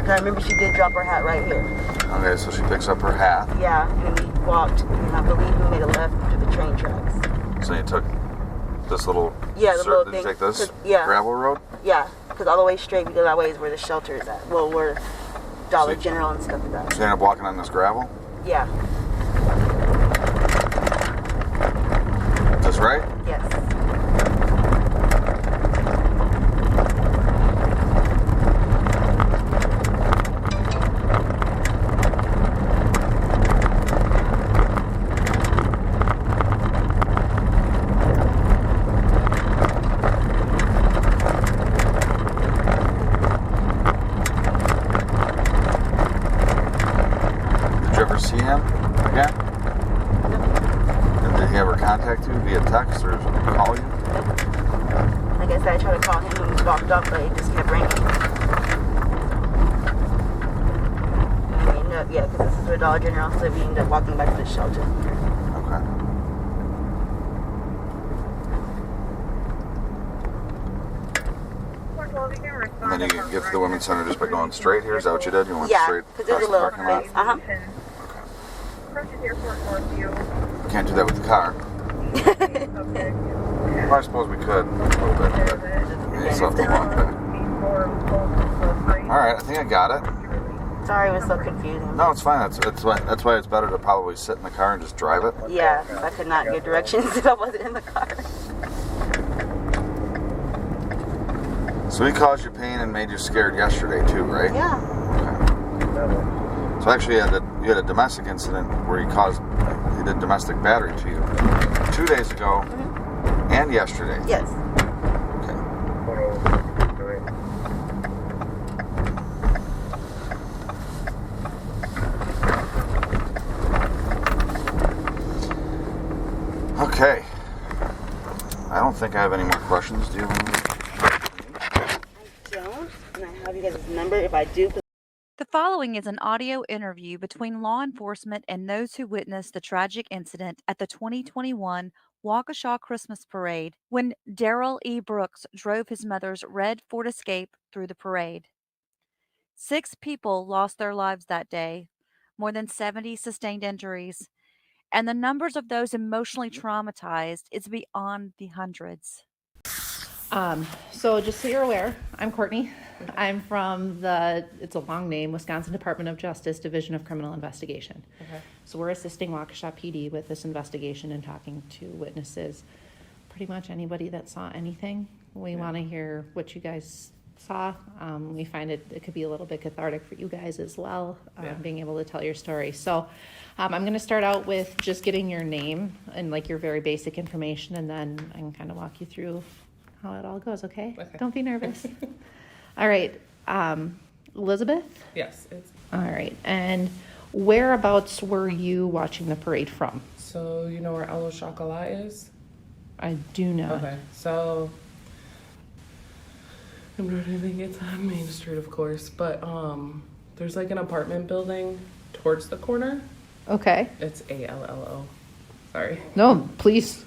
I remember she did drop her hat right here. Okay, so she picks up her hat. Yeah, and then we walked, and I believe we made a left to the train tracks. So you took this little... Yeah, the little Did thing. you take this Yeah. gravel road? Yeah, because all the way straight, we go that way is where the shelter is at. Well, where Dollar General and stuff is at. So you ended up walking on this gravel? Yeah. Is this right? Yes. Did you ever see him again? And he ever contact you via text or call you? Like I said, I tried to call him and he walked off, but he just kept ringing. And we ended up, yeah, because this is where Dollar General, so we ended up walking back to the shelter. Okay. And then you can get to the women's center just by going straight here? Is that what you did? You went Yeah, straight because there's a across little the parking lot? fence. Can't do that with the car. Well, I suppose we could a little bit, but you still have to walk back. Alright, I think I got it. Sorry, it was so confusing. No, it's fine. That's why it's better to probably sit in the car and just drive it. Yeah, I could not give directions if I wasn't in the car. So he caused you pain and made you scared yesterday too, right? Yeah. Okay. So actually you had a domestic incident where he did domestic battery to you 2 days ago and yesterday. Yes. Okay. Okay. I don't think I have any more questions. Do you? I don't, and I have you guys' number if I do. The following is an audio interview between law enforcement and those who witnessed the tragic incident at the 2021 Waukesha Christmas Parade when Darrell E. Brooks drove his mother's red Ford Escape through the parade. 6 people lost their lives that day, more than 70 sustained injuries, and the numbers of those emotionally traumatized is beyond the hundreds. So just so you're aware, I'm Courtney. I'm from it's a long name, Wisconsin Department of Justice, Division of Criminal Investigation. Okay. So we're assisting Waukesha PD with this investigation and talking to witnesses. Pretty much anybody that saw anything. We want to hear what you guys saw. We find it could be a little bit cathartic for you guys as well, being able to tell your story. So I'm going to start out with just getting your name and like your very basic information, and then I can kind of walk you through how it all goes, okay? Don't be nervous. All right. Elizabeth? Yes. It's All right. And whereabouts were you watching the parade from? So you know where El Chocolat is? I do not. Okay. So I'm trying to think. It's on Main Street, of course, but there's like an apartment building towards the corner. Okay. It's ALLO. Sorry. No, please.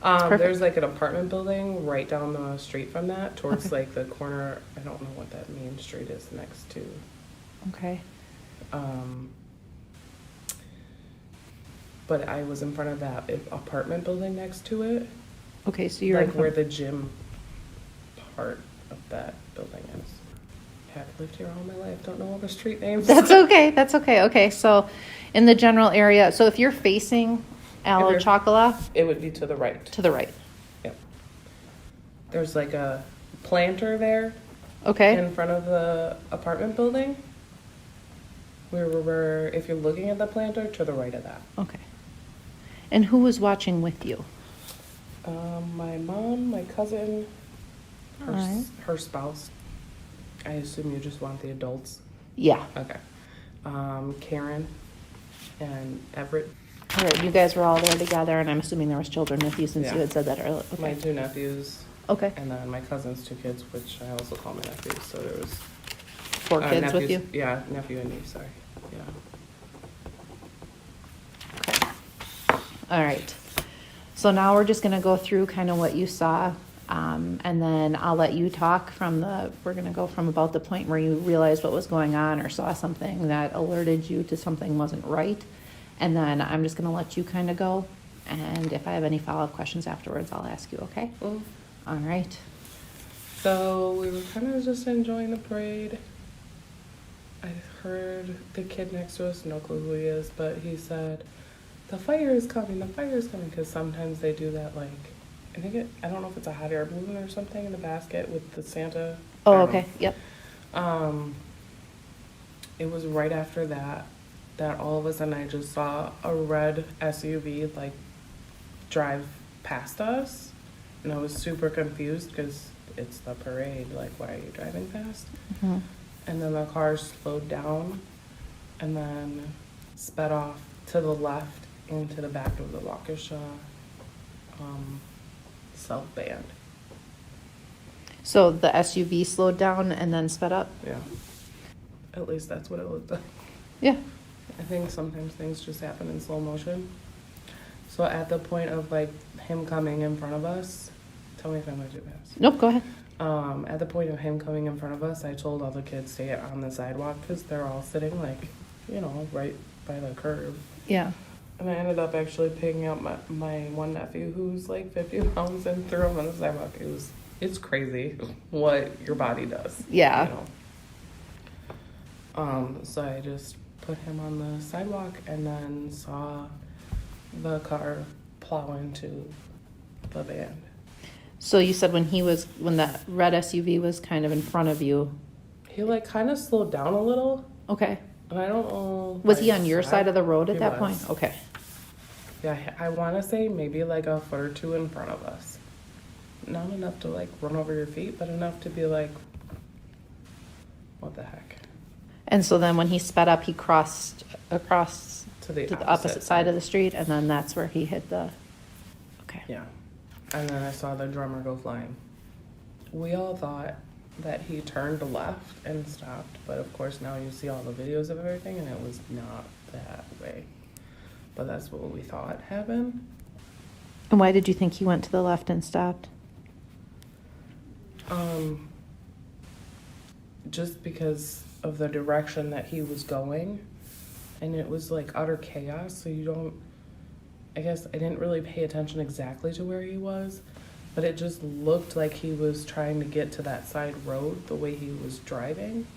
There's like an apartment building right down the street from that, towards like the corner. I don't know what that main street is next to. Okay. But I was in front of that apartment building next to it. Okay, so you're like where the gym part of that building is. I've lived here all my life. Don't know all the street names. That's okay. That's okay. Okay, so in the general area, so if you're facing Aloe Chocolat, it would be to the right. To the right. Yep. There's like a planter there. Okay. In front of the apartment building. We're if you're looking at the planter, to the right of that. Okay. And who was watching with you? My mom, my cousin, Alright. her spouse. I assume you just want the adults. Yeah. Okay. Karen and Everett. All right, you guys were all there together, and I'm assuming there was children with you since you had said that earlier. Okay. My 2 nephews. Okay. And then my cousin's 2 kids, which I also call my nephews. So there was 4 kids nephews, with you? Yeah, nephew and niece, sorry. Yeah. Okay. All right. So now we're just going to go through kind of what you saw, and then I'll let you talk we're going to go from about the point where you realized what was going on or saw something that alerted you to something wasn't right. And then I'm just going to let you kind of go. And if I have any follow-up questions afterwards, I'll ask you, okay? Mm. All right. So we were kind of just enjoying the parade. I heard the kid next to us, no clue who he is, but he said, the fire is coming, because sometimes they do that, like, I don't know if it's a hot air balloon or something in the basket with the Santa. Oh, okay. Yep. It was right after that all of a sudden I just saw a red SUV like drive past us, and I was super confused because it's the parade, like why are you driving fast? Mm-hmm. And then the car slowed down and then sped off to the left into the back of the Waukesha self-banned. So the SUV slowed down and then sped up? Yeah. At least that's what it looked like. Yeah. I think sometimes things just happen in slow motion. So at the point of like him coming in front of us, tell me if I'm going too fast. Nope, go ahead. At the point of him coming in front of us, I told all the kids to get on the sidewalk because they're all sitting like, you know, right by the curb. Yeah. And I ended up actually picking up my one nephew who's like 50 pounds and threw him on the sidewalk. It's crazy what your body does. Yeah. You know? So I just put him on the sidewalk and then saw the car plow into the band. So you said when that red SUV was kind of in front of you. He like kind of slowed down a little. Okay. And I don't know. Was he on your side of the road at that point? Was. Okay. Yeah, I want to say maybe like a foot or two in front of us. Not enough to like run over your feet, but enough to be like, what the heck? And so then when he sped up, he crossed across To the opposite side of the street, and then that's where he hit the. Okay. Yeah. And then I saw the drummer go flying. We all thought that he turned left and stopped, but of course now you see all the videos of everything, and it was not that way. But that's what we thought happened. And why did you think he went to the left and stopped? Just because of the direction that he was going, and it was like utter chaos, so you don't, I guess I didn't really pay attention exactly to where he was, but it just looked like he was trying to get to that side road the way he was driving.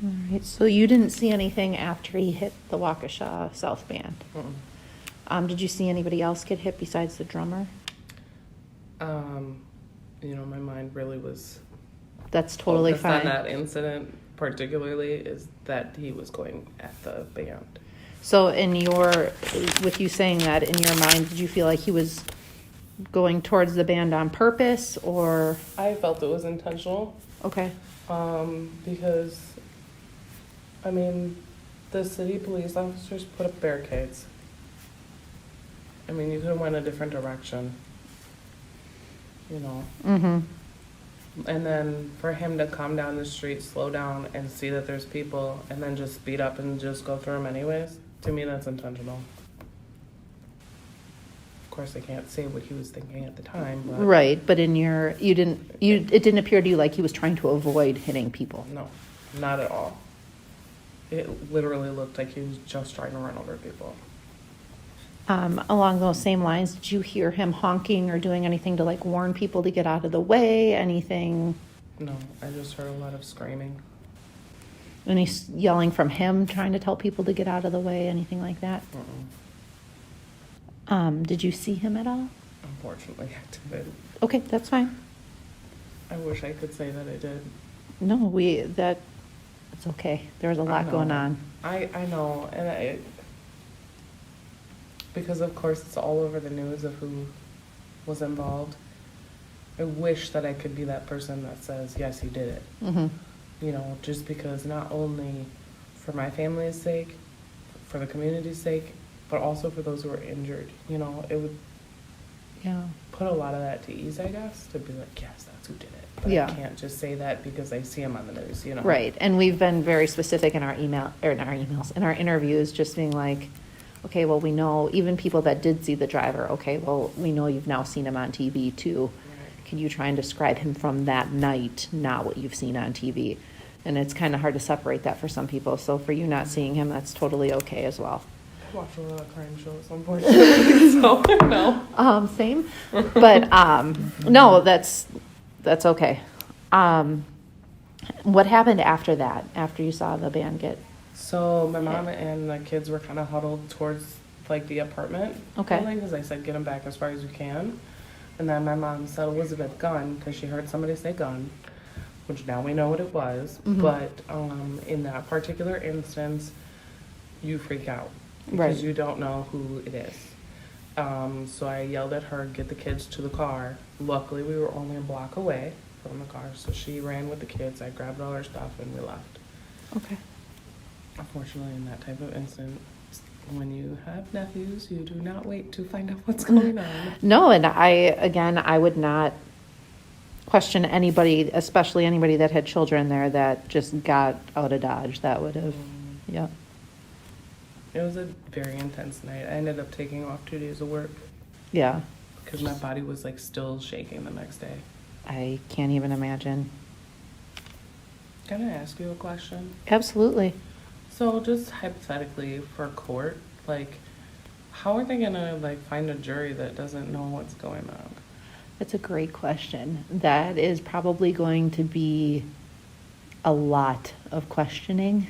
All right, so you didn't see anything after he hit the Waukesha South Band? Did you see anybody else get hit besides the drummer? You know, my mind really was That's totally focused fine. on that incident particularly, is that he was going at the band. So with you saying that, in your mind, did you feel like he was going towards the band on purpose, or? I felt it was intentional. Okay. Because, I mean, the city police officers put up barricades. I mean, you could have went a different direction, you know. Mm-hmm. And then for him to come down the street, slow down, and see that there's people, and then just speed up and just go through them anyways, to me that's intentional. Of course, I can't say what he was thinking at the time, but... Right, but it didn't appear to you like he was trying to avoid hitting people? No, not at all. It literally looked like he was just trying to run over people. Along those same lines, did you hear him honking or doing anything to like warn people to get out of the way? Anything? No, I just heard a lot of screaming. Any yelling from him, trying to tell people to get out of the way? Anything like that? Did you see him at all? Unfortunately, I did. Okay, that's fine. I wish I could say that I did. No, it's okay. There was a lot going on. I know, and because of course it's all over the news of who was involved. I wish that I could be that person that says, yes, he did it. Mm-hmm. You know, just because not only for my family's sake, for the community's sake, but also for those who are injured. You know, it would put a lot of that to ease, I guess, to be like, yes, that's who did it. But I can't just say that because I see him on the news, you know. Right, and we've been very specific in our in our interviews, just being like, okay, well, we know, even people that did see the driver, okay, well, we know you've now seen him on TV too. Right. Can you try and describe him from that night, not what you've seen on TV? And it's kind of hard to separate that for some people. So for you not seeing him, that's totally okay as well. I watch a lot of crime shows, unfortunately, so no. Same. But no, that's okay. What happened after that, after you saw the band get... So my mom and the kids were kind of huddled towards like the apartment building, because I said get them back as far as you can. And then my mom said Elizabeth gun, because she heard somebody say gun, which now we know what it was. Mm-hmm. But in that particular instance, you freak out because you don't know who it is. So I yelled at her, get the kids to the car. Luckily, we were only a block away from the car, so she ran with the kids. I grabbed all her stuff and we left. Okay. Unfortunately, in that type of when you have nephews, you do not wait to find out what's going on. No, and I would not question anybody, especially anybody that had children there that just got out of Dodge. That would have, yeah. It was a very intense night. I ended up taking off 2 days of work Yeah. because my body was like still shaking the next day. I can't even imagine. Can I ask you a question? Absolutely. So just hypothetically for court, like how are they gonna like find a jury that doesn't know what's going on? That's a great question. That is probably going to be a lot of questioning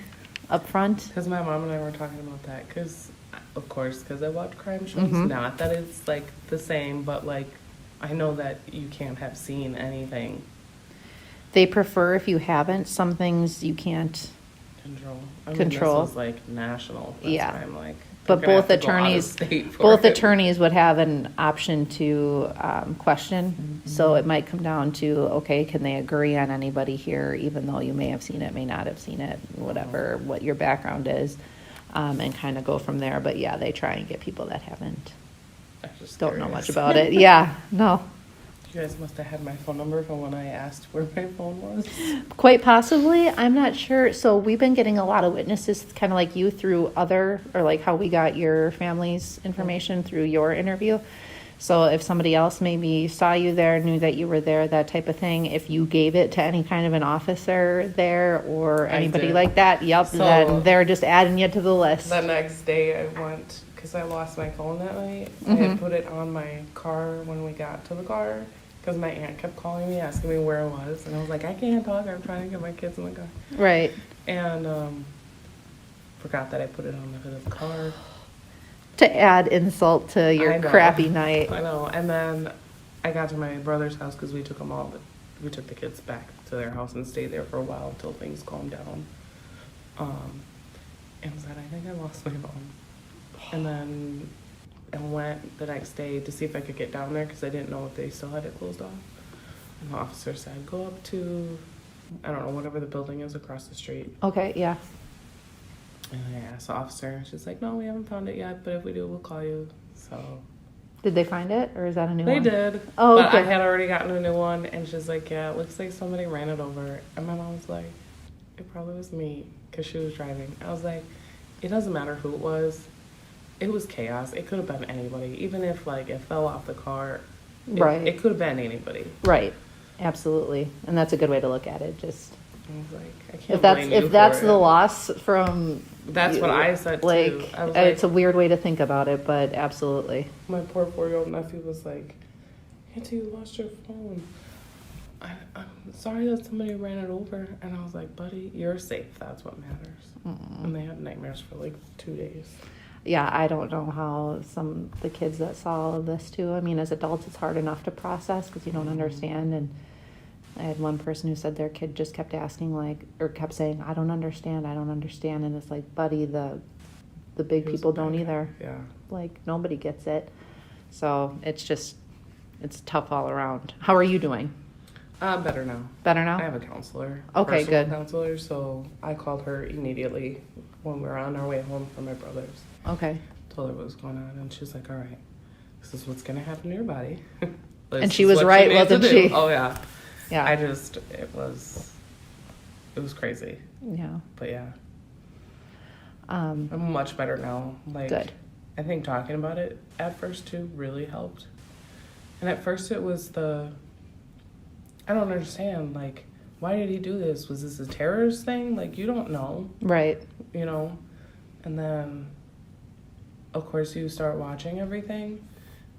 up front. Because my mom and I were talking about that. Because, of course, because I watch crime shows. Mhm. Not that it's like the same, but like I know that you can't have seen anything. They prefer if you haven't. Some things you can't Control. I mean, control. This is like national. That's Yeah. why I'm like. But I'm gonna both have to go out of attorneys, state for both it. attorneys would have an option to question. So it might come down to, okay, can they agree on anybody here, even though you may have seen it, may not have seen it, whatever, what your background is, and kind of go from there. But yeah, they try and get people that haven't, I'm just don't know curious. much about it. Yeah, no. You guys must have had my phone number from when I asked where my phone was. Quite possibly. I'm not sure. So we've been getting a lot of witnesses, kind of like you, through other, or like how we got your family's information through your interview. So if somebody else maybe saw you there, knew that you were there, that type of thing, if you gave it to any kind of an officer there or I anybody did. like that, yep, So- then they're just adding you to the list. The next day I went, because I lost my phone that night, I Mhm. had put it on my car when we got to the car, because my aunt kept calling me, asking me where I was, and I was like, I can't talk, I'm trying to get my kids in the car. Right. And forgot that I put it on the hood of the car. To add insult to I your know. crappy night. I know, and then I got to my brother's house, because we took them all, we took the kids back to their house and stayed there for a while until things calmed down. And said, I think I lost my phone. And then I went the next day to see if I could get down there because I didn't know if they still had it closed off. And the officer said, go up to, I don't know, whatever the building is across the street. Okay, yeah. And I asked the officer, and she's like, no, we haven't found it yet, but if we do, we'll call you. So Did they find it, or is that a new they one? did. Oh, but I okay. had already gotten a new one, and she's like, yeah, it looks like somebody ran it over. And my mom was like, it probably was me because she was driving. I was like, it doesn't matter who it was. It was chaos. It could have been anybody. Even if like it fell off the car, Right. it could have been anybody. Right. Absolutely. And that's a good way to look at it. Just I was like, I can't blame you if that's for the it. loss from That's what I said like, too. I was it's a like, weird way to think about it, but absolutely. my poor 4-year-old nephew was like, Auntie, you lost your phone. I'm sorry that somebody ran it over. And I was like, buddy, you're safe. That's what matters. And they had nightmares for like 2 days. Yeah, I don't know how the kids that saw all of this too. I mean, as adults, it's hard enough to process because you don't understand. And I had one person who said their kid just kept asking kept saying, I don't understand. And it's like, buddy, the big people don't either. Yeah. Like, nobody gets it. So it's tough all around. How are you doing? Better now. Better now? I have a counselor. Okay, personal good. Counselor, so I called her immediately when we were on our way home from my brother's. Okay. Told her what was going on, and she's like, all right, this is what's going to happen to your body. This And she is was what right, you need to wasn't do. she? Oh, yeah. Yeah. it was crazy. Yeah. But yeah, Um, I'm much better now. Like, Good. I think talking about it at first too really helped. And at first it was I don't understand, like, why did he do this? Was this a terrorist thing? Like, you don't know, right. you know? And then, of course, you start watching everything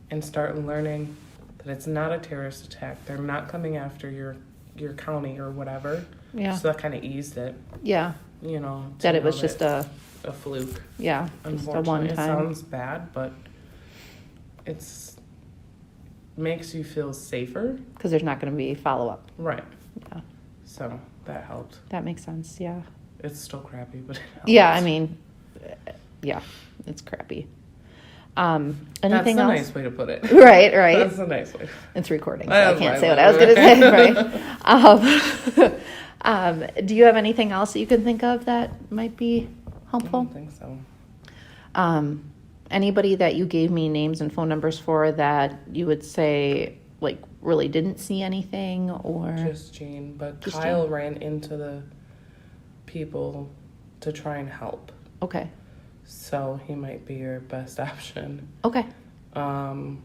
and start learning that it's not a terrorist attack. They're not coming after your county or whatever. Yeah. So that kind of eased it, Yeah. you know. to That it know was just a fluke. Yeah, just a Unfortunately, one it time. sounds bad, but it's makes you feel safer. Because there's not going to be follow up. Right. Yeah. So that helped. That makes sense. Yeah. It's still crappy, but it helps. Yeah. I mean, yeah, it's crappy. That's Anything a else? nice way to put it. Right. That's a nice way. It's recording, so That's I can't my say what way. I was going to say. Right. Do you have anything else that you can think of that might be I helpful? don't think so. Anybody that you gave me names and phone numbers for that you would say like really didn't see anything, or Just Jean, but Just Kyle Jean. ran into the people to try and help. Okay. So he might be your best option. Okay. Um,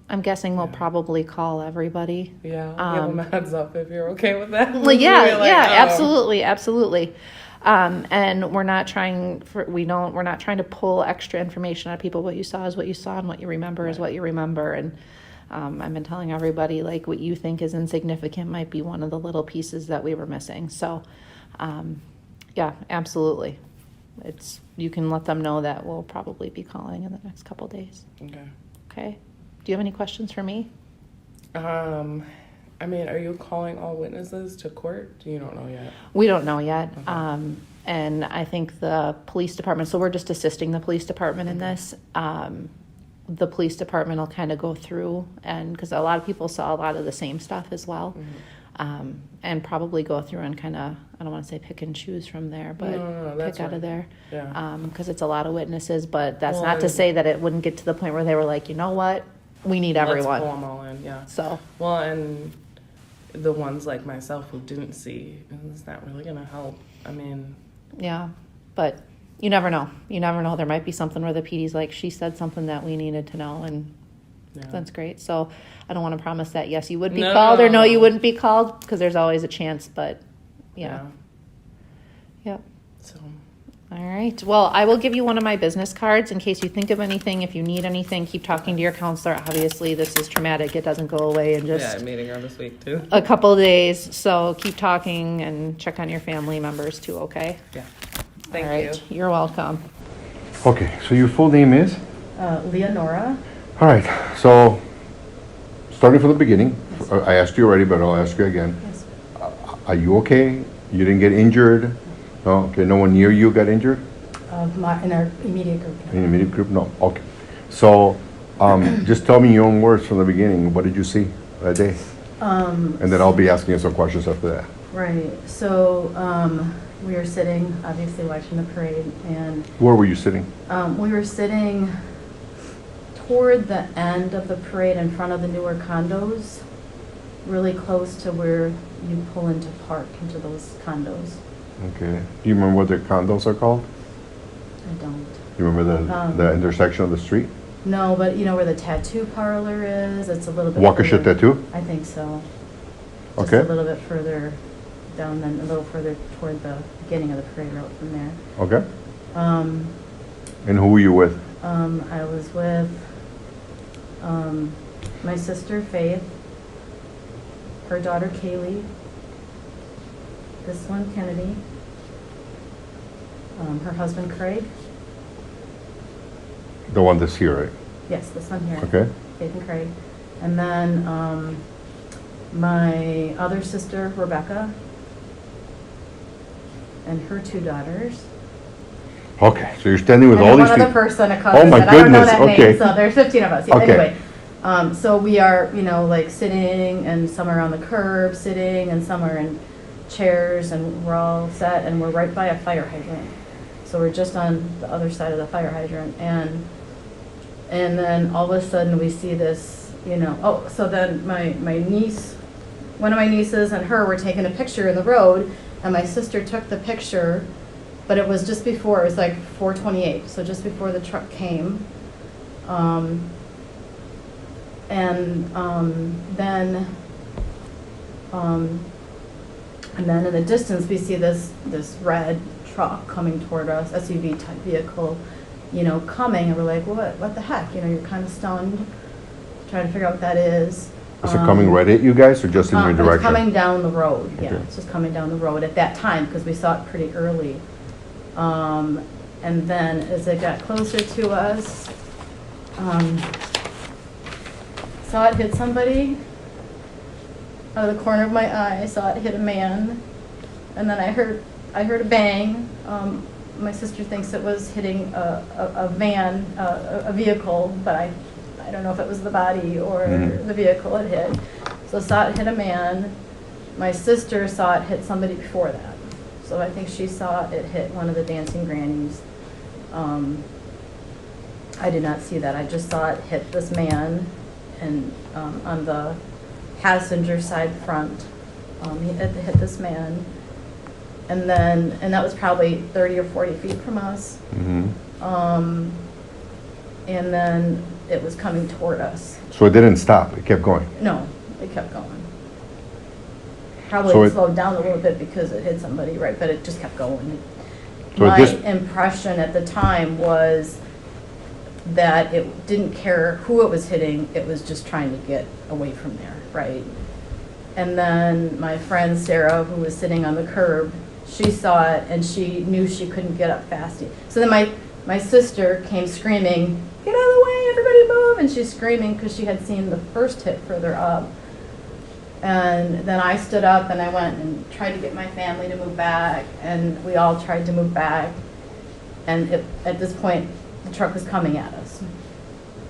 I'm guessing we'll probably call everybody. yeah, I'll give him a heads up if you're okay with that. Well, yeah, Maybe like, absolutely, absolutely. And we're not trying to pull extra information out of people. What you saw is what you saw, and what you remember is what you remember. And I've been telling everybody, like, what you think is insignificant might be one of the little pieces that we were missing. So, yeah, absolutely. You can let them know that we'll probably be calling in the next couple days. Okay. Okay. Do you have any questions for me? I mean, are you calling all witnesses to court? You don't know yet. We don't know yet. Okay. And I think the police department, so we're just assisting the police department in this. The police department will kind of go through, and because a lot of people saw a lot of the same stuff as well, and probably go through and kind of, I don't want to say pick and choose from there, but No, that's pick out of right. there. Yeah. Because it's a lot of witnesses, but that's Well, not to say that it wouldn't get to the point where they were like, you know what, we need everyone. Let's pull them all in, yeah. So. Well, and the ones like myself who didn't see, it's not really going to help. I mean. Yeah, but you never know. You never know. There might be something where the PD's like, she said something that we needed to know, and that's great. So I don't want to promise that, yes, you would be called, or no, you wouldn't be called, because there's always a chance, but yeah. Yep. So. All right. Well, I will give you one of my business cards in case you think of anything. If you need anything, keep talking to your counselor. Obviously, this is traumatic. It doesn't go away in just Yeah, I'm meeting her this week too. a couple of days. So keep talking and check on your family members too, okay? Yeah. Thank All right. you. You're welcome. Okay, so your full name is? Leonora. All right, so starting from the beginning, I asked you already, but I'll ask you again. Yes. Are you okay? You didn't get injured? No? Okay, no one near you got injured? In our immediate group. In the immediate group? No. Okay. So just tell me your own words from the beginning. What did you see that day? And then I'll be asking you some questions after that. Right. So we were sitting, obviously, watching the parade, and Where were you sitting? we were sitting toward the end of the parade in front of the newer condos, really close to where you pull into park, into those condos. Okay. Do you remember what the condos are called? I don't. You remember the intersection of the street? No, but you know where the tattoo parlor is? It's a little bit Waukesha further. Tattoo? I think so. Just Okay. a little bit further down, then a little further toward the beginning of the parade route from there. Okay. And who were you with? I was with my sister Faith, her daughter Kaylee, this one Kennedy, her husband Craig. The one that's here, right? Yes, this one here. Okay. Faith and Craig. And then my other sister Rebecca and her two daughters. Okay, so you're standing with And all then these one people. other person, a cousin. Oh my that I don't know goodness, that okay. name, so there's 15 of us. Yeah, Okay. Anyway, so we are, you know, like sitting, and some are on the curb sitting, and some are in chairs, and we're all set, and we're right by a fire hydrant. So we're just on the other side of the fire hydrant, and then all of a sudden we see this, you know, so then my niece, one of my nieces and her were taking a picture in the road, and my sister took the picture, but it was just before, it was like 4:28, so just before the truck came. And then in the distance we see this red truck coming toward us, SUV type vehicle, you know, coming, and we're like, what the heck? You know, you're kind of stunned, trying to figure out what that is. Is it coming right at you guys or just in your direction? It's coming down the road, yeah. Okay. It's just coming down the road at that time because we saw it pretty early. And then as it got closer to us, saw it hit somebody out of the corner of my eye. I saw it hit a man, and then I heard a bang. My sister thinks it was hitting a van, a vehicle, but I don't know if it was the body or the vehicle it hit. So saw it hit a man. My sister saw it hit somebody before that. So I think she saw it hit one of the dancing grannies. I did not see that. I just saw it hit this man and on the passenger side front. It hit this man. And that was probably 30 or 40 feet from us. Mm-hmm. And then it was coming toward us. So it didn't stop, it kept going? No, it kept going. Probably So slowed down a little bit because it hit somebody, right, but it just kept going. So My this- impression at the time was that it didn't care who it was hitting, it was just trying to get away from there, right? And then my friend Sarah, who was sitting on the curb, she saw it and she knew she couldn't get up fast. So then my sister came screaming, "Get out of the way, everybody move!" And she's screaming because she had seen the first hit further up. And then I stood up and I went and tried to get my family to move back, and we all tried to move back. And at this point, the truck was coming at us.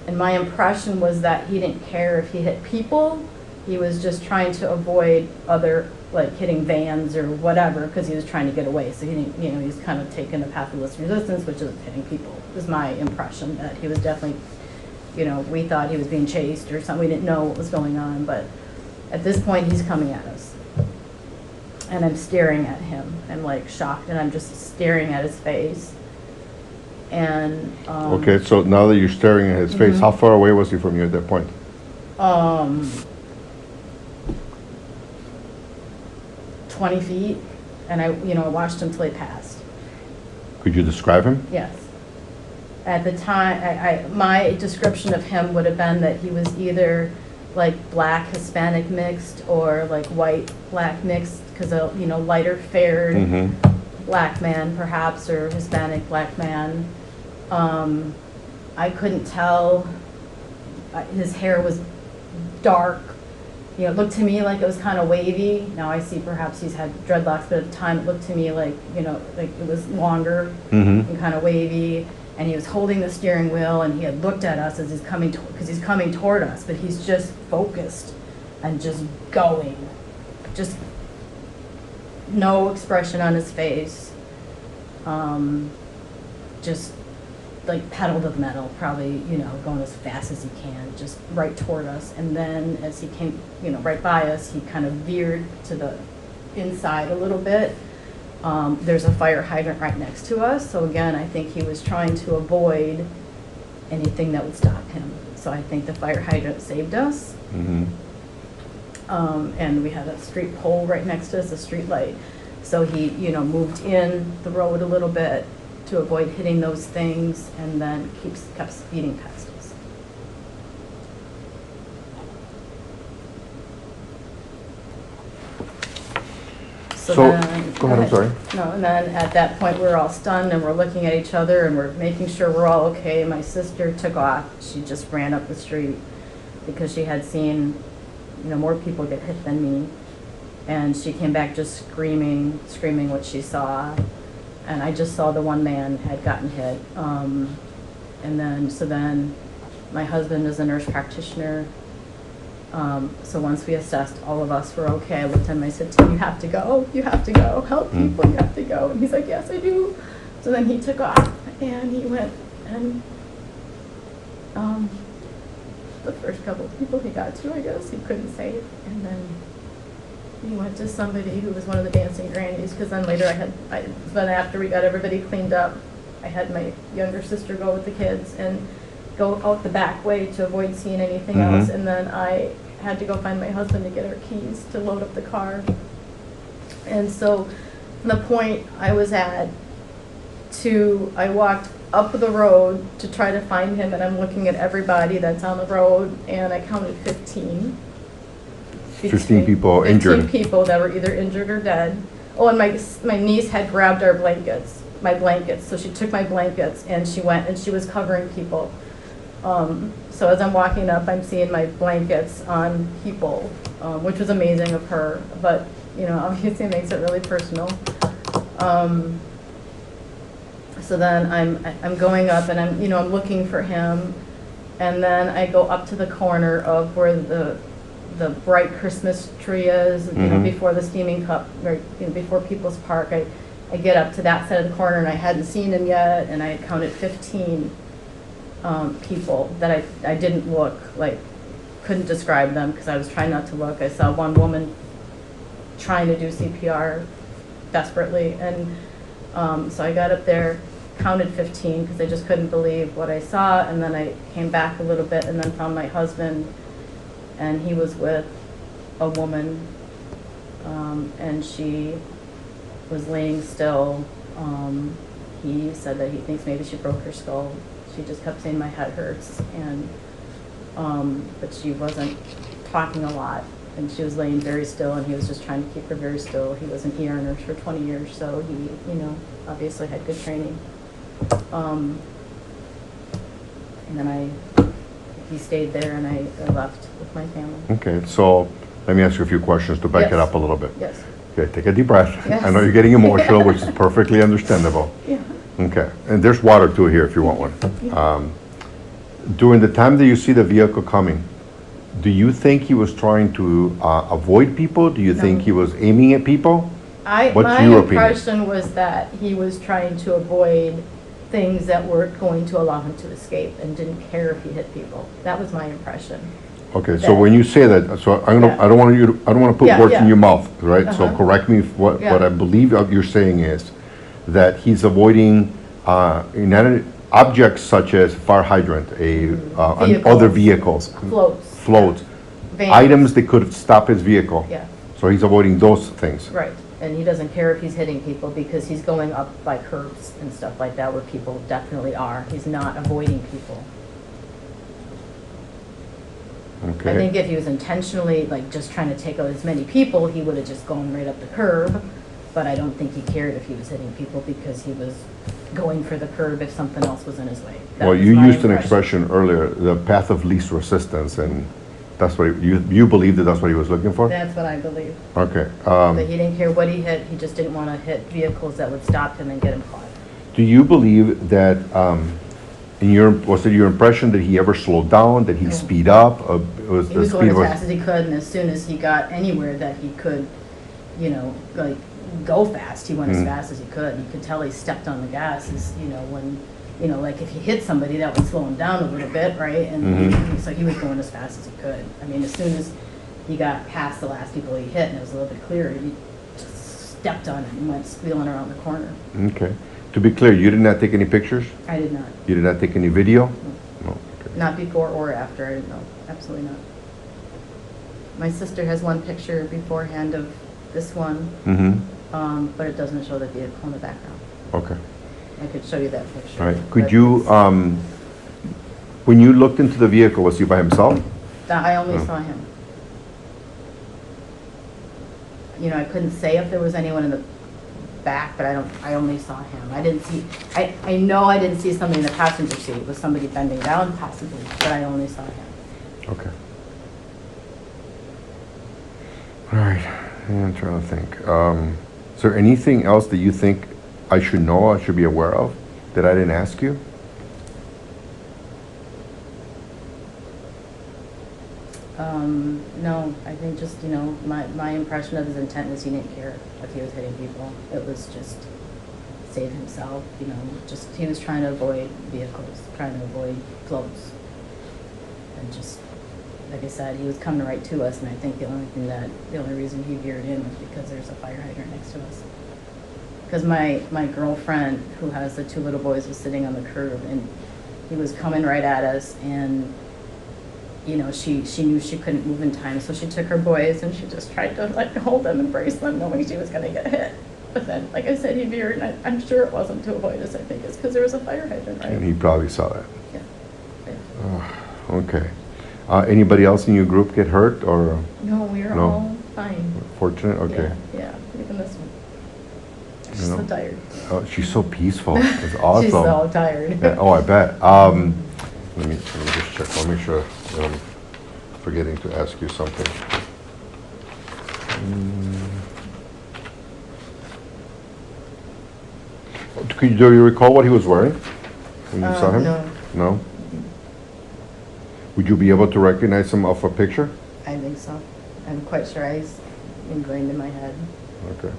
And my impression was that he didn't care if he hit people. He was just trying to avoid other, like hitting vans or whatever, because he was trying to get away. So he didn't, he was kind of taking the path of least resistance, which is hitting people, was my impression. That he was definitely, we thought he was being chased or something. We didn't know what was going on, but at this point, he's coming at us. And I'm staring at him. I'm like shocked, and I'm just staring at his face. And Okay, so now that you're staring at his face, how far away was he from you at that point? 20 feet, and I watched him till he passed. Could you describe him? Yes. At the time, my description of him would have been that he was either like black Hispanic mixed or like white black mixed, because lighter fared black man perhaps, or Hispanic black man. I couldn't tell. His hair was dark. It looked to me like it was kind of wavy. Now I see perhaps he's had dreadlocks, but at the time it looked to me like, like it was longer and kind of wavy. And he was holding the steering wheel, and he had looked at us as he's coming, because he's coming toward us, but he's just focused and just going. Just no expression on his face. Just like pedal to the metal, probably, going as fast as he can, just right toward us. And then as he came, right by us, he kind of veered to the inside a little bit. There's a fire hydrant right next to us. So again, I think he was trying to avoid anything that would stop him. So I think the fire hydrant saved us. And we had a street pole right next to us, a street light. So he, moved in the road a little bit to avoid hitting those things, and then kept speeding past us. So then, go ahead, I'm sorry. No, and then at that point, we're all stunned, and we're looking at each other, and we're making sure we're all okay. My sister took off. She just ran up the street because she had seen, more people get hit than me. And she came back just screaming what she saw. And I just saw the one man had gotten hit. And then my husband is a nurse practitioner. So once we assessed all of us were okay, I looked at him and I said, "Tim, you have to go, help people, you have to go." And he's like, "Yes, I do." So then he took off and he went, and the first couple of people he got to, I guess, he couldn't save. And then he went to somebody who was one of the dancing grannies, because then later then after we got everybody cleaned up, I had my younger sister go with the kids and go out the back way to avoid seeing anything else. And then I had to go find my husband to get our keys to load up the car. And so from the point I was at I walked up the road to try to find him, and I'm looking at everybody that's on the road, and I counted 15. 15 people injured. 15 people that were either injured or dead. Oh, and my niece had grabbed my blankets. So she took my blankets and she went and she was covering people. So as I'm walking up, I'm seeing my blankets on people, which was amazing of her. But obviously it makes it really personal. So then I'm going up and I'm looking for him, and then I go up to the corner of where the bright Christmas tree is, before the steaming cup, right, before People's Park. I I get up to that side of the corner and I hadn't seen him yet, and I had counted 15 people that I didn't look, like, couldn't describe them because I was trying not to look. I saw one woman trying to do CPR desperately, and so I got up there, counted 15 because I just couldn't believe what I saw, and then I came back a little bit and then found my husband, and he was with a woman, and she was laying still. He said that he thinks maybe she broke her skull. She just kept saying my head hurts, and but she wasn't talking a lot, and she was laying very still, and he was just trying to keep her very still. He was an ER nurse for 20 years, so he, you know, obviously had good training. And then he stayed there, and I left with my family. Okay, so let me ask you a few questions to back it Yes. up a little bit. Yes. Okay, take a deep breath. Yes. I know you're getting emotional, which is perfectly understandable. Yeah. Okay, and there's water too here if you want one. During the time that you see the vehicle coming, do you think he was trying to avoid people? Do you think he was aiming at people? What's My your opinion? impression was that he was trying to avoid things that were going to allow him to escape and didn't care if he hit people. That was my impression. Okay, so when you say that, so I don't want to put words in your mouth, right? So correct me if what I believe you're saying is that he's avoiding inanimate objects such as fire hydrant, other vehicles, floats, Vans. items that could stop his vehicle. Yeah. So he's avoiding those things. Right, and he doesn't care if he's hitting people because he's going up by curbs and stuff like that where people definitely are. He's not avoiding people. Okay. I think if he was intentionally, like, just trying to take out as many people, he would have just gone right up the curb. But I don't think he cared if he was hitting people because he was going for the curb if something else was in his way. That Well, was you my used an impression. expression earlier, the path of least resistance, and that's what you believe that that's what he was looking for? That's what I believe. Okay. That he didn't care what he hit, he just didn't want to hit vehicles that would stop him and get him caught. Do you believe that, was it your impression that he ever slowed down, that he speed up? He was going as fast as he could, and as soon as he got anywhere that he could, you know, like, go fast, he went as fast as he could. You could tell he stepped on the gas, you know, when, you know, like if he hit somebody, that would slow him down a little bit, right? And so he was going as fast as he could. I mean, as soon as he got past the last people he hit and it was a little bit clearer, he just stepped on it and went squealing around the corner. Okay. To be clear, you did not take any pictures? I did not. You did not take any video? No. Okay. Not before or after, I didn't know. Absolutely not. My sister has one picture beforehand of this one, but it doesn't show the vehicle in the background. Okay. I could show you that picture. All right. Could you, when you looked into the vehicle, was he by himself? I only saw him. You know, I couldn't say if there was anyone in the back, but I only saw him. I didn't see, I know I didn't see somebody in the passenger seat. Was somebody bending down possibly, but I only saw him. Okay. All right. I'm trying to think. Is there anything else that you think I should know, I should be aware of, that I didn't ask you? No, I think just, you know, my impression of his intent was he didn't care if he was hitting people. It was just save himself, you know, just, he was trying to avoid vehicles, trying to avoid floats. And just, like I said, he was coming right to us, and I think the only reason he veered in was because there's a fire hydrant next to us. Because my girlfriend, who has the two little boys, was sitting on the curb, and he was coming right at us, and you know, she knew she couldn't move in time, so she took her boys and she just tried to like hold them and brace them, knowing she was going to get hit. But then, like I said, he veered, and I'm sure it wasn't to avoid us. I think it's because there was a fire hydrant, right? And he probably saw that. Yeah. Okay. Anybody else in your group get hurt or? No, we're all fine. Fortunate? Okay. Yeah, even this one. She's You know? so tired. Oh, she's so peaceful. It's awesome. She's so tired. Yeah, oh, I bet. Let me just check. I'll make sure that I'm forgetting to ask you something. Do you recall what he was wearing when you saw him? No. No? Would you be able to recognize him off a picture? I think so. I'm quite sure he's ingrained in my head. Okay.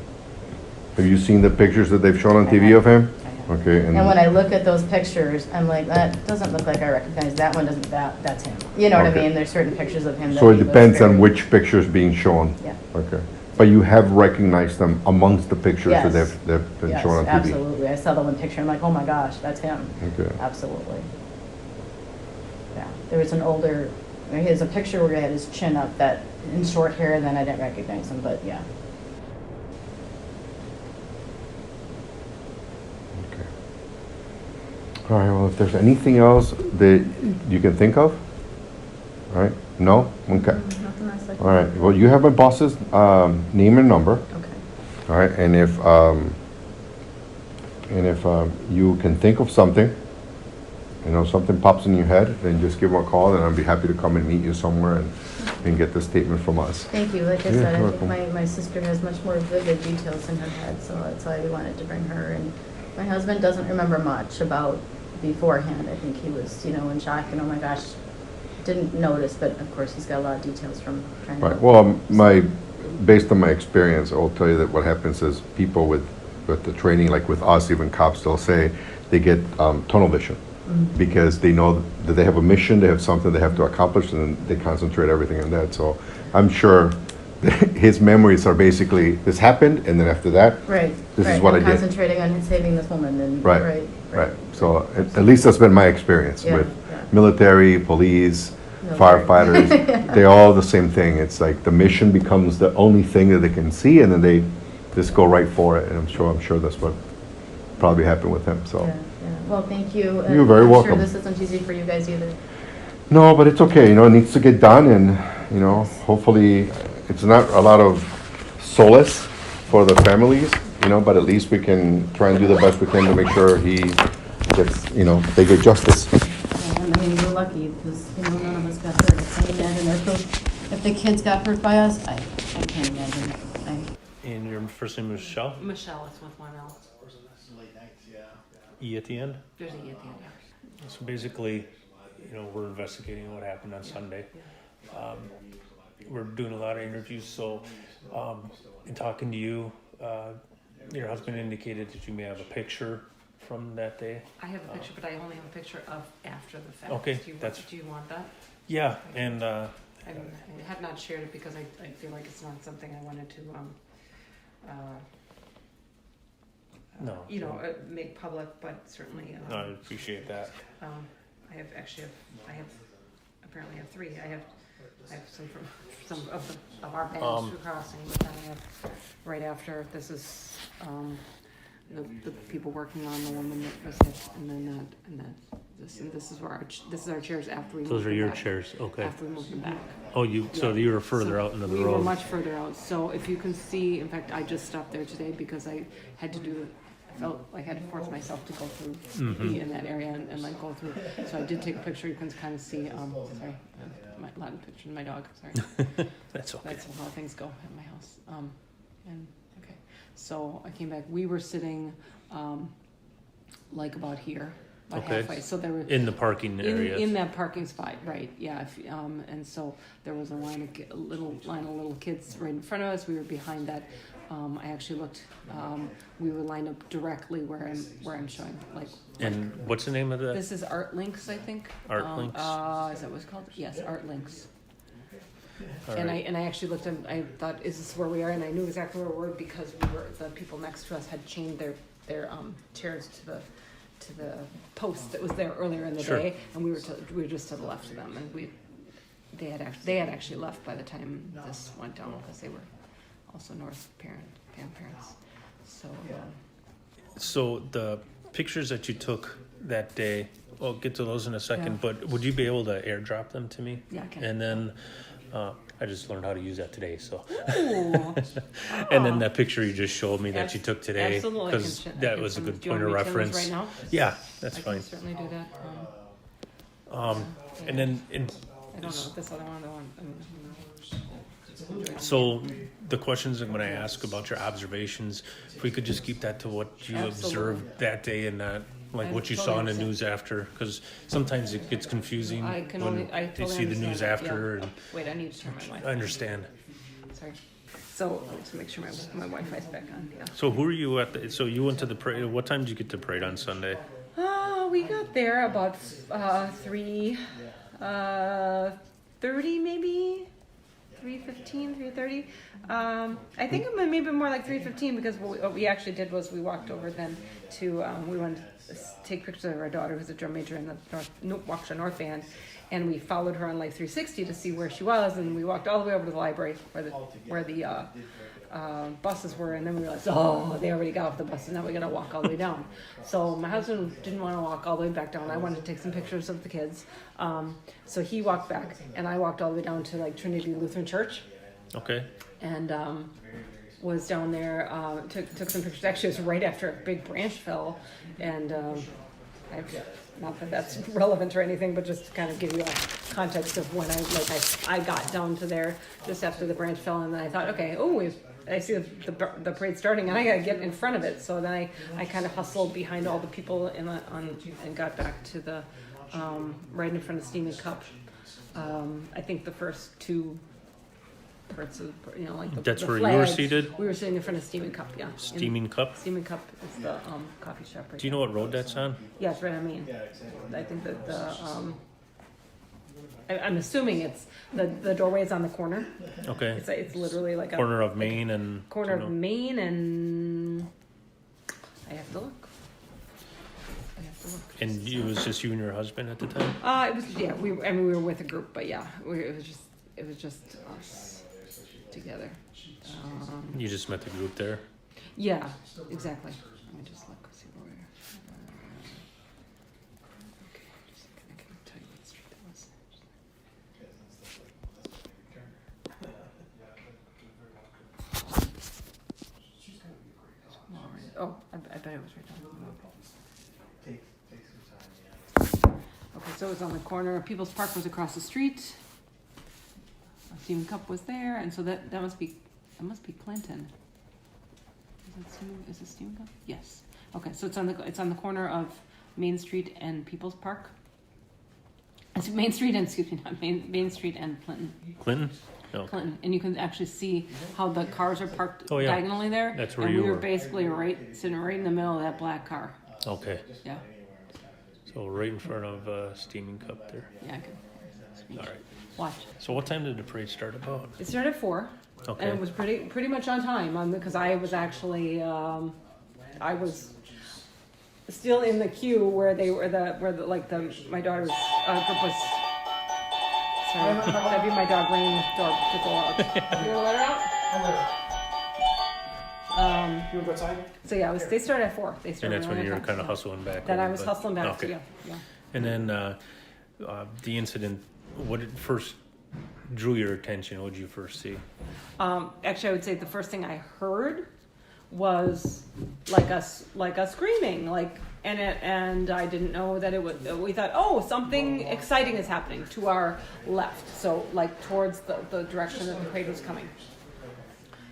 Have you seen the pictures that they've shown on I TV have. of him? I have. Okay, And when I look at those pictures, I'm like, that doesn't look like I recognize that one. Doesn't that's him? You know what I Okay. mean? There's certain pictures of him. so that it he looks depends on very- which picture is being shown? Yeah. Okay. But you have recognized them amongst the pictures that Yes. they've been Yes, shown on TV? absolutely. I saw the one picture. I'm like, oh my gosh, that's him. Okay. Absolutely. Yeah. There was an older. He has a picture where he had his chin up, that in short hair. And then I didn't recognize him, but yeah. All right, well, if there's anything else that you can think of? All right, no? Okay. Nothing else I can All right, well, you have my boss's name and number. Okay. All right, and if you can think of something, you know, something pops in your head, then just give him a call, and I'd be happy to come and meet you somewhere and get the statement from us. Thank you. Like I Yeah, said, I you're think welcome. my sister has much more vivid details in her head, so that's why we wanted to bring her. And my husband doesn't remember much about beforehand. I think he was, in shock and oh my gosh, didn't notice. But of course, he's got a lot of details from trying to. Right, well, based on my experience, I will tell you that what happens is people with the training, like with us, even cops, they'll say they get tunnel vision. Mhm. Because they know that they have a mission, they have something they have to accomplish, and they concentrate everything on that. So I'm sure that his memories are basically, this happened, and then after that, Right. this right. is what I'm I did. concentrating on saving this woman. And Right, right. So at least that's been my experience Yeah, with yeah. military, police, Military. firefighters. They're all the same thing. It's like the mission becomes the only thing that they can see, and then they just go right for it. And I'm sure that's what probably happened with him. So. Yeah, yeah. Well, thank you. You're very I'm welcome. sure this isn't easy for you guys either. No, but it's okay. It needs to get done, and hopefully, it's not a lot of solace for the families, but at least we can try and do the best we can to make sure he gets, they get justice. And I mean, we're lucky because none of us got hurt. I can't imagine if the kids got hurt by us. I can't imagine. And your first name is Michelle? Michelle, it's with one L. E at the end? There's an E at the end, yeah. So basically, we're investigating what happened on Sunday. We're doing a lot of interviews, so in talking to you, your husband indicated that you may have a picture from that day. I have a picture, but I only have a picture of after the fact. Okay, Do you want that? Yeah, and I have not shared it because I feel like it's not something I wanted to no. Make public, but certainly. No, I appreciate that. I apparently have three. I have some from some of our bands through crossing, but then I have right after this is the people working on the woman that was hit, and then this is where this is our chairs after we. Those moved are them your back. chairs, okay. After we moved them back. Oh, so you were further out into the We road. were much further out. So if you can see, in fact, I just stopped there today because I had to do. I felt like I had to force myself to go through, be in that area and like go through. So I did take a picture. You can kind of see. Sorry, my Latin picture of my dog. Sorry. That's okay. That's how things go at my house. And okay, so I came back. We were sitting, like about here, about halfway. So there were in the parking area. In that parking spot, right? Yeah. And so there was a little line of little kids right in front of us. We were behind that. I actually looked. We were lined up directly where I'm showing. And what's the name of that? This is Art Links, I think. Art Links? Is that what it's called? Yes, Art Links. Right. I actually looked and I thought, is this where we are? And I knew exactly where we were because the people next to us had chained their chairs to the post that was there earlier in the day, and we were just to the left of them, and they had actually left by the time this went down because they were also North parents. So the pictures that you took that day, I'll get to those in a second, but would you be able to airdrop them to me? Yeah, I can. And then I just learned how to use that today, so. Ooh. And then that picture you just showed me that you took today, Absolutely, because that was a good point of reference. Right now? Yeah, that's I fine. can certainly do that. And then I don't know this other one. So the questions I'm going to ask about your observations, if we could just keep that to what you observed that day and not like what you saw in the news after, because sometimes it gets confusing when I you totally see the news understand that, after. yeah. And wait, I need to turn my mic. I understand. Sorry. So let's make sure my Wi-Fi's back on. Yeah. So who are you at? So you went to the parade. What time did you get to parade on Sunday? We got there about 3:30 maybe. 3:15, 3:30. I think it might maybe more like 3:15 because what we actually did was we walked over then to we wanted to take pictures of our daughter who's a drum major in the Waukesha North Band, and we followed her on Life 360 to see where she was, and we walked all the way over to the library where the buses were, and then we realized, oh, they already got off the buses, now we gotta walk all the way down. So my husband didn't want to walk all the way back down. I wanted to take some pictures of the kids. So he walked back, and I walked all the way down to like Trinity Lutheran Church. Okay. And was down there, took some pictures. Actually, it was right after a big branch fell, and not that that's relevant or anything, but just to kind of give you a context of when I got down to there just after the branch fell, and then I thought, okay, I see the parade starting, and I gotta get in front of it. So then I kind of hustled behind all the people and got back to the right in front of Steaming Cup. I think the first two parts of like that's the where flags, you were seated. We were sitting in front of Steaming Cup, yeah. Steaming Cup. Steaming Cup is the coffee shop. Right. Do you know what road that's on? Yeah, it's right on Main. I think that I'm assuming it's the doorway is on the corner. Okay. It's literally like corner of Main and corner of Main and I have to look. And it was just you and your husband at the time? It was we were with a group, but yeah, it was just us together. You just met the group there? Yeah, exactly. Let me just look, see where we are. Okay, just a second, I can tell you what street that was. Oh, I bet it was right down. Okay, so it was on the corner. People's Park was across the street. Steaming Cup was there, and so that must be Clinton. Is it Steaming Cup? Yes. Okay, so it's on the corner of Main Street and People's Park. It's Main Street and Main Street and Clinton. Clinton? No. Clinton, and you can actually see how the cars are parked diagonally there. That's where and you we were were. Basically sitting right in the middle of that black car. Okay. Yeah. So right in front of Steaming Cup there. Yeah. I can. All right. Watch. So what time did the parade start about? It started at 4. Okay. And it was pretty much on time because I was actually I was still in the queue where my daughter's group was. Sorry, that'd be my dog ringing the door to go out. You gonna let her out? I'll let her. You wanna go outside? So yeah, they started at 4. They started. And that's when you were kind of hustling back. Then I was hustling back. Okay. Yeah. And then the incident. What first drew your attention? What did you first see? Actually, I would say the first thing I heard was like us screaming, and I didn't know that it was. We thought, oh, something exciting is happening to our left, so like towards the direction that the parade was coming.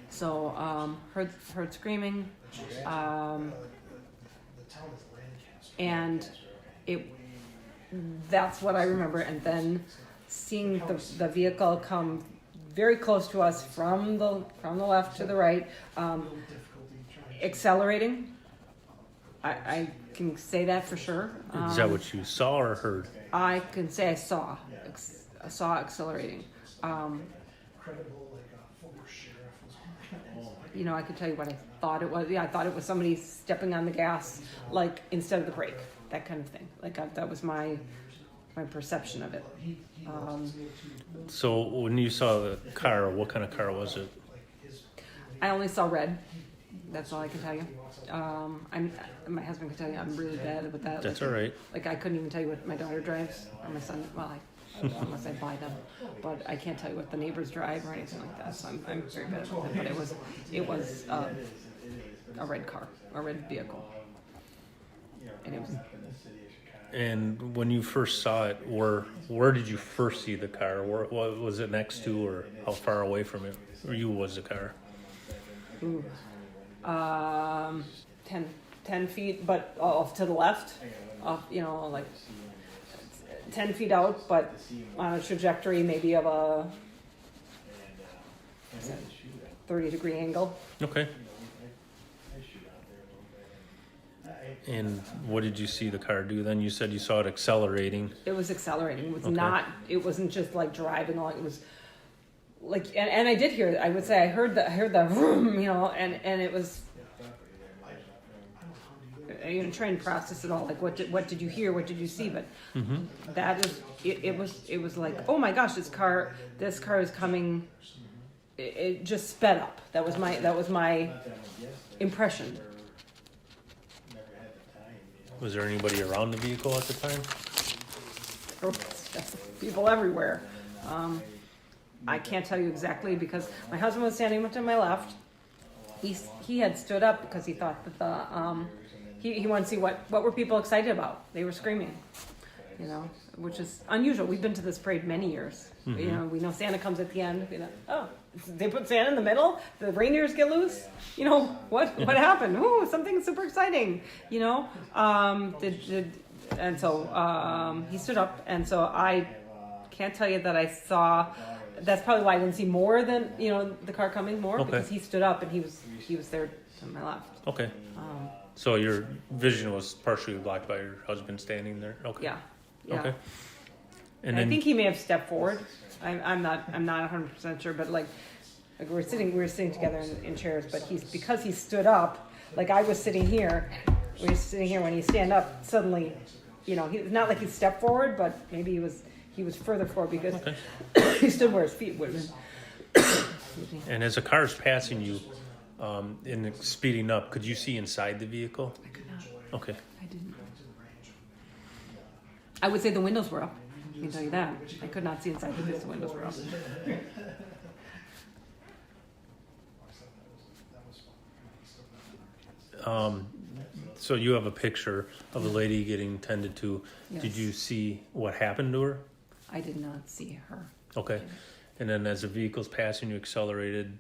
So heard screaming, and that's what I remember, and then seeing the vehicle come very close to us from the left to the right, accelerating. I can say that for sure. Is that what you saw or heard? I can say I saw accelerating. I could tell you what I thought it was. Yeah, I thought it was somebody stepping on the gas, like instead of the brake, that kind of thing. That was my perception of it. So when you saw the car, what kind of car was it? I only saw red. That's all I can tell you. My husband can tell you I'm really bad with that. That's all right. Like I couldn't even tell you what my daughter drives or my son. Well, unless I buy them, but I can't tell you what the neighbors drive or anything like that. So I'm very bad with it. But it was a red car, a red vehicle, and it was. And when you first saw it, where did you first see the car? What was it next to, or how far away from it, or you was the car? 10 feet, but off to the left, like 10 feet out, but on a trajectory maybe of a 30-degree angle. Okay. And what did you see the car do then? You said you saw it accelerating. It was accelerating. It was Okay. not. It wasn't just like driving along. It was like, and I did hear it. I would say I heard the vroom, you know, and it was. You know, trying to process it all. Like, what did you hear? What did you see? But that is it was like, oh my gosh, this car is coming. It just sped up. That was my impression. Was there anybody around the vehicle at the time? People everywhere. I can't tell you exactly because my husband was standing to my left. He had stood up because he thought that he wanted to see what were people excited about. They were screaming, you know, which is unusual. We've been to this parade many years. You know, we know Santa comes at the end. You know, oh, they put Santa in the middle. The reindeers get loose. You know what happened? Ooh, something super exciting. You know, and so he stood up, and so I can't tell you that I saw. That's probably why I didn't see more than, you know, the car coming more, because he stood up and he was there to my left. Okay. So your vision was partially blocked by your husband standing there. Okay. Yeah. Okay. And I think he may have stepped forward. I'm not 100% sure, but like we were sitting together in chairs, but because he stood up, like I was sitting here. We were sitting here when he stand up. Suddenly, you know, it's not like he stepped forward, but maybe he was further forward because he stood where his feet would have been. And as a car is passing you, and speeding up, could you see inside the vehicle? I could not. Okay. I didn't. I would say the windows were up. I can tell you that. I could not see inside because the windows were up. So you have a picture of a lady getting tended to. Yes. Did you see what happened to her? I did not see her. Okay. And then as the vehicle's passing you, accelerated.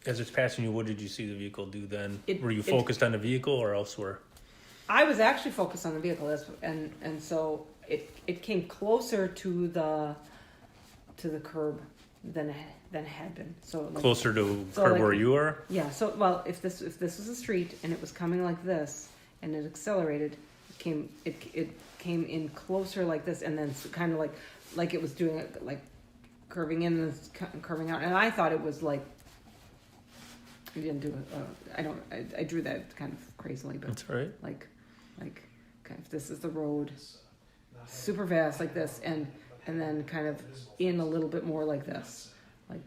As it's passing you, what did you see the vehicle do then? Were you focused on the vehicle or elsewhere? I was actually focused on the vehicle, and so it came closer to the curb than it had been. So like, closer to curb where you are? Yeah. So well, if this was a street and it was coming like this and it accelerated, it came in closer like this, and then kind of like it was doing it like curving in and curving out, and I thought it was like. I didn't do it. I drew that kind of crazily, but that's right. Like, kind of this is the road, super fast like this, and then kind of in a little bit more like this, like,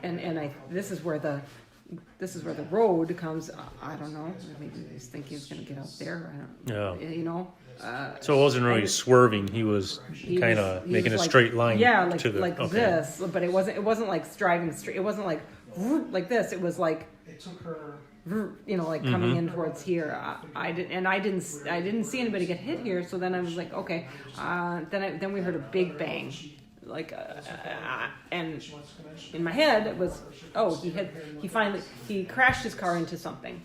and this is where the road comes. I don't know. Maybe he was thinking he was going to get out there. I don't. Yeah. You know. So it wasn't really swerving. He was kind of making a straight line. Yeah, like this, but it wasn't like driving straight. It wasn't like this. It was like. It took her, you know, like coming in towards here. I didn't see anybody get hit here. So then I was like, okay. Then we heard a big bang, like, and in my head it was, oh, he crashed his car into something.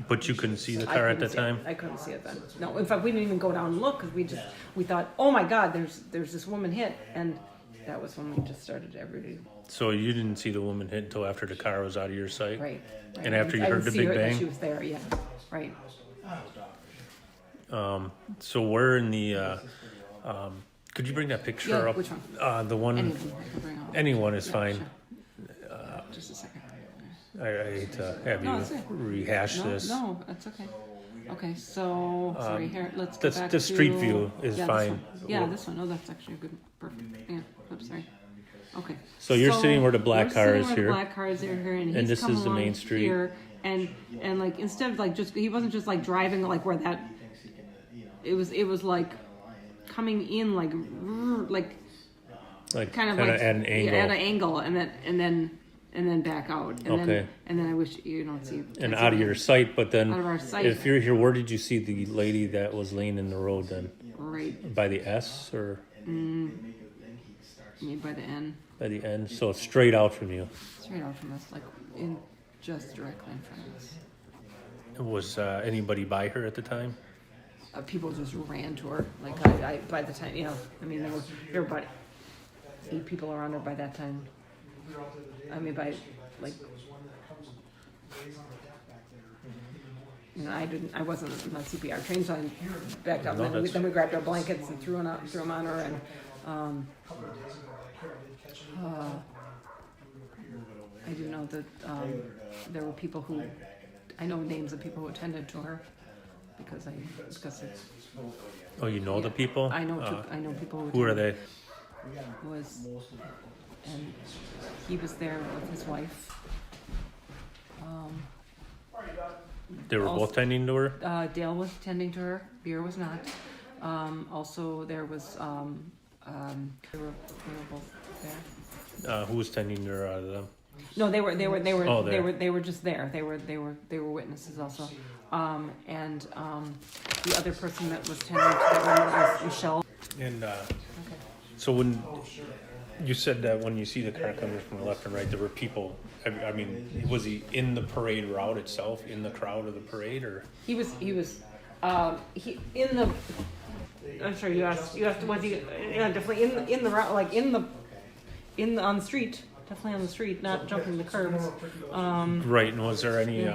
But you couldn't see the car at the time? I couldn't see it then. No, in fact, we didn't even go down and look because we thought, oh my God, there's this woman hit, and that was when we just started everybody. So you didn't see the woman hit until after the car was out of your sight? Right. And after you heard the big bang? She was there, yeah. Right. So where in the, could you bring that picture up? Which one? The one, anyone is fine. Sure. Just a second. I hate to have you rehash this. No, that's okay. Okay, so sorry. Here, let's go back the street view is fine. This one. Oh, that's actually a good, perfect. Yeah. Oops, sorry. Okay. So you're sitting where the black car is here. The black car is here, and he's this is the main street. Here, and like instead of like he wasn't just like driving like where that. It was like coming in like kind of like at an angle. Yeah, at an angle, and then back out. And then I wish you don't see. And out of your sight, but then out of our sight. If you're here, where did you see the lady that was laying in the road then? Right. By the S or? Maybe by the N. By the N, so straight out from you. Straight out from us, like in just directly in front of us. Was anybody by her at the time? People just ran to her. Like I by the time, you know, I mean, there were about 8 people around her by that time. I mean, by like, you know, I wasn't not CPR trained, so I backed up. No, And then we grabbed our blankets and threw them on her, and I do know that there were people who, I know names of people who attended to her because it's. Oh, you know the people? I know people Who are they? And he was there with his wife. They were both tending to her? Dale was tending to her. Beer was not. Also, there was they were both there. Who was tending to her out of them? No, they were Oh, they were just there. They were witnesses also. And the other person that was tending to that was Michelle. And so when you said that when you see the car coming from the left and right, there were people. I mean, was he in the parade route itself, in the crowd of the parade, or? He was In the. I'm sorry, you asked. Was he? Yeah, definitely in the route, like on the street. Definitely on the street, not jumping the curbs. Right, and was there any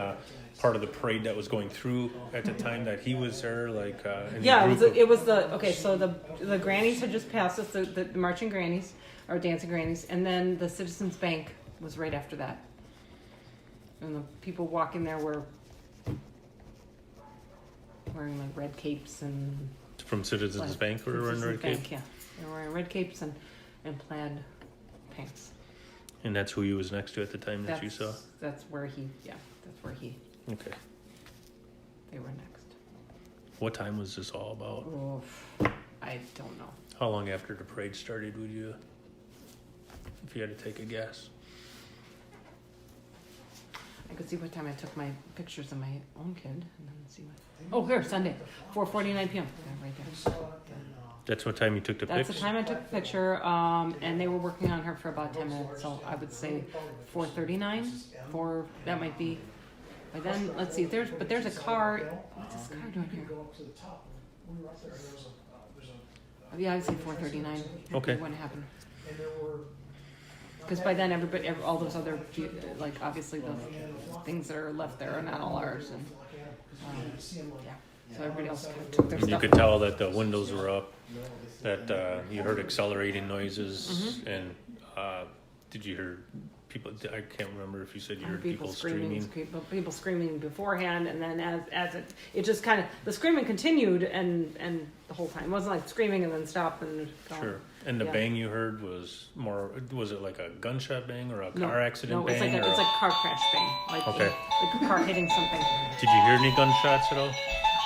part of the parade that was going through at the time that he was there, like? It was the okay. So the grannies had just passed us, the marching grannies or dancing grannies, and then the Citizens Bank was right after that, and the people walking there were wearing like red capes and. From Citizens Bank, were wearing red capes. Yeah, they were wearing red capes and plaid pants. And that's who he was next to at the time that you saw? That's where he. Okay. They were next. What time was this all about? Oh, I don't know. How long after the parade started would you, if you had to take a guess? I could see what time I took my pictures of my own kid, and then see what. Oh, here, Sunday, 4:49 p.m. Yeah, right there. That's what time you took the picture? That's the time I took the picture, and they were working on her for about 10 minutes, so I would say 4:39. That might be. By then, let's see. There's a car. What's this car doing here? Yeah, I would say 4:39. Okay. When it happened. Because by then, all those other, like obviously the things that are left there are not all ours, and yeah. So everybody else kind of took their stuff. You could tell that the windows were up, that you heard accelerating noises, and did you hear people? I can't remember if you said you heard people screaming. People screaming beforehand, and then as it just kind of the screaming continued, and the whole time it wasn't like screaming and then stopped and gone. Sure. And the bang you heard was more. Was it like a gunshot bang or a car accident no, bang? No, it's like a car crash bang. Like a car hitting something. Did you hear any gunshots at all?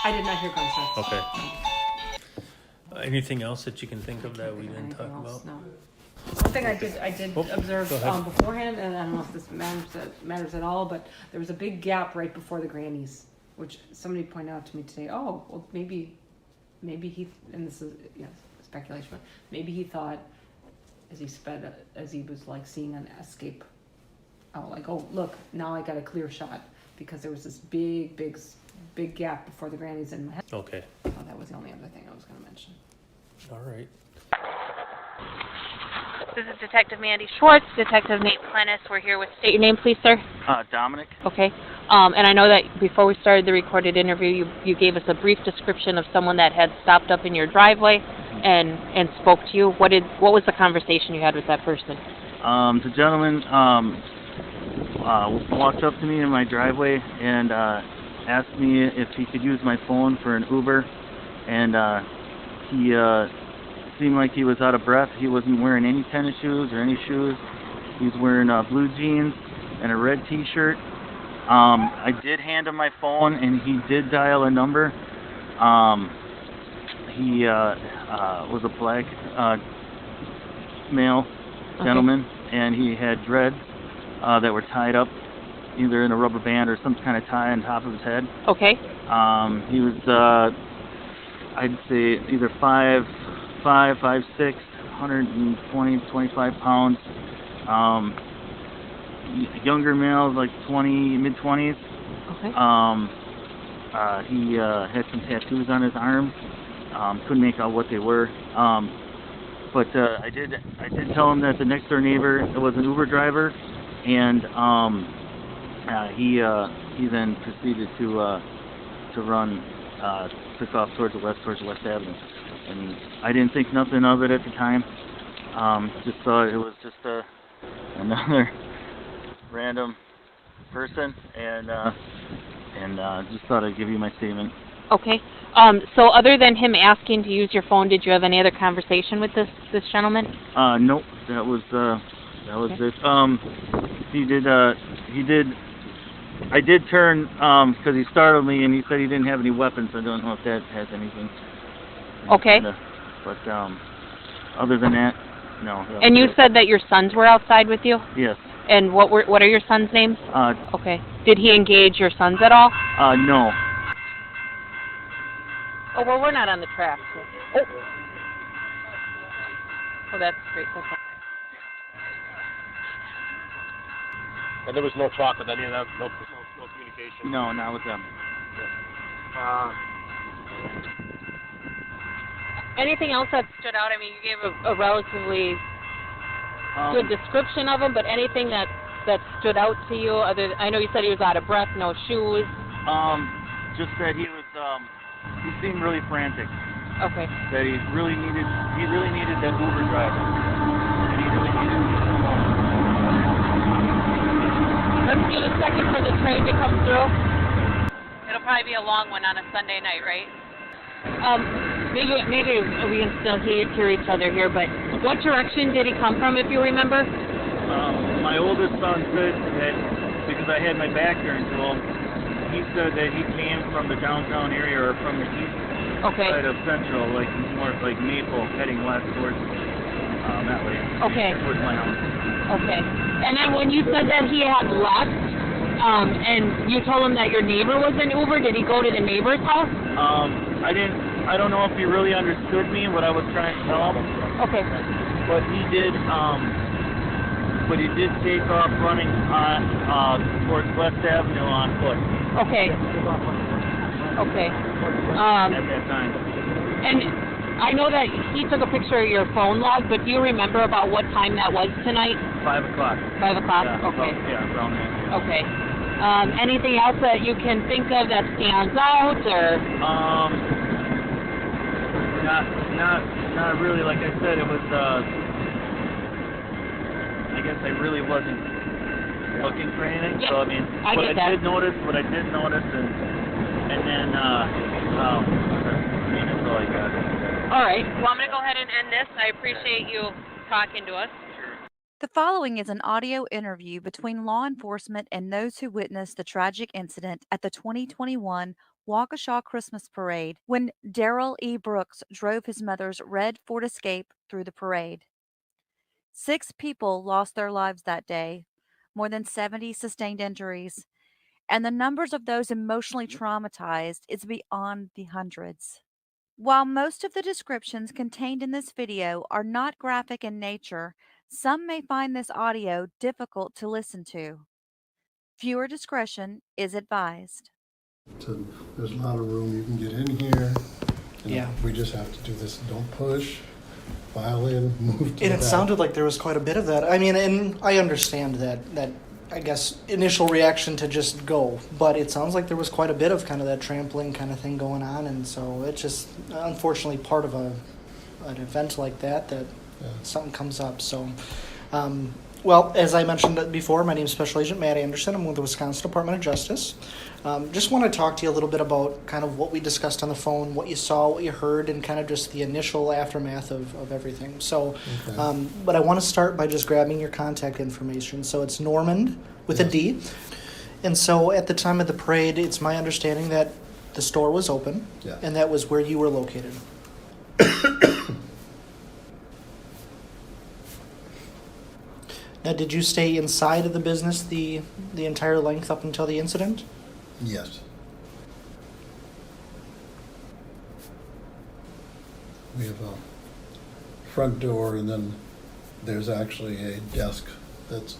I did not hear gunshots. Okay. Anything else that you can think of that we didn't talk about? No. One thing I did observe beforehand, and I don't know if this matters at all, but there was a big gap right before the grannies, which somebody pointed out to me today. Oh, well, maybe he, and this is speculation, but maybe he thought as he was like seeing an escape. Oh, like, oh, look, now I got a clear shot, because there was this big gap before the grannies in my head. Okay. Oh, that was the only other thing I was going to mention. All right. This is Detective Mandy Schwartz, Detective Nate Plennis. We're here with, state your name, please, sir. Dominic. Okay. And I know that before we started the recorded interview, you gave us a brief description of someone that had stopped up in your driveway and spoke to you. What was the conversation you had with that person? The gentleman walked up to me in my driveway and asked me if he could use my phone for an Uber, and he seemed like he was out of breath. He wasn't wearing any tennis shoes or any shoes. He was wearing blue jeans and a red t-shirt. I did hand him my phone, and he did dial a number. He was a black male gentleman, and he had dreads that were tied up either in a rubber band or some kind of tie on top of his head. Okay. He was, I'd say, either 5'6", 120, 25 pounds. Younger male, like mid-20s. Okay. He had some tattoos on his arms. Couldn't make out what they were. but I did tell him that the next door neighbor was an Uber driver, and he then proceeded to run, took off towards West Avenue, and I didn't think nothing of it at the time. Just thought it was just another random person, and just thought I'd give you my statement. Okay. So other than him asking to use your phone, did you have any other conversation with this gentleman? Nope. That was it. He did. I did turn because he startled me and he said he didn't have any weapons. I don't know if that has anything. Okay. But other than that, no. And you said that your sons were outside with you? Yes. And what are your sons' names? Okay. Did he engage your sons at all? No. Oh, well, we're not on the track. So. Oh, that's great. Okay. And there was no talk with any of them, no communication? No, not with them. Anything else that stood out? I mean, you gave a relatively good description of him, but anything that stood out to you? I know you said he was out of breath, no shoes. Just that he was. He seemed really frantic. Okay. That he really needed that Uber driver. And he really needed. Let's give a second for the train to come through. It'll probably be a long one on a Sunday night, right? Maybe we can still hear each other here, but what direction did he come from, if you remember? My oldest son said that because I had my back turned to him, he said that he came from the downtown area or from the east side of Central, like more like Maple, heading west towards that way. Okay. Towards my house. Okay. And then when you said that he had left, and you told him that your neighbor was an Uber, did he go to the neighbor's house? I don't know if he really understood me, what I was trying to tell him. Okay. But he did take off running towards West Avenue on foot. Okay. Okay. At that time. And I know that he took a picture of your phone log, but do you remember about what time that was tonight? 5 o'clock. 5 o'clock? Yeah, okay. Around there. Okay. Anything else that you can think of that stands out, or? Not really. Like I said, it was. I guess I really wasn't looking for anything. Yeah, So I mean, I did notice, and then that's all I got. All right. Well, I'm gonna go ahead and end this. I appreciate you talking to us. The following is an audio interview between law enforcement and those who witnessed the tragic incident at the 2021 Waukesha Christmas Parade when Darrell E. Brooks drove his mother's red Ford Escape through the parade. 6 people lost their lives that day, more than 70 sustained injuries, and the numbers of those emotionally traumatized is beyond the hundreds. While most of the descriptions contained in this video are not graphic in nature, some may find this audio difficult to listen to. Viewer discretion is advised. So there's a lot of room. You can get in here. Yeah. We just have to do this. Don't push. File in. Move to the And it back. sounded like there was quite a bit of that. I mean, and I understand that I guess initial reaction to just go, but it sounds like there was quite a bit of kind of that trampling kind of thing going on, and so it's just unfortunately part of an event like that something comes up. So, well, as I mentioned before, my name is Special Agent Matt Anderson. I'm with the Wisconsin Department of Justice. Just want to talk to you a little bit about kind of what we discussed on the phone, what you saw, what you heard, and kind of just the initial aftermath of everything. So, but I want to start by just grabbing your contact information. So it's Normand with a D. And so at the time of the parade, it's my understanding that the store was open, and that was where you were located. Now, did you stay inside of the business the entire length up until the incident? Yes. We have a front door, and then there's actually a desk that's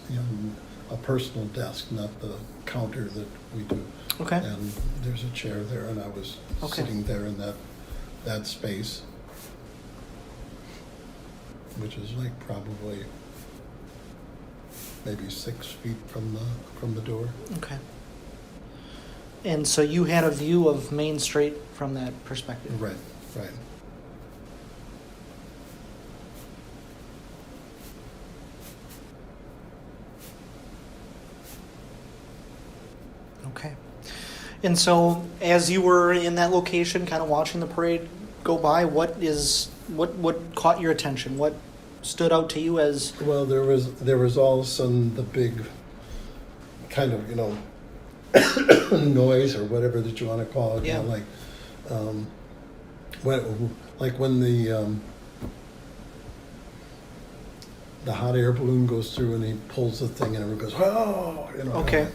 a personal desk, not the counter that we do. Okay. And there's a chair there, and I was sitting there in that space. which is like probably maybe 6 feet from the door. Okay. And so you had a view of Main Street from that perspective? Right, right. Okay. And so as you were in that location, kind of watching the parade go by, what caught your attention? What stood out to you as... Well, there was all of a sudden the big kind of, noise or whatever that you want to call it. Yeah. Like when the hot air balloon goes through and he pulls the thing and everyone goes, oh, Okay.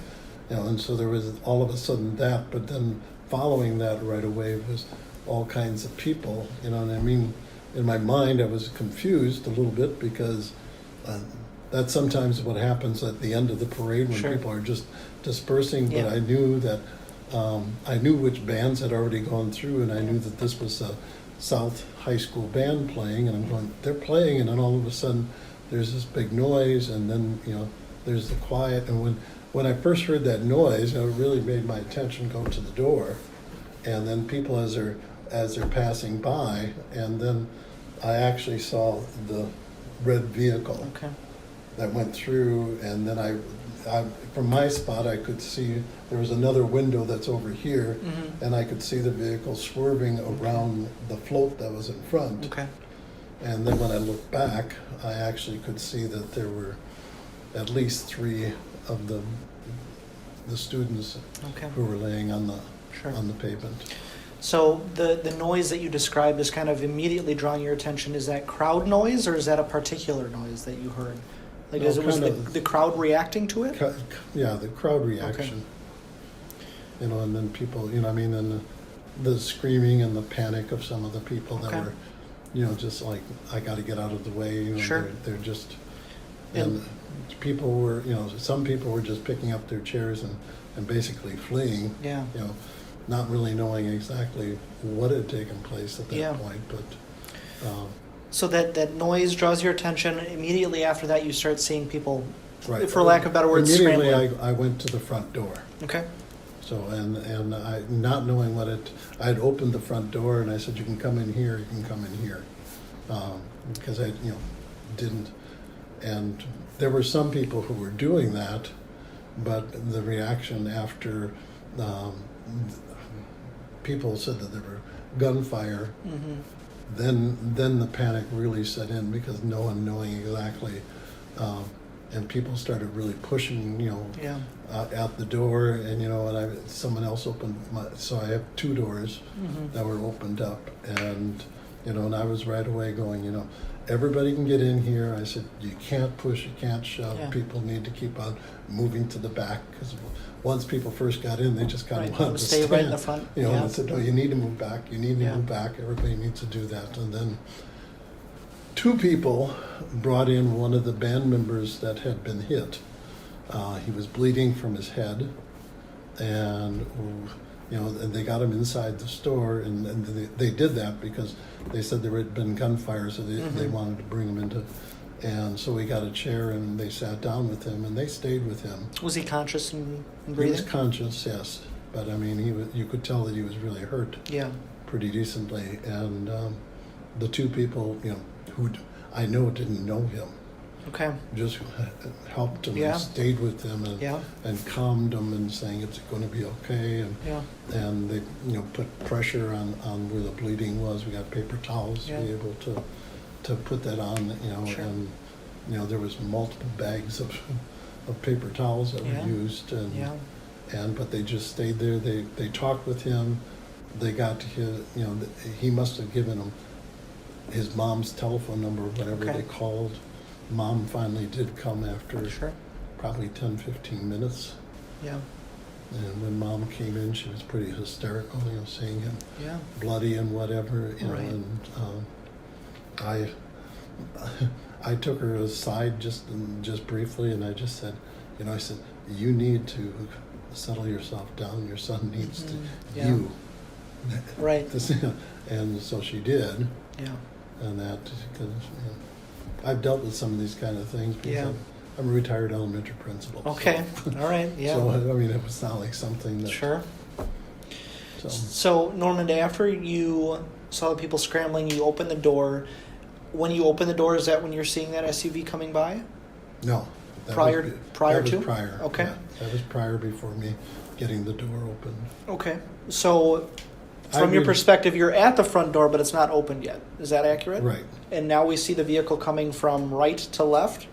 And so there was all of a sudden that, but then following that right away was all kinds of people, and I mean, in my mind I was confused a little bit because that's sometimes what happens at the end of the parade when Sure. people are just dispersing, Yeah. but I knew that I knew which bands had already gone through, and I knew that this was a South High School band playing, and I'm going, they're playing, and then all of a sudden there's this big noise, and then there's the quiet, and when I first heard that noise, it really made my attention go to the door, and then people as they're passing by, and then I actually saw the red vehicle that went through, and then I from my spot I could see there was another window that's over here, and I could see the vehicle swerving around the float that was in front. Okay. And then when I looked back, I actually could see that there were at least 3 of the students who were laying on the pavement. So the noise that you described is kind of immediately drawing your attention. Is that crowd noise, or is that a particular noise that you heard? Like, No, was kind of- the crowd reacting to it? Yeah, the crowd reaction. And then people, and the screaming and the panic of some of the people that were, just like, I got to get out of the way. Sure. They're just, and people were, some people were just picking up their chairs and basically fleeing. Yeah. Not really knowing exactly what had taken place at that Yeah. point, but. So that noise draws your attention. Immediately after that, you start seeing people, Right. for lack of better words, Immediately, scrambling. I went to the front door. Okay. So, and I, not knowing I had opened the front door and I said, you can come in here, you can come in here. Because I, didn't, and there were some people who were doing that, but the reaction after, people said that there were gunfire, then the panic really set in because no one knowing exactly, and people started really pushing, at the door, and someone else opened so I have 2 doors that were opened up, and and I was right away going, everybody can get in here. I said, you can't push, you can't shove. Yeah. People need to keep on moving to the back because once people first got in, they just kind of wanted to Stay stand. right in the front. And I said, no, you need to move back. You need to move back. Everybody needs to do that. And then 2 people brought in one of the band members that had been hit. He was bleeding from his head, and and they got him inside the store, and they did that because they said there had been gunfire, so they wanted to bring him into. And so we got a chair, and they sat down with him, and they stayed with him. Was he conscious and He breathing? was conscious, yes, but I mean, you could tell that he was really hurt. Yeah. Pretty decently, and the 2 people, who I know didn't know him, Okay. just helped him Yeah. and stayed with him and Yeah. and calmed him and saying it's going to be okay, and Yeah. and they put pressure on where the bleeding was. We got paper towels to be Yeah. able to put that on, Sure. and there was multiple bags of paper towels that Yeah. were used, and Yeah. but they just stayed there. They talked with him. They got to his, he must have given them his mom's telephone number or whatever. Okay. They called. Mom finally did come after Sure. probably 10-15 minutes. Yeah. And when Mom came in, she was pretty hysterical, seeing him Yeah. bloody and whatever. Right. And I took her aside just briefly, and I just said, I said, you need to settle yourself down. Your son needs to Yeah. you. Right. And so she did. Yeah. And that, because I've dealt with some of these kind of things because Yeah. I'm a retired elementary principal. Okay. All right. Yeah. So, I mean, it was not like something that... Sure. So, So, Norman, after you saw the people scrambling, you opened the door. When you open the door, is that when you're seeing that SUV coming by? no. that Prior was, prior that to? was prior. Okay. Yeah, that was prior before me getting the door open. Okay. So, I from your would- perspective, you're at the front door, but it's not opened yet. Is that accurate? Right. And now we see the vehicle coming from right to left?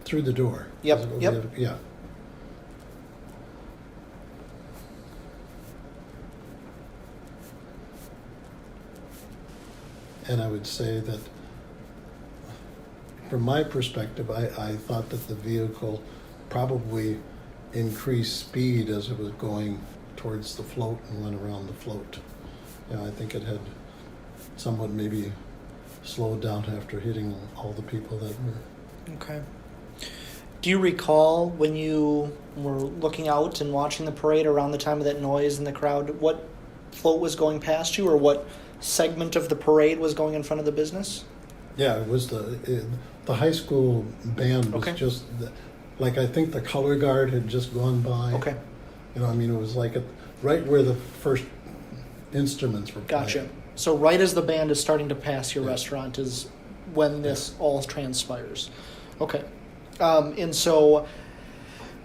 Through the door. Yep, yep. Yeah. And I would say that, from my perspective, I thought that the vehicle probably increased speed as it was going towards the float and went around the float. I think it had somewhat maybe slowed down after hitting all the people that were... Okay. Do you recall when you were looking out and watching the parade around the time of that noise in the crowd, what float was going past you or what segment of the parade was going in front of the business? Yeah, it was the high school band was Okay. just, like I think the color guard had just gone by. Okay. I mean, it was like right where the first instruments were playing. Gotcha. So right as the band is starting to pass your restaurant is when this all transpires. Okay. And so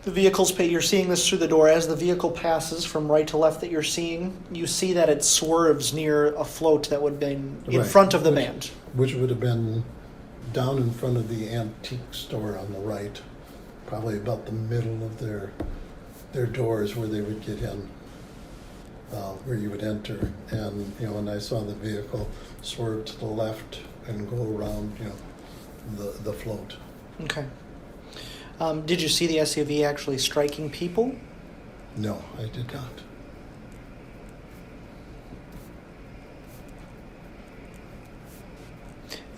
the vehicles, you're seeing this through the door. As the vehicle passes from right to left that you're seeing, you see that it swerves near a float that would have been in Right. front of the band. Which would have been down in front of the antique store on the right, probably about the middle of their doors where they would get in, where you would enter. And, and I saw the vehicle swerve to the left and go around, the float. Okay. Did you see the SUV actually striking people? No, I did not.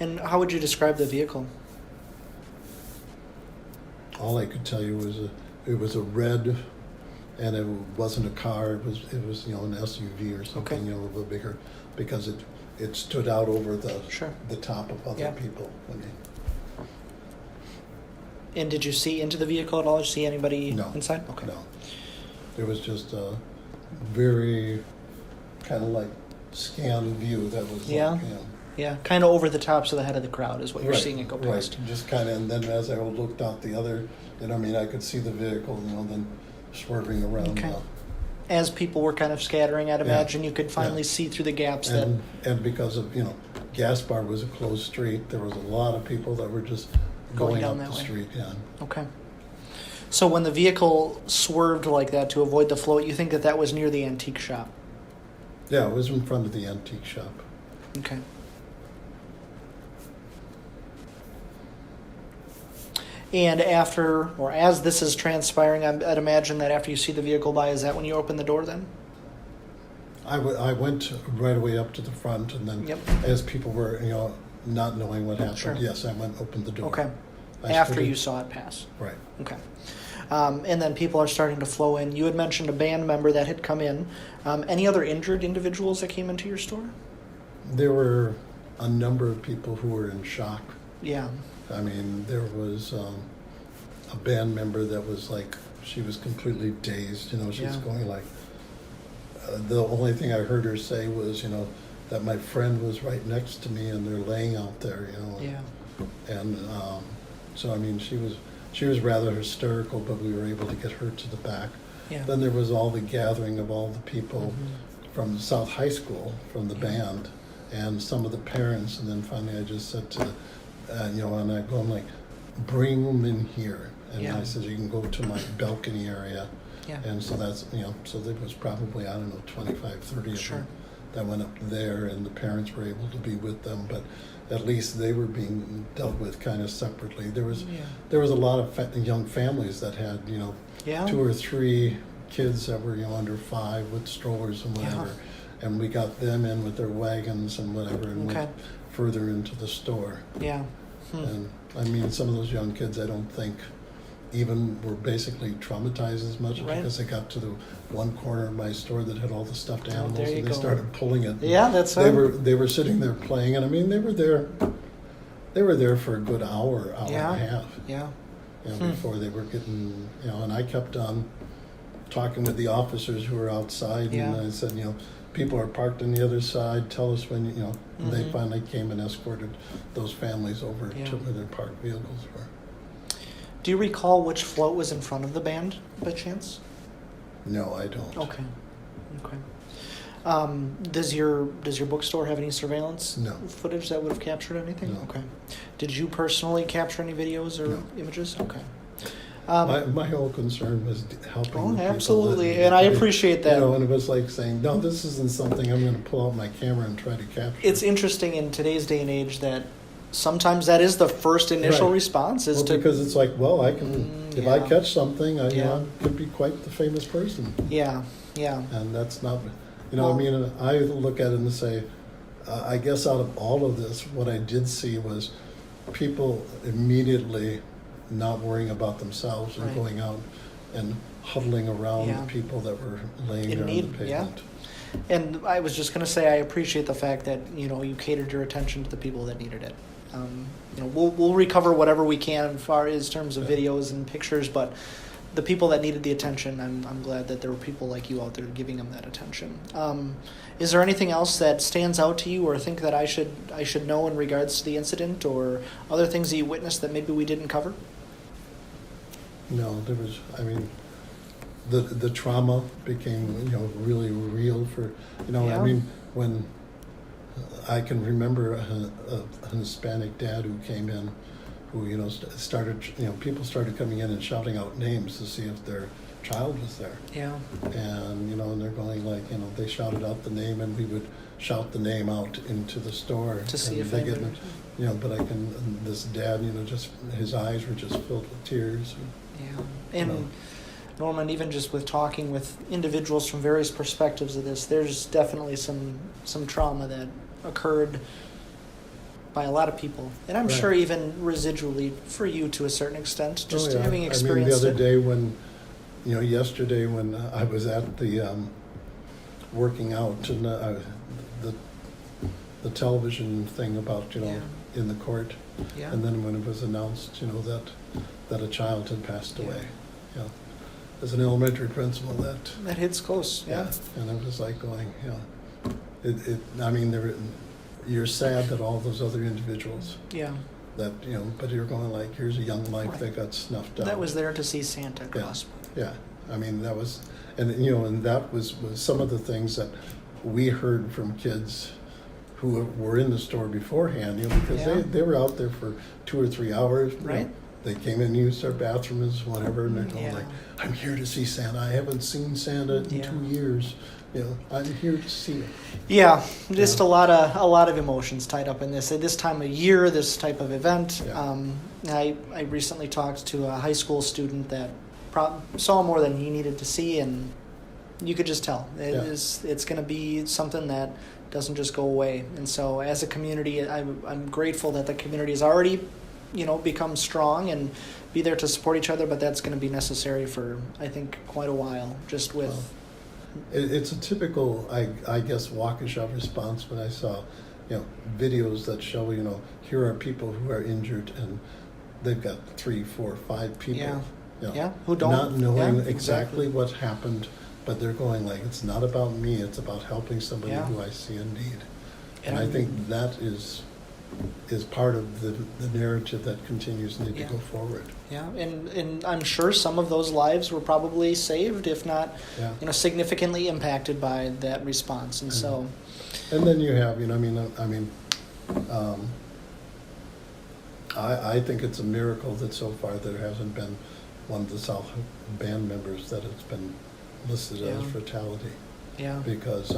And how would you describe the vehicle? All I could tell you was it was a red, and it wasn't a car. It was an SUV or something, a little bit bigger, because it stood out over the top of other people when they... And did you see into the vehicle at all? Did you see anybody inside? Okay. No. It was just a very kind of like scanned view that was like, Yeah, kind of over the tops of the head of the crowd is what you're right, seeing it go past. Right, just kind of, and then as I looked out the other, I could see the vehicle, then swerving around. Okay. As people were kind of scattering, I'd imagine you could finally see through the gaps and because of, Gaspar was a closed street, there was a lot of people that were just going down up that the way. street, Okay. So when the vehicle swerved like that to avoid the float, you think that was near the antique shop? Yeah, it was in front of the antique shop. Okay. And after, or as this is transpiring, I'd imagine that after you see the vehicle by, is that when you open the door then? I went right away up to the front, and then as people were, not knowing what happened, yes, I went and opened the door. Okay. I After stood you in- saw it pass? Right. Okay. And then people are starting to flow in. You had mentioned a band member that had come in. Any other injured individuals that came into your store? There were a number of people who were in shock. Yeah. I mean, there was a band member that was like, she was completely dazed, she was Yeah. going like, the only thing I heard her say was, that my friend was right next to me and they're laying out there, Yeah. And so, I mean, she was rather hysterical, but we were able to get her to the back. Yeah. Then there was all the gathering of all the people from South High School, from the band, and some of the parents, and then finally I just said to, and I go, I'm like, bring them in here. And Yeah. I said, you can go to my balcony area. Yeah. And so that's, so there was probably, 25, 30 of them that went up there, and the parents were able to be with them, but at least they were being dealt with kind of separately. There was a lot of young families that had, 2 or 3 kids that were, under 5 with strollers and whatever. And we got them in with their wagons and whatever, and went further into the store. Yeah. And I mean, some of those young kids, I don't think even were basically traumatized as much because they got to the one corner of my store that had all the stuffed animals, there you and they go. started pulling it. Yeah, that's they were sitting there playing, and I mean, they were there they were there for a good hour Yeah. and a half. Yeah. Before they were getting, and I kept on talking with the officers who were outside, Yeah. and I said, people are parked on the other side, tell us when, and they Mhm. finally came and escorted those families over Yeah. to where their parked vehicles were. Do you recall which float was in front of the band by chance? No, I don't. Okay. Does your bookstore have any surveillance footage that would have captured anything? No. Okay. Did you personally capture any videos or images? Okay. My whole concern was helping the people. Absolutely, that- and I appreciate that. And it was like saying, no, this isn't something I'm going to pull out my camera and try to capture. It's interesting in today's day and age that sometimes that is the first initial Right. response is to because it's like, well, I can if I catch something, I could be quite the famous person. Yeah. And that's not, I look at it and say, I guess out of all of this, what I did see was people immediately not worrying about themselves and Right. going out and huddling around Yeah. people that were laying In there need, on the pavement. And I was just going to say I appreciate the fact that you catered your attention to the people that needed it. We'll recover whatever we can as far as terms of videos and pictures, but the people that needed the attention, I'm glad that there were people like you out there giving them that attention. Is there anything else that stands out to you, or think that I should know in regards to the incident, or other things that you witnessed that maybe we didn't cover? No, there was, the trauma became, really real for, Yeah. when I can remember a Hispanic dad who came in, who, started, people started coming in and shouting out names to see if their child was there. Yeah. And, and they're going like, they shouted out the name and we would shout the name out into the store. To see and if they anybody get, but this dad, just, his eyes were just filled with tears. Yeah. And Norman, even just with talking with individuals from various perspectives of this, there's definitely some trauma that occurred by a lot of people, and I'm Right. sure even residually for you to a certain extent, just having the experienced other it. day when, yesterday when I was at the working out and the television thing about in the court, Yeah. and then when it was announced that a child had passed away, as an elementary principal, That hits close. Yeah. and it was like going, you're sad that all those other individuals Yeah. that, but you're going like, here's a young life Right. that got snuffed out. That was there to see Santa Claus. Yeah, that was, and that was some of the things that we heard from kids who were in the store beforehand, because Yeah. they were out there for 2 or 3 hours. Right. They came in and used our bathrooms, whatever, and they're going Yeah. like, I'm here to see Santa. I haven't seen Santa in 2 years. I'm here to see him. Yeah, just a lot of emotions tied up in this. At this time of year, this type of event. I recently talked to a high school student that saw more than he needed to see, and you could just tell it's going to be something that doesn't just go away. And so, as a community, I'm grateful that the community has already, become strong and be there to support each other. But that's going to be necessary for, I think, quite a while. Just with. It's a typical, I guess, Waukesha response when I saw, videos that show, here are people who are injured and they've got 3, 4, 5 people. Who don't not knowing exactly exactly what happened, but they're going like, it's not about me, it's about helping somebody who I see in need. And I think that is part of the narrative that continues to need to go forward. Yeah, and I'm sure some of those lives were probably saved, if not, significantly impacted by that response. And so, and then you have, I think it's a miracle that so far there hasn't been one of the South band members that has been listed as fatality. Yeah. Because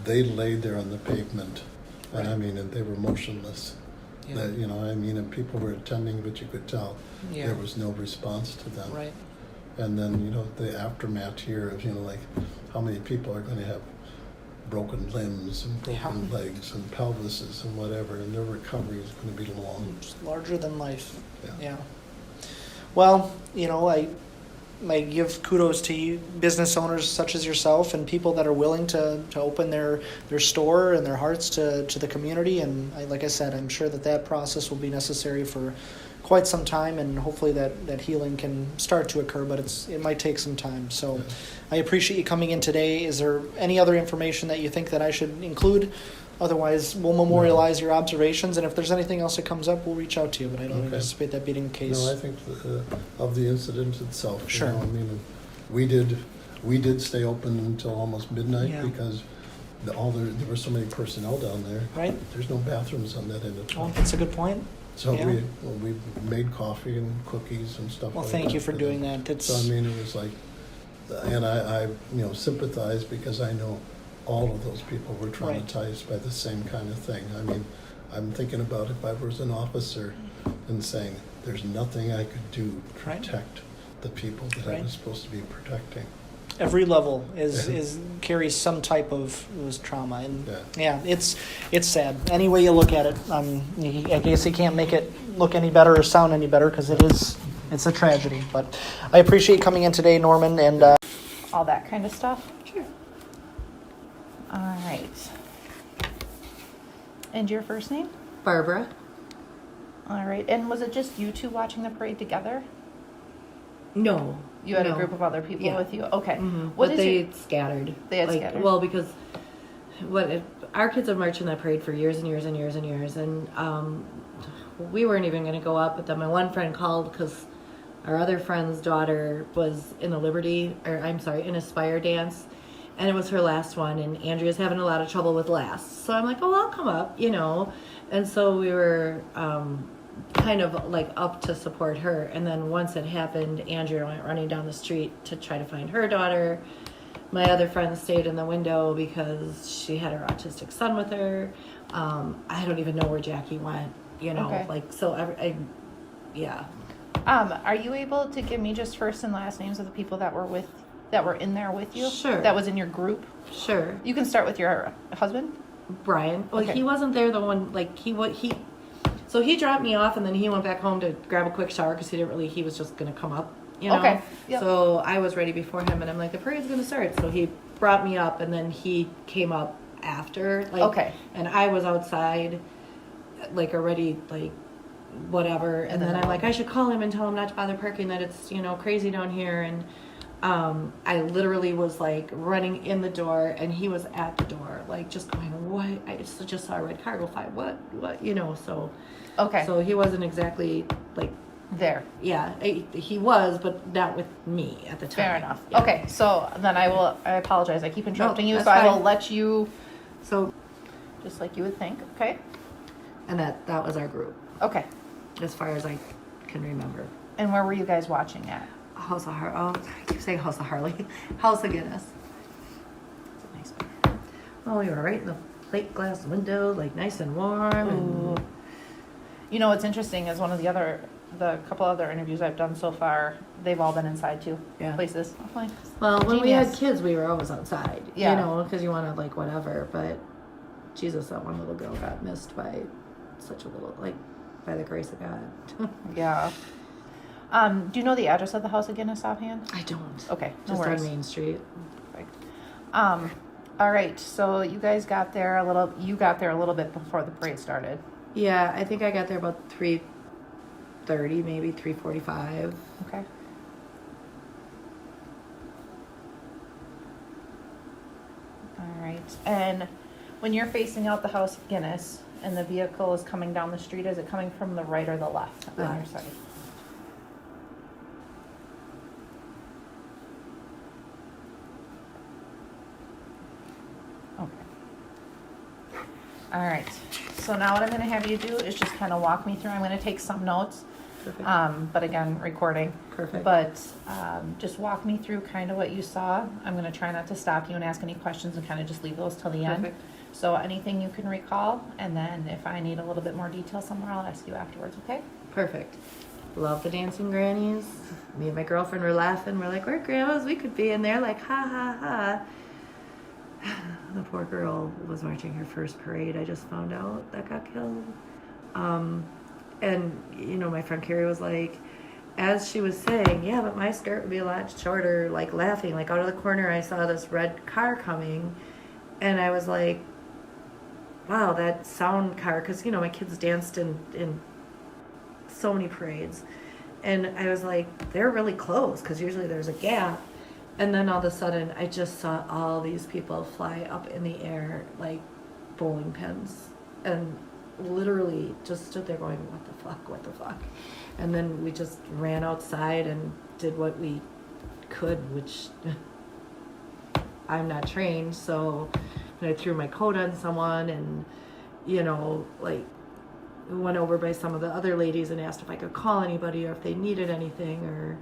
they laid there on the pavement, Right. and they were motionless. Yeah. That, and people were attending, but you could tell Yeah. there was no response to them. Right. And then, the aftermath here of, like how many people are going to have broken limbs and broken legs and pelvises and whatever, and their recovery is going to be long. It's larger than life. Yeah. Well, I give kudos to you, business owners such as yourself and people that are willing to open their store and their hearts to the community. And like I said, I'm sure that process will be necessary for quite some time, and hopefully that healing can start to occur, but it might take some time. So I appreciate you coming in today. Is there any other information that you think that I should include? Otherwise, we'll memorialize your observations, and if there's anything else that comes up, we'll reach out to you, but I don't anticipate that being the case. No, I think of the incident itself. Sure. I mean, we did stay open until almost midnight because there were so many personnel down there. Right. There's no bathrooms on that end of town. Oh, that's a good point. So Yeah. we made coffee and cookies and stuff Well, like thank that. you for doing that. So, I mean, it was like, and I sympathize because I know all of those people were traumatized by the same kind of thing. I mean, I'm thinking about if I was an officer and saying, there's nothing I could do to protect the people that I was supposed to be protecting. Every level is carries some type of trauma, and it's sad. Any way you look at it, I guess you can't make it look any better or sound any better because it's a tragedy. But I appreciate coming in today, Norman, and all that kind of stuff. Sure. All right. And your first name? Barbara. All right. And was it just you two watching the parade together? No. You had a group of other people with you? Okay. Mm-hmm. What But is they your- scattered. They had scattered. Well, because our kids have marched in that parade for years and years and years and years, and we weren't even going to go up, but then my one friend called because our other friend's daughter was in in a Spire dance, and it was her last one, and Andrea's having a lot of trouble with last. So I'm like, oh, I'll come up, And so we were kind of like up to support her. And then once it happened, Andrea went running down the street to try to find her daughter. My other friend stayed in the window because she had her autistic son with her. I don't even know where Jackie went, Okay. yeah. Are you able to give me just first and last names of the people that were in there with you? Sure. That was in your group? Sure. You can start with your husband? Brian. Well, Okay. he wasn't there the one, so he dropped me off and then he went back home to grab a quick shower because he was just going to come up, Okay. Yep. So I was ready before him and I'm like, the parade's going to start. So he brought me up and then he came up after. Okay. And I was outside, already, whatever. And then I'm like, I should call him and tell him not to bother parking, that it's, crazy down here. And I literally was running in the door and he was at the door, just going, what? I just saw a red car go by. What, so. Okay. So he wasn't exactly there. Yeah, he was, but not with me at the time. Fair enough. Yeah. Okay, so then I apologize. I keep interrupting you, that's so I will fine. let you, So, just like you would think, okay? and that was our group, Okay. as far as I can remember. And where were you guys watching at? House of I keep saying House of Harley. House of Guinness. It's a nice one. Oh, we were right in the plate glass window, nice and warm. And You know what's interesting is one of the couple other interviews I've done so far, they've all been inside too. Yeah. Places. I'm like, well, when we had genius. kids, we were always outside. Yeah. Because you wanted whatever. But Jesus, that one little girl got missed by such a little, by the grace of God. Yeah. Do you know the address of the House of Guinness offhand? I don't. Okay, no Just worries. on Main Street. Perfect. All right, so you guys got there a little bit before the parade started. Yeah, I think I got there about 3:30, maybe 3:45. Okay. All right, and when you're facing out the House of Guinness and the vehicle is coming down the street, is it coming from the right or the left on your Left. side? Okay. All right, so now what I'm gonna have you do is just kind of walk me through. I'm gonna take some notes. Perfect. But again, recording. Perfect. But just walk me through kind of what you saw. I'm going to try not to stop you and ask any questions and kind of just leave those till the end. Perfect. So anything you can recall, and then if I need a little bit more detail somewhere, I'll ask you afterwards, okay? Perfect. Love the dancing grannies. Me and my girlfriend were laughing. We're like, we're grandmas. We could be in there. Ha ha ha. The poor girl was marching her first parade. I just found out that got killed. And my friend Carrie was like, as she was saying, yeah, but my skirt would be a lot shorter, like laughing, like out of the corner, I saw this red car coming, and I was like, wow, that sound car, because, you know, my kids danced in so many parades, and I was like, they're really close, because usually there's a gap, and then all of a sudden, I just saw all these people fly up in the air like bowling pins, and literally just stood there going, what the fuck, what the fuck? And then we just ran outside and did what we could, which I'm not trained, so I threw my coat on someone and, you know, like, went over by some of the other ladies and asked if I could call anybody or if they needed anything or...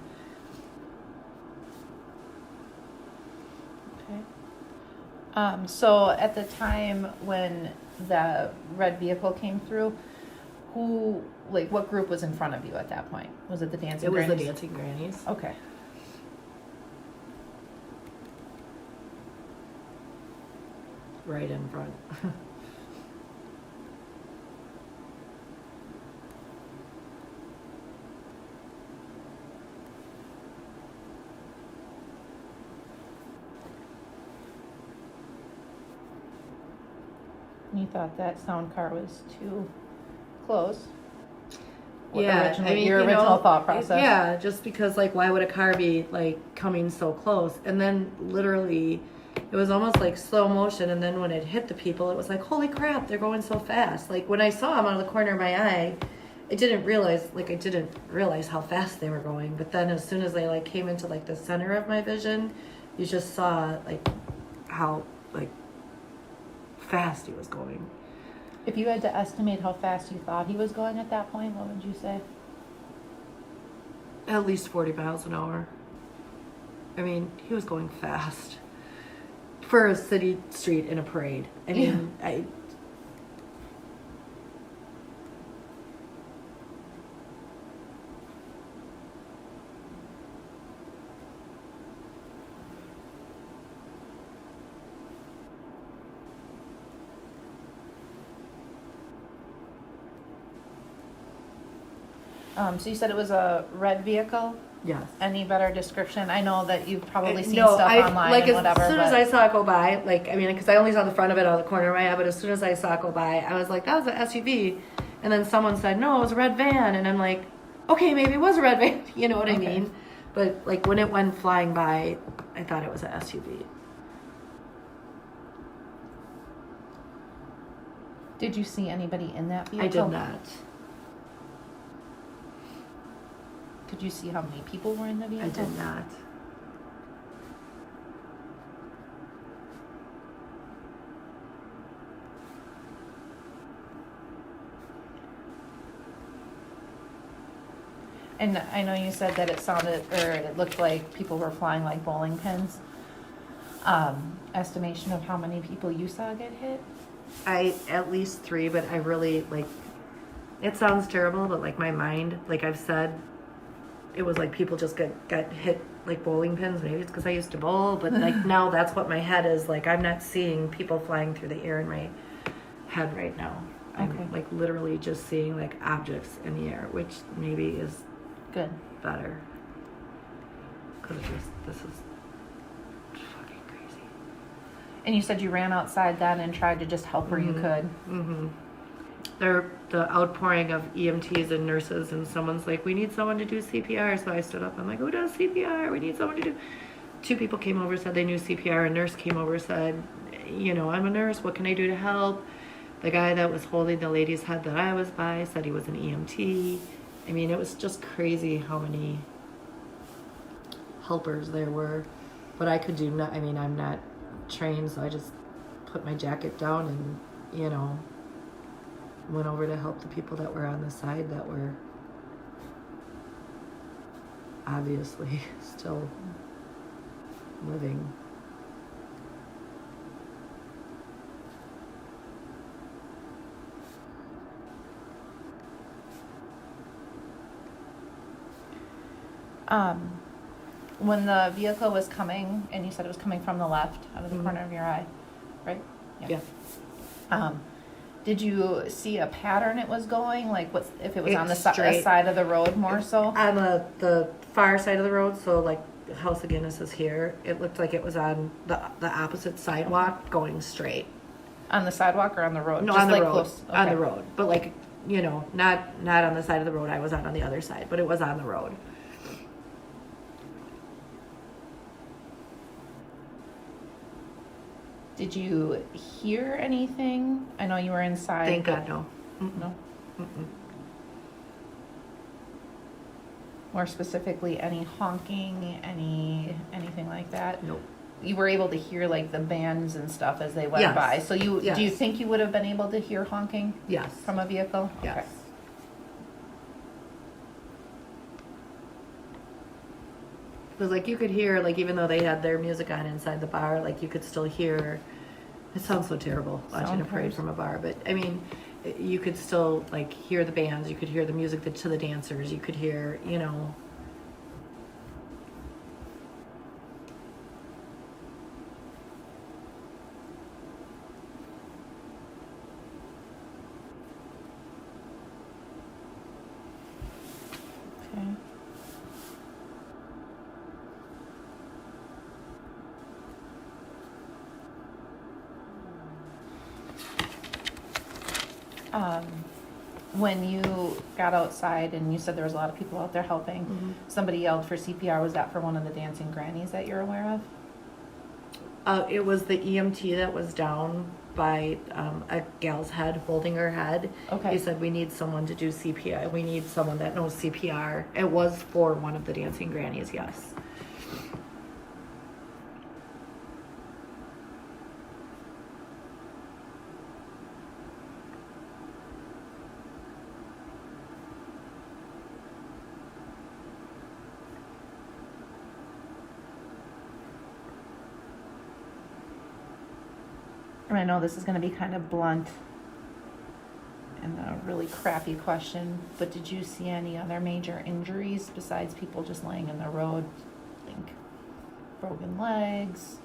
Okay. So at the time when the red vehicle came through, who, like, what group was in front of you at that point? Was it the dancing grannies? It was the dancing grannies. Okay. Right in front. You thought that sound car was too close? Yeah, I mean, your you original know, thought process. Yeah, just because, like, why would a car be, like, coming so close? And then, literally, it was almost like slow motion, and then when it hit the people, it was like, holy crap, they're going so fast. Like, when I saw them out of the corner of my eye, I didn't realize how fast they were going. But then as soon as they, like, came into, like, the center of my vision, you just saw, like, how, like, fast he was going. If you had to estimate how fast you thought he was going at that point, what would you say? At least 40 miles an hour. I mean, he was going fast for a city street in a parade. I mean, yeah. So you said it was a red vehicle? Yes. Any better description? I know that you've probably seen No, stuff online like, and whatever. As soon as I saw it go by, like, I mean, because I only saw the front of it out of the corner of my eye, but as soon as I saw it go by, I was like, that was an SUV. And then someone said, no, it was a red van. And I'm like, okay, maybe it was a red van. You know what I mean? But, like, when it went flying by, I thought it was an SUV. Did you see anybody in that vehicle? I did not. Could you see how many people were in the vehicle? I did not. And I know you said that it sounded, or it looked like people were flying like bowling pins. Estimation of how many people you saw get hit? At least 3, but I really, like, it sounds terrible, but, like, my mind, like I've said, it was like people just got hit like bowling pins. Maybe it's because I used to bowl, but, like, now that's what my head is. Like, I'm not seeing people flying through the air in my head right now. I'm, like, literally just seeing, like, objects in the air, which maybe is good, better. Because this is fucking crazy. And you said you ran outside then and tried to just help where you could. Mm-hmm. The outpouring of EMTs and nurses, and someone's like, we need someone to do CPR. So I stood up. I'm like, who does CPR? We need someone to do. 2 people came over, said they knew CPR. A nurse came over, said, you know, I'm a nurse. What can I do to help? The guy that was holding the lady's head that I was by said he was an EMT. I mean, it was just crazy how many helpers there were. But I could do not. I mean, I'm not trained, so I just put my jacket down and, you know, went over to help the people that were on the side that were obviously still living. When the vehicle was coming, and you said it was coming from the left, out of the corner of your eye, right? Yeah. Did you see a pattern it was going? Like, what's if it was on the Straight. side of the road more so? On the far side of the road, so like the House of Guinness is here. It looked like it was on the opposite sidewalk going straight. On the sidewalk or on the road? No, Just on the like road. close. On the Okay. road. But like, you know, not on the side of the road I was on the other side, but it was on the road. Did you hear anything? I know you were inside. Thank but- God, no. No? Mm-mm. More specifically, any honking, anything like that? Nope. You were able to hear like the bands and stuff as they went Yes. by. So do you Yes. think you would have been able to hear honking? Yes. From a vehicle? Yes. Okay. Because like you could hear, like even though they had their music on inside the bar, like you could still hear. It sounds so terrible watching a parade from a bar, but I mean, you could still like hear the bands. You could hear the music to the dancers. You could hear, you know. Okay. When you got outside and you said there was a lot of people out there helping, somebody yelled for CPR. Was that for one of the dancing grannies that you're aware of? It was the EMT that was down by a gal's head, holding her head. Okay. He said, we need someone to do CPR. We need someone that knows CPR. It was for one of the dancing grannies, yes. And I know this is going to be kind of blunt and a really crappy question, but did you see any other major injuries besides people just laying in the road? Like broken legs?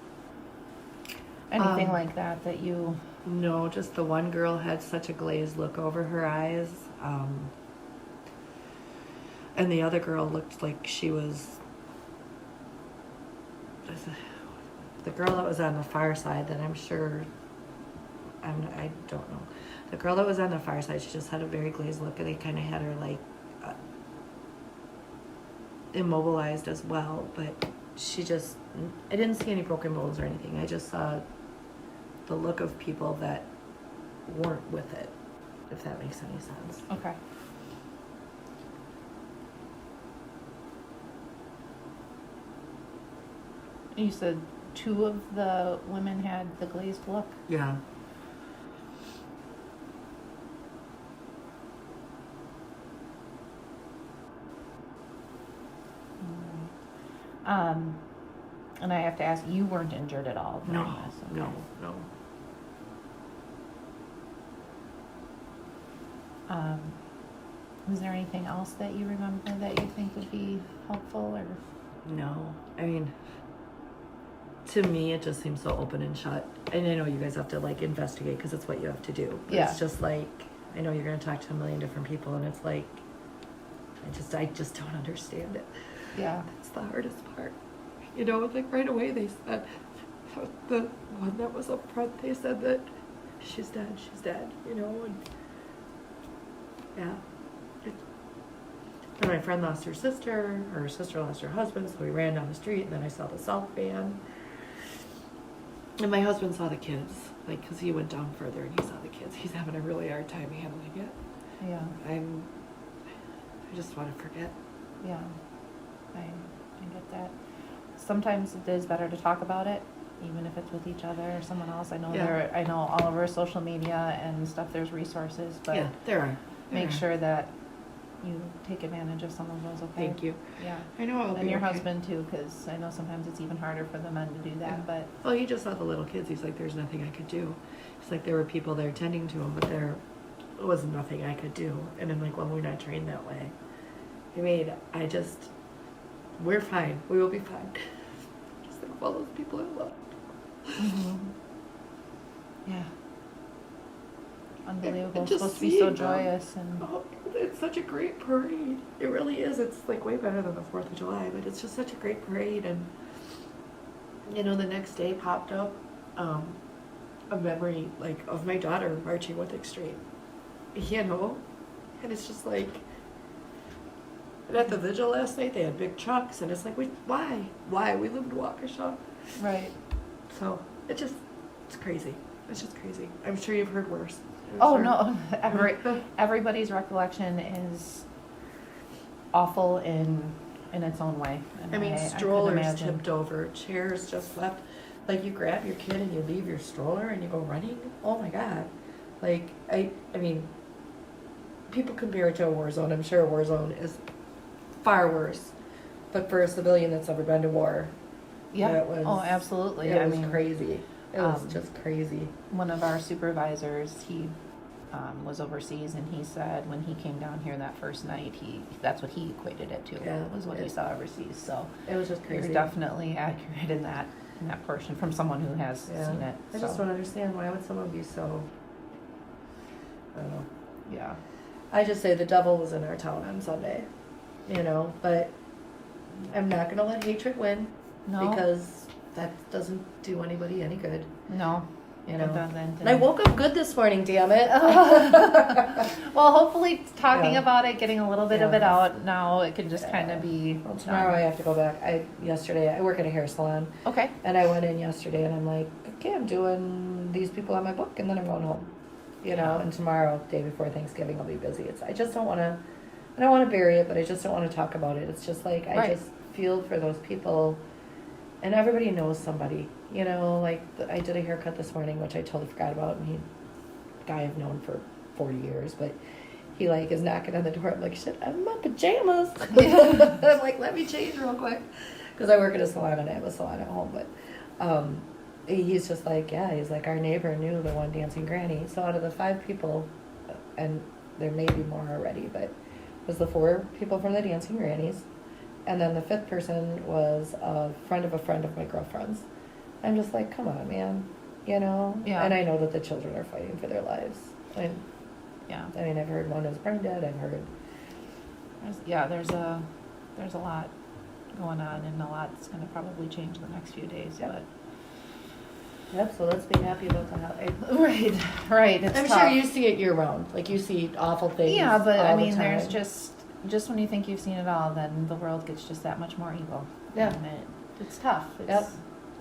Anything like that that you... No, just the one girl had such a glazed look over her eyes. And the other girl looked like she was... The girl that was on the far side that I'm sure... I don't know. The girl that was on the far side, she just had a very glazed look, and they kind of had her like immobilized as well. But she just, I didn't see any broken bones or anything. I just saw the look of people that weren't with it, if that makes any sense. Okay. You said two of the women had the glazed look? Yeah. And I have to ask, you weren't injured at all during No, this? Okay. no. Was there anything else that you remember that you think would be helpful or? No. I mean, to me, it just seems so open and shut. And I know you guys have to like investigate because it's what you have to do. But Yeah. It's just like, I know you're going to talk to a million different people, and it's like, I just don't understand it. Yeah. That's the hardest part. You know, like right away they said, the one that was up front, they said that she's dead, you know, and yeah. And my friend lost her sister lost her husband, so we ran down the street, and then I saw the South van. And my husband saw the kids, like, because he went down further and he saw the kids. He's having a really hard time handling it. Yeah. I just want to forget. Yeah. I get that. Sometimes it is better to talk about it, even if it's with each other or someone else. I know Yeah. I know all over social media and stuff there's resources, but Yeah, there are. make There are. sure that you take advantage of some of those, okay? Thank you. Yeah. I know I'll And be your okay. husband too, because I know sometimes it's even harder for the men to do that, Yeah. but Well, he just saw the little kids. He's like, there's nothing I could do. It's like there were people there tending to him, but there was nothing I could do. And I'm like, well, we're not trained that way. I mean, we're fine. We will be fine. Just think of all those people I love. Mhm. Yeah. unbelievable. It's just supposed to be so seeing them. joyous and Oh, it's such a great parade. It really is. It's like way better than the 4th of July, but it's just such a great parade. And, you know, the next day popped up a memory, like, of my daughter marching with Extreme, you know? And it's just like, and at the vigil last night, they had big trucks, and it's like, why? Why? We live in Waukesha. Right. So, it's crazy. It's just crazy. I'm sure you've heard worse. oh Sure. no, everybody's recollection is awful in its own way. And I mean, I could strollers imagine. tipped over, chairs just left. Like, you grab your kid and you leave your stroller and you go running. Oh my God. Like, I mean, people compare it to a war zone. I'm sure a war zone is far worse. But for a civilian that's never been to war, Yeah. that was, Oh, absolutely. It I was mean, crazy. It was just crazy. One of our supervisors, he was overseas, and he said when he came down here that first night, that's what he equated it to. Yeah. Was what he saw overseas. So It was just you're crazy. definitely accurate in that portion from someone who has seen it. I just don't understand, why would someone be so, I don't know. Yeah. I just say the devil was in our town on Sunday, you know, but I'm not going to let hatred win. No. Because that doesn't do anybody any good. No. You know. It doesn't. And I woke up good this morning, damn it. Well, hopefully talking Yeah. about it, getting a little bit of it out now, it can just kind of be. Well, tomorrow I have to go back. Yesterday I work at a hair salon. Okay. And I went in yesterday and I'm like, okay, I'm doing these people on my book and then I'm going home. You know, and tomorrow, day before Thanksgiving, I'll be busy. I just don't want to, I don't want to bury it, but I just don't want to talk about it. It's just like, I Right. just feel for those people, and everybody knows somebody, you know, like I did a haircut this morning, which I totally forgot about, and guy I've known for 40 years, but he like is knocking on the door. I'm like, shit, I'm in my pajamas. I'm like, let me change real quick. Because I work at a salon and I have a salon at home, but he's just like, yeah, he's like, our neighbor knew the one dancing granny. So out of the 5 people, and there may be more already, but it was the 4 people from the dancing grannies. And then the 5th person was a friend of my girlfriend's. I'm just like, come on, man, you know? Yeah. And I know that the children are fighting for their lives. Yeah. I mean, I've heard one is brain dead. I've heard. There's a lot going on, and a lot's going to probably change in the next few days. Yep. But Yep. So let's be happy about the right. It's I'm tough. sure you see it year round. Like you see awful things. Yeah, but all I the mean, there's time. just when you think you've seen it all, then the world gets just that much more evil. Yeah. And it's tough. Yep.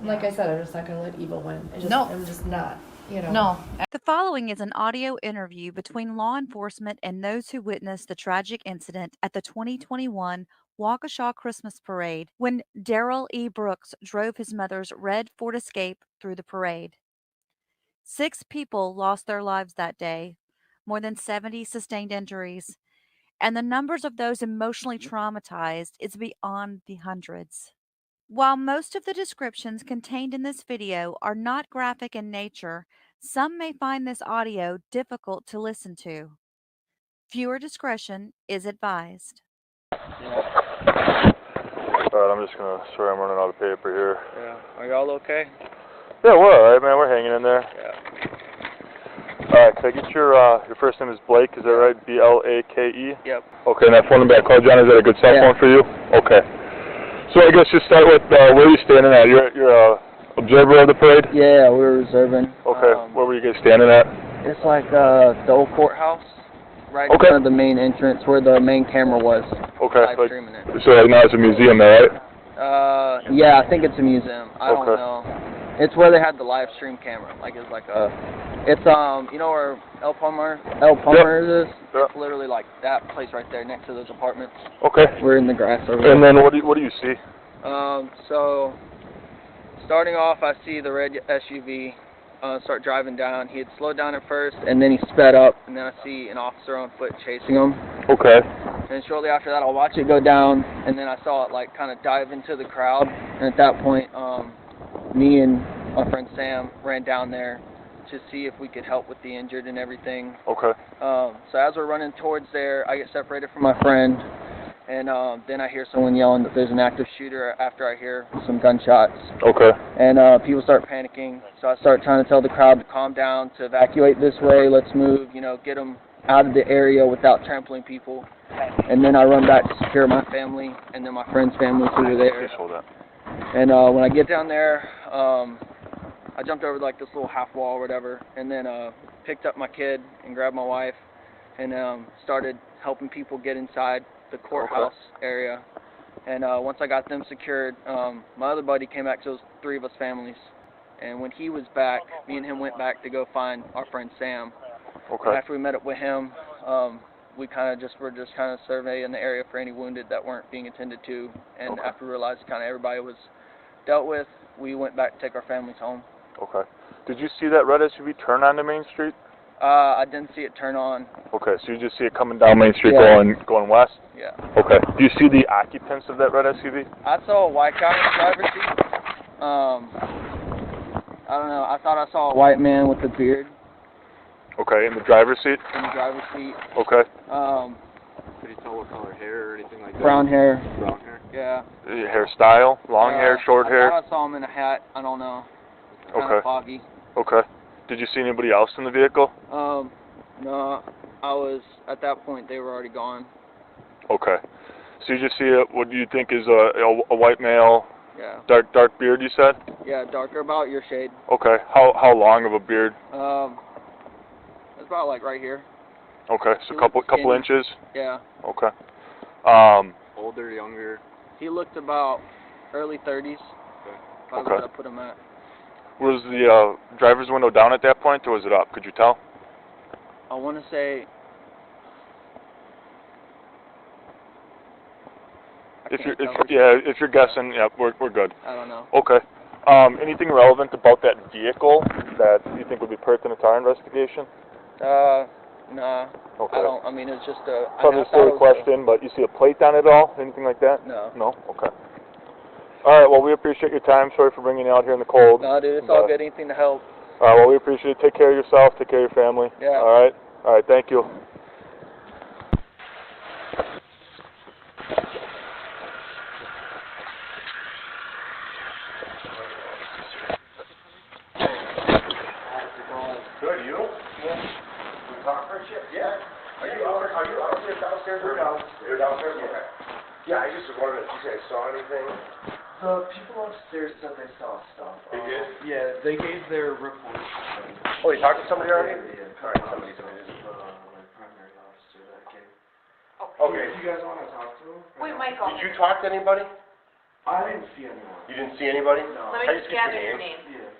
Like I said, I'm just not going to let evil win. I'm just not. You know. No. The following is an audio interview between law enforcement and those who witnessed the tragic incident at the 2021 Waukesha Christmas Parade when Darrell E. Brooks drove his mother's red Ford Escape through the parade. 6 people lost their lives that day, more than 70 sustained injuries, and the numbers of those emotionally traumatized is beyond the hundreds. While most of the descriptions contained in this video are not graphic in nature, some may find this audio difficult to listen to. Viewer discretion is advised. Alright, I'm just gonna, sorry, I'm running out of paper here. Yeah. Are y'all okay? Yeah, we're alright, man, we're hanging in there. Yeah. Alright, can I get your first name is Blake, is that right? B-L-A-K-E? Yep. Okay, and that phone number I called you on, is that a good cell phone for you? Okay. So I guess just start with, where are you standing at? You're observer of the parade? Yeah, we were observing. Okay, where were you guys standing at? It's like the old courthouse, right in front of the main entrance where the main camera was. Okay, Live like, streaming it. so like now it's a museum there, right? Yeah, I think it's a museum. I don't Okay. know. It's where they had the live stream camera. Like it's like a, it's you know where El Palmer is? It's literally like that place right there next to those apartments. Okay. We're in the grass over there. And then what do you see? So starting off, I see the red SUV start driving down. He had slowed down at first, and then he sped up, and then I see an officer on foot chasing him. Okay. And shortly after that, I'll watch it go down, and then I saw it like kind of dive into the crowd. And at that point, me and my friend Sam ran down there to see if we could help with the injured and everything. Okay. So as we're running towards there, I get separated from my friend, And then I hear someone yelling that there's an active shooter after I hear some gunshots. Okay. And people start panicking. So I start trying to tell the crowd to calm down, to evacuate this way, let's move, you know, get them out of the area without trampling people. And then I run back to secure my family and then my friend's family who were there. And when I get down there, I jumped over like this little half wall or whatever, and then picked up my kid and grabbed my wife and started helping people get inside the courthouse area. And once I got them secured, my other buddy came back to those 3 of us families. And when he was back, me and him went back to go find our friend Sam. Okay. And after we met up with him, we were just kind of surveying the area for any wounded that weren't being attended to. And after we realized kind of everybody was dealt with, we went back to take our families home. Okay. Did you see that red SUV turn onto Main Street? I didn't see it turn on. Okay, so you just see it coming down Main Street going west? Yeah. Okay. Do you see the occupants of that red SUV? I saw a white guy in the driver's seat. I don't know. I thought I saw a white man with a beard Okay, in the driver's seat? in the driver's seat. Okay. Could you tell what color hair or anything like that? Brown hair. Brown hair? Yeah. Hairstyle? Long hair, short hair? I thought I saw him in a hat. I don't know. Kind Okay. of foggy. Okay. Did you see anybody else in the vehicle? No. At that point, they were already gone. Okay. So you just see what do you think is a white male? Yeah. Dark beard, you said? Yeah, darker, about your shade. Okay. How long of a beard? It's about like right here. Okay. So couple inches. Yeah. Okay. Older, younger? He looked about early 30s. Probably Okay. what I put him at. Was the driver's window down at that point, or was it up? Could you tell? I want to say. If you're guessing, yeah, we're good. I don't know. Okay. Anything relevant about that vehicle that you think would be pertinent to our investigation? Nah. Okay. I don't. I mean, it's just a. Probably a silly question, but you see a plate on it at all? Anything like that? No. No? Okay. All right, well, we appreciate your time. Sorry for bringing you out here in the cold. No, dude, it's all good. Anything to help. All right, well, we appreciate it. Take care of yourself. Take care of your family. Yeah. All right? All right, thank you. Good, you? Yeah. We talk for a shit? Yeah. Are you upstairs, downstairs, or downstairs? You're downstairs? Okay. Yeah, I just was wondering if you guys saw anything. The people upstairs said they saw stuff. They did? Yeah, they gave their reports. Oh, you talked to somebody already? Yeah. All right, somebody did. My primary officer that came. Okay. Do you guys want to talk to him? Wait, Michael. Did you talk to anybody? I didn't see anyone. You didn't see anybody? No. Let Can I me just get gather your name. Yeah.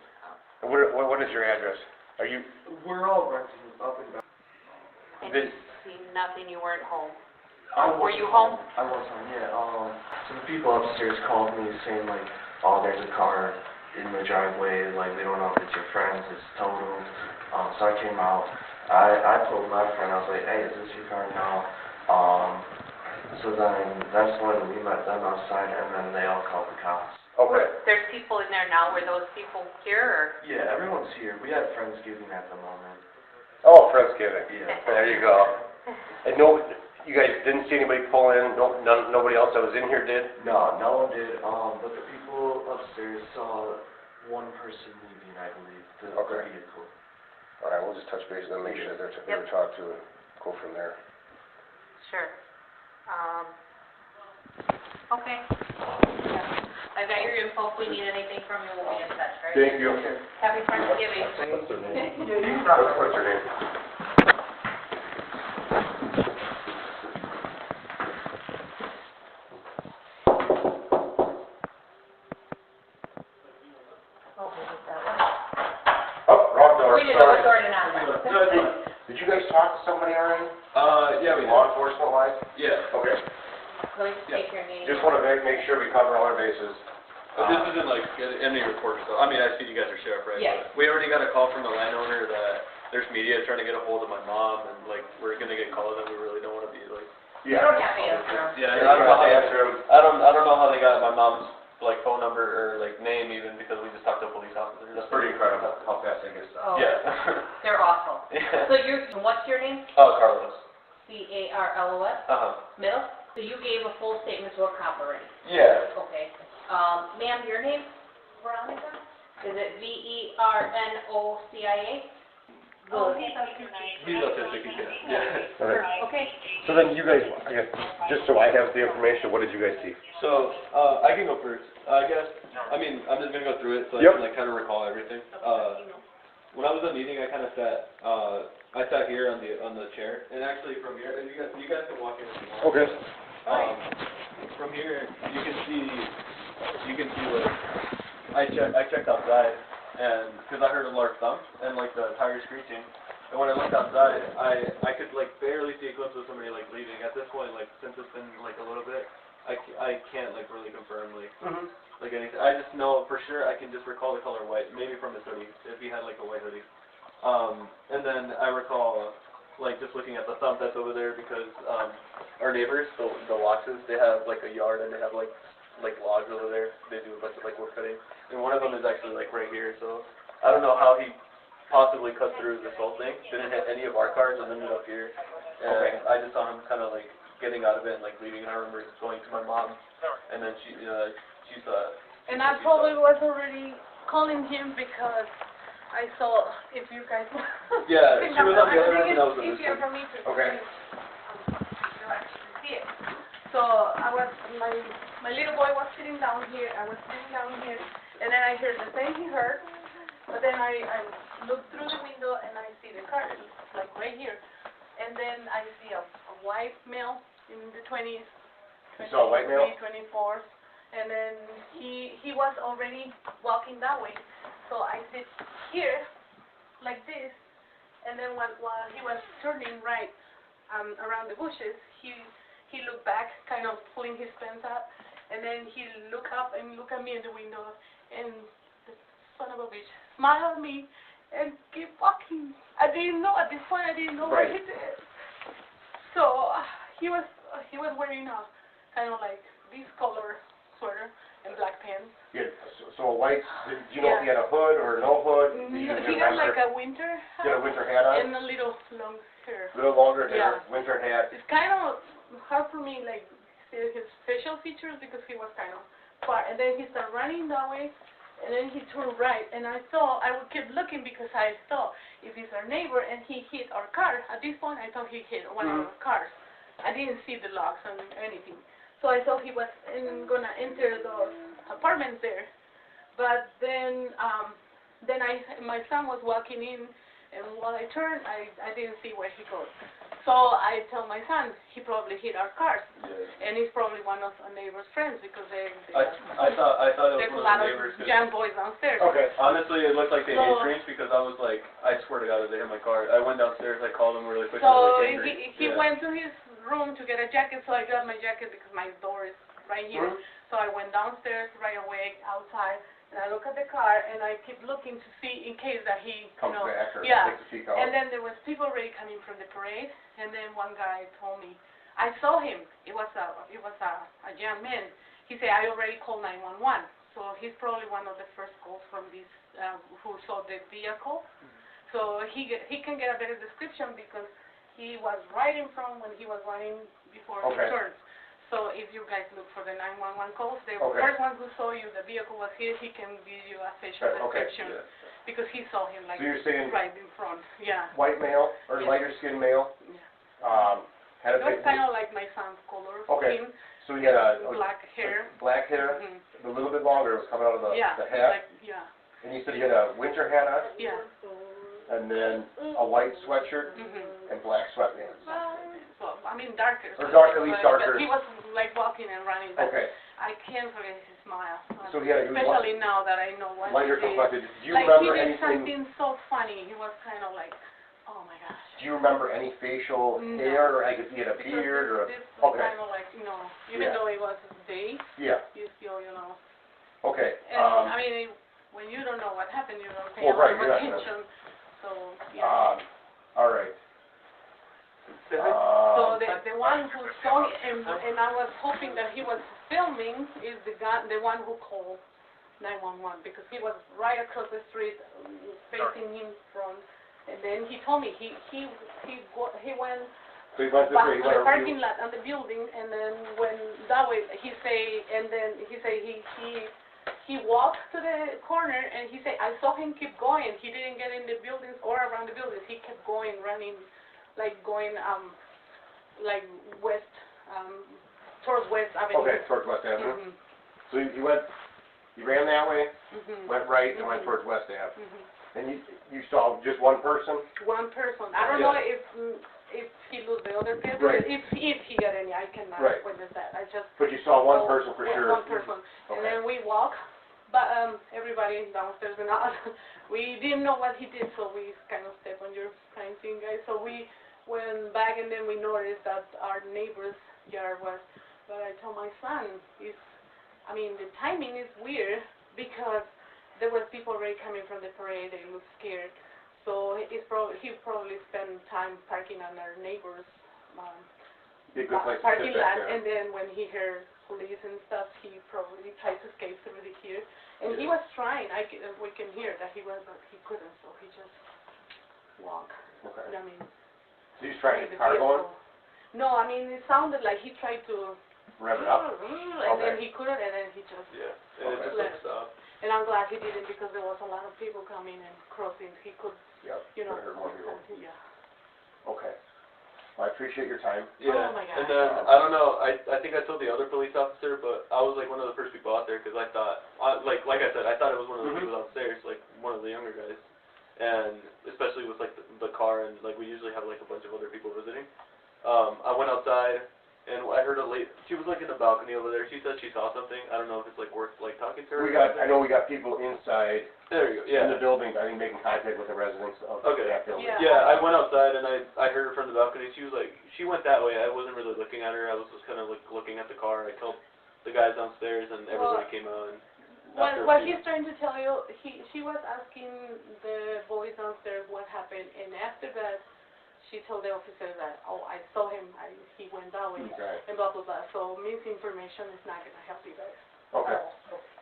And what is your address? Are you? We're all renting up and down. And you see nothing, you weren't home. I Were you home? I was home, yeah. So the people upstairs called me saying like, oh, there's a car in the driveway, like we don't know if it's your friend's, it's totaled. So I came out. I told my friend, I was like, hey, is this your car now? So then that's when we met them outside, and then they all called the cops. Okay. There's people in there now. Were those people here or? Yeah, everyone's here. We had Friendsgiving at the moment. Oh, Friendsgiving. Yeah. There you go. And no, you guys didn't see anybody pull in? Nobody else that was in here did? No, no one did. But the people upstairs saw one person leaving, I believe, the vehicle. All right, we'll just touch base and then make sure they're talked to and go from there. Sure. Okay. I've got your info. If we need anything from you, we'll be in touch, right? Thank you. Happy Thanksgiving. What's your name? What's your name? Oh, wrong door. We didn't know what door to knock on. Did you guys talk to somebody already? Yeah, we Law enforcement wise? Yeah. Okay. Let me just take your name. Just want to make sure we cover all our bases. But this isn't like any report stuff. I mean, I see you guys are sheriff, right? Yeah. But we already got a call from the landowner that there's media trying to get a hold of my mom, and like we're gonna get calls that we really don't want to be like. You don't have to answer them. Yeah, You're not gonna answer them. I don't know how they got my mom's like phone number or like name even because we just talked to a police officer. That's pretty incredible how fast they get stuff. Oh. Yeah. They're awful. Yeah. So what's your name? Oh, Carlos. C-A-R-L-O-S? Uh huh. Middle? So you gave a full statement to a cop already? Yeah. Okay. Ma'am, your name? Veronica? Is it Vernocia? Oh, he's autistic. He's autistic, yeah. All right. Okay. So then you guys, I guess, just so I have the information, what did you guys see? So, I can go first, I guess. I mean, I'm just gonna go through it so Yep. I can like kind of recall everything. When I was in the meeting, I kind of sat, I sat here on the chair, and actually from here, you guys can walk in if you want. Okay. From here, you can see like, I checked outside, and, cause I heard a large thump, and like the tires screeching, and when I looked outside, I could like barely see a glimpse of somebody like leaving. At this point, like, since it's been like a little bit, I can't like really confirm like, like anything. I just know for sure I can just recall the color white, maybe from his hoodie, if he had like a white hoodie. And then I recall like just looking at the thump that's over there because our neighbors, the Waukshas, they have like a yard and they have like logs over there. They do a bunch of like wood cutting, and one of them is actually like right here. So I don't know how he possibly cut through this whole thing. Didn't hit any of our cars and ended up here. And I just saw him kind of like getting out of it and like leaving. And I remember just going to my mom, and then she saw. And I probably was already calling him because I saw if you guys. Yeah, she was on the other end and I was on it's this easier one. for me to Okay. see it. So I was my little boy was sitting down here. I was sitting down here, and then I heard the same he heard. But then I look through the window and I see the car, like right here. And then I see a white male in the 20s. You saw a white male? 24. And then he was already walking that way. So I sit here, like this. And then while he was turning right around the bushes, he looked back, kind of pulling his pants up. And then he looked up and looked at me in the window. And the son of a bitch smiled at me and keep walking. I didn't know, at this point I didn't know what he did. So he was wearing a kind of like this color sweater and black pants. Yeah, so a white, did you know if he had a hood or no hood? He had like a winter hat. He had a winter hat on? And a little long hair. Little longer hair, winter hat. It's kind of hard for me, like, see his facial features because he was kind of far. And then he started running that way, and then he turned right. And I thought, I would keep looking because I thought, if he's our neighbor and he hit our car, at this point I thought he hit one of our cars. I didn't see the logs or anything. So I thought he was going to enter those apartments there. But then my son was walking in, and while I turned, I didn't see where he goes. So I tell my son, he probably hit our cars. And he's probably one of our neighbor's friends because I thought it was there's a one lot of the of neighbors. young boys downstairs. Okay. Honestly, it looked like they So- hate drinks because I was like, I swear to God, if they hit my car. I went downstairs, I called them really quick. So and they were he went to his room to get a jacket, so I got my jacket because my door is right here. So I went downstairs right away, outside, and I look at the car, and I keep looking to see in case that he, Comes back or yeah. takes a peek out. And then there was people already coming from the parade, and then one guy told me, I saw him. It was a young man. He said, I already called 911. So he's probably one of the first calls from this who saw the vehicle. So he can get a better description because he was right in front when he was running before he turned. So if you guys look for the 911 calls, the first one who saw you, the vehicle was here, he can give you a facial description because he saw him like So you're saying right in front. Yeah. white male or lighter skinned male? Had a It was big, kind of like my son's color skin. so he had a black hair. black hair, a little bit longer, it was coming out of the hat. And you said he had a winter hat on? Yeah. And then a white sweatshirt and black sweatpants. Well, I mean darker. Or dark, at least darker. But he was like walking and running. But Okay. I can't forget his smile. So he had a especially now that I know what lighter he did. complected. Do you like remember he did anything? something so funny. He was kind of like, oh my gosh. Do you remember any facial hair, or I could see he had a Because beard, or this okay, kind of like, even though it was day, yeah, you still, okay. And I mean, when you don't know what happened, you don't pay a Well, lot right, of you're not attention. So, all right. So the one who saw him, and I was hoping that he was filming, is the one who called 911 because he was right across the street, facing him from. And then he told me he went So he went this way. He on went the parking lot on the building, and then when that way he walked to the corner, and he said I saw him keep going. He didn't get in the buildings or around the buildings. He kept going, running, like going like west, towards West Avenue. Okay, towards West Avenue. Mhm. So he ran that way, Mhm. went right, and went towards West Ave. And you saw just one person? One person. I don't know if he lose the other people. Right. If he got any, I cannot Right. witness that. I just. But you saw one person for sure? One person. And then we walk, but everybody downstairs and us, we didn't know what he did, so we kind of stepped on your crime scene, guys. So we went back, and then we noticed that our neighbor's yard was. But I told my son, the timing is weird because there were people already coming from the parade. They looked scared. So he probably spent time parking on our neighbor's parking lot, and then when he heard police and stuff, he probably tried to escape through the here. And he was trying. We can hear that he was, but he couldn't. So he just walked. Okay. I mean. So he's trying to get the car going? No, it sounded like he tried to rev it up, and then he couldn't, and then he just and it just left. stopped. And I'm glad he didn't because there was a lot of people coming and crossing. He could, hurt more people. Yeah. Okay. Well, I appreciate your time. Yeah, Oh my God. and then, I don't know, I think I told the other police officer, but I was like one of the first people out there because I thought, like I said, I thought it was one of the people downstairs, like one of the younger guys. And especially with like the car, and like we usually have like a bunch of other people visiting. I went outside and I heard she was like in the balcony over there. She said she saw something. I don't know if it's like worth like talking to her. I know we got people inside. There you go. Yeah. In the building, I think making contact with the residents of that building. Yeah, I went outside and I heard her from the balcony. She was like, she went that way. I wasn't really looking at her. I was just kind of like looking at the car. I told the guys downstairs, and everybody came out. And What he's trying to tell you, she was asking the boys downstairs what happened, and after that, she told the officer that, I saw him, he went that way, and blah, blah, blah. So misinformation is not going to help you guys. Okay.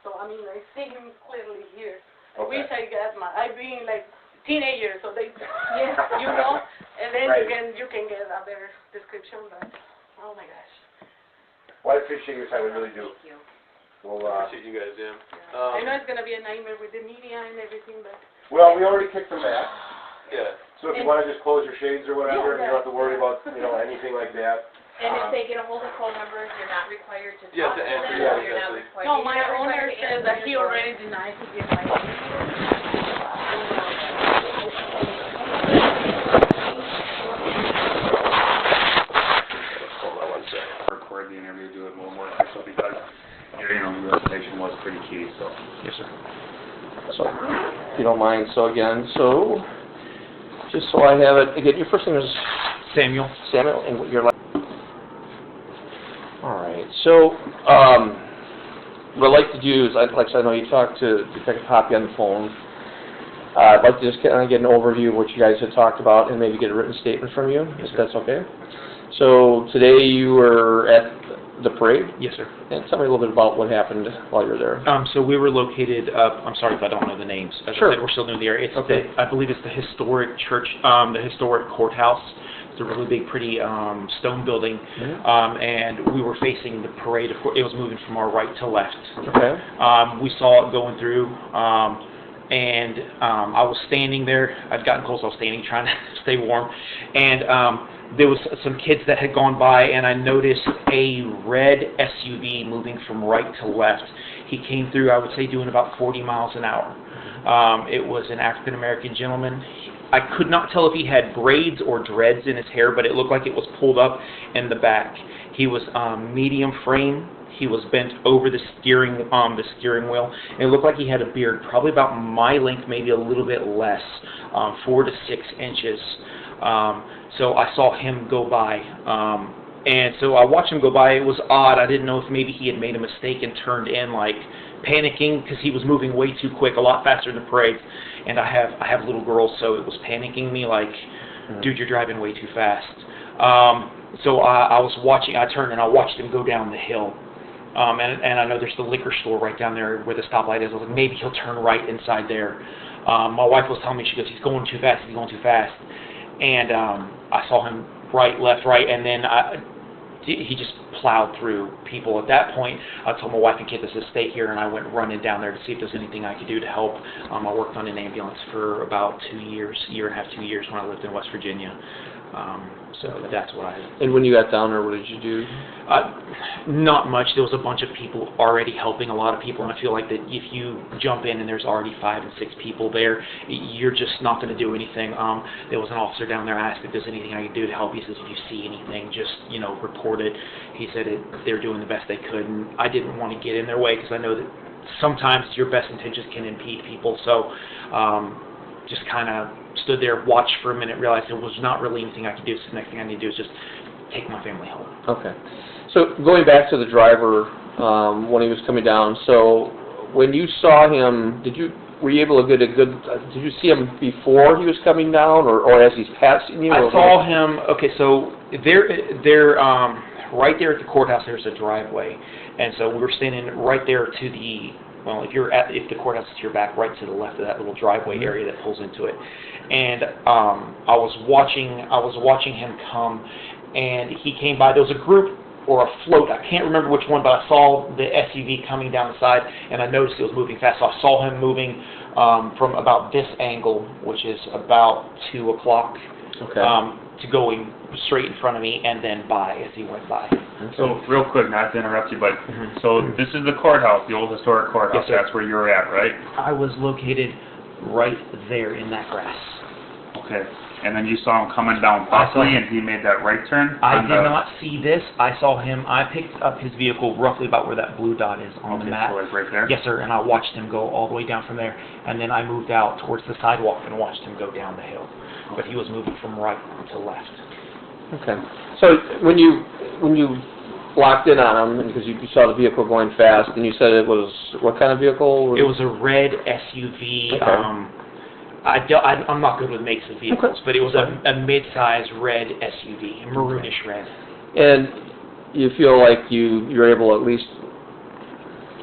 So, I see him clearly here. I Okay. wish I got I being like teenager, so they, and then you can get a better description, but, oh my gosh. Well, I appreciate your time, we really do. Thank you. Well, appreciate you guys, yeah. I know it's going to be a nightmare with the media and everything, but. Well, we already kicked them back. Yeah. So if you want to just close your shades or whatever, you don't have to worry about, anything like that. And if they get a hold of phone numbers, you're not required to You have talk to to answer, them, yeah, or you're not exactly. required. No, you're my not required owner to says answer that he your already phone. denied to give my name. Hold on one second. Record the interview, do it one more so because your information was pretty key, so. Yes, sir. So, if you don't mind, so again, just so I have it, again, your first name is Samuel. Samuel, and what your last. All right. So, what I'd like to do is, like I said, I know you talked to Detective Hoppy on the phone. I'd like to just kind of get an overview of what you guys had talked about and maybe get a written statement from you, if that's okay. So, today you were at the parade? Yes, sir. And tell me a little bit about what happened while you were there. So we were located, I'm sorry if I don't know the names. As I said, we're still new in the area. It's Okay. I believe it's the historic church, the historic courthouse. It's a really big, pretty stone building. And we were facing the parade. Of course, it was moving from our right to left. Okay. We saw it going through. And I was standing there. I'd gotten close. I was standing, trying to stay warm. And there was some kids that had gone by, and I noticed a red SUV moving from right to left. He came through, I would say, doing about 40 miles an hour. It was an African-American gentleman. I could not tell if he had braids or dreads in his hair, but it looked like it was pulled up in the back. He was medium frame. He was bent over the steering wheel. And it looked like he had a beard, probably about my length, maybe a little bit less, 4 to 6 inches. So I saw him go by. And so I watched him go by. It was odd. I didn't know if maybe he had made a mistake and turned in, like panicking, because he was moving way too quick, a lot faster than the parade. And I have little girls, so it was panicking me like, dude, you're driving way too fast. So I was watching. I turned and I watched him go down the hill. And I know there's the liquor store right down there where the stoplight is. I was like, maybe he'll turn right inside there. My wife was telling me, she goes, he's going too fast, he's going too fast. And I saw him right, left, right, and then he just plowed through people. At that point, I told my wife and kids to stay here, and I went running down there to see if there's anything I could do to help. I worked on an ambulance for about 2 years, year and a half, 2 years when I lived in West Virginia. So that's what I... And when you got down there, what did you do? Not much. There was a bunch of people already helping, a lot of people, and I feel like that if you jump in and there's already 5 and 6 people there, you're just not going to do anything. There was an officer down there. I asked if there's anything I could do to help. He says, if you see anything, just, report it. He said they're doing the best they could, and I didn't want to get in their way because I know that sometimes your best intentions can impede people, so just kind of stood there, watched for a minute, realized there was not really anything I could do, so the next thing I need to do is just take my family home. Okay. So going back to the driver, when he was coming down, so when you saw him, were you able to get a good, did you see him before he was coming down, or as he's passing you? I saw him, okay, so they're right there at the courthouse, there's a driveway, and so we were standing right there to the, well, if the courthouse is to your back, right to the left of that little driveway area that pulls into it. And I was watching him come, and he came by. There was a group or a float, I can't remember which one, but I saw the SUV coming down the side, and I noticed it was moving fast. So I saw him moving from about this angle, which is about 2 o'clock, to going straight in front of me, and then by as he went by. So, real quick, not to interrupt you, but so this is the courthouse, the old historic courthouse. Yes, sir. That's where you're at, right? I was located right there in that grass. Okay. And then you saw him coming down possibly, and he made that right turn? I did not see this. I saw him. I picked up his vehicle roughly about where that blue dot is on the map. So like right there? Yes, sir. And I watched him go all the way down from there. And then I moved out towards the sidewalk and watched him go down the hill. But he was moving from right to left. Okay. So when you locked in on him, because you saw the vehicle going fast, and you said it was, what kind of vehicle? It was a red SUV. Okay. I'm not good with makes of vehicles, but it was a mid-size red SUV, maroonish red. And you feel like you're able to at least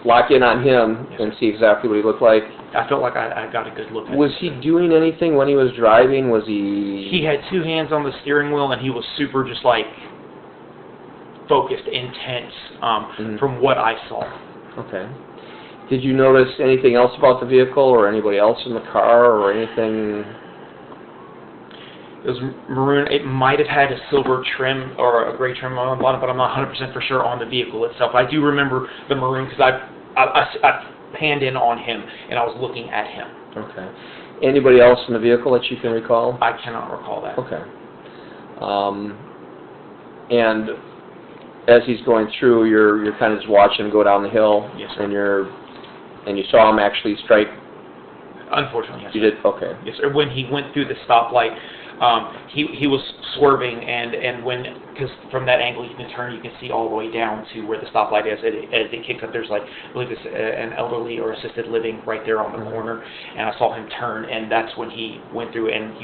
lock in on him and see exactly what he looked like? I felt like I got a good look at him. Was he doing anything when he was driving? Was he... He had 2 hands on the steering wheel, and he was super just like focused, intense, from what I saw. Okay. Did you notice anything else about the vehicle or anybody else in the car or anything? It was maroon. It might have had a silver trim or a gray trim on the bottom, but I'm not 100% for sure on the vehicle itself. I do remember the maroon because I panned in on him and I was looking at him. Okay. Anybody else in the vehicle that you can recall? I cannot recall that. Okay. And as he's going through, you're kind of just watching him go down the hill. Yes, sir. And you saw him actually strike. Unfortunately, yes. You did? Okay. Yes, sir. When he went through the stoplight, he was swerving, and because from that angle you can turn, you can see all the way down to where the stoplight is. As it kicks up, there's I believe it's an elderly or assisted living right there on the corner, and I saw him turn, and that's when he went through, and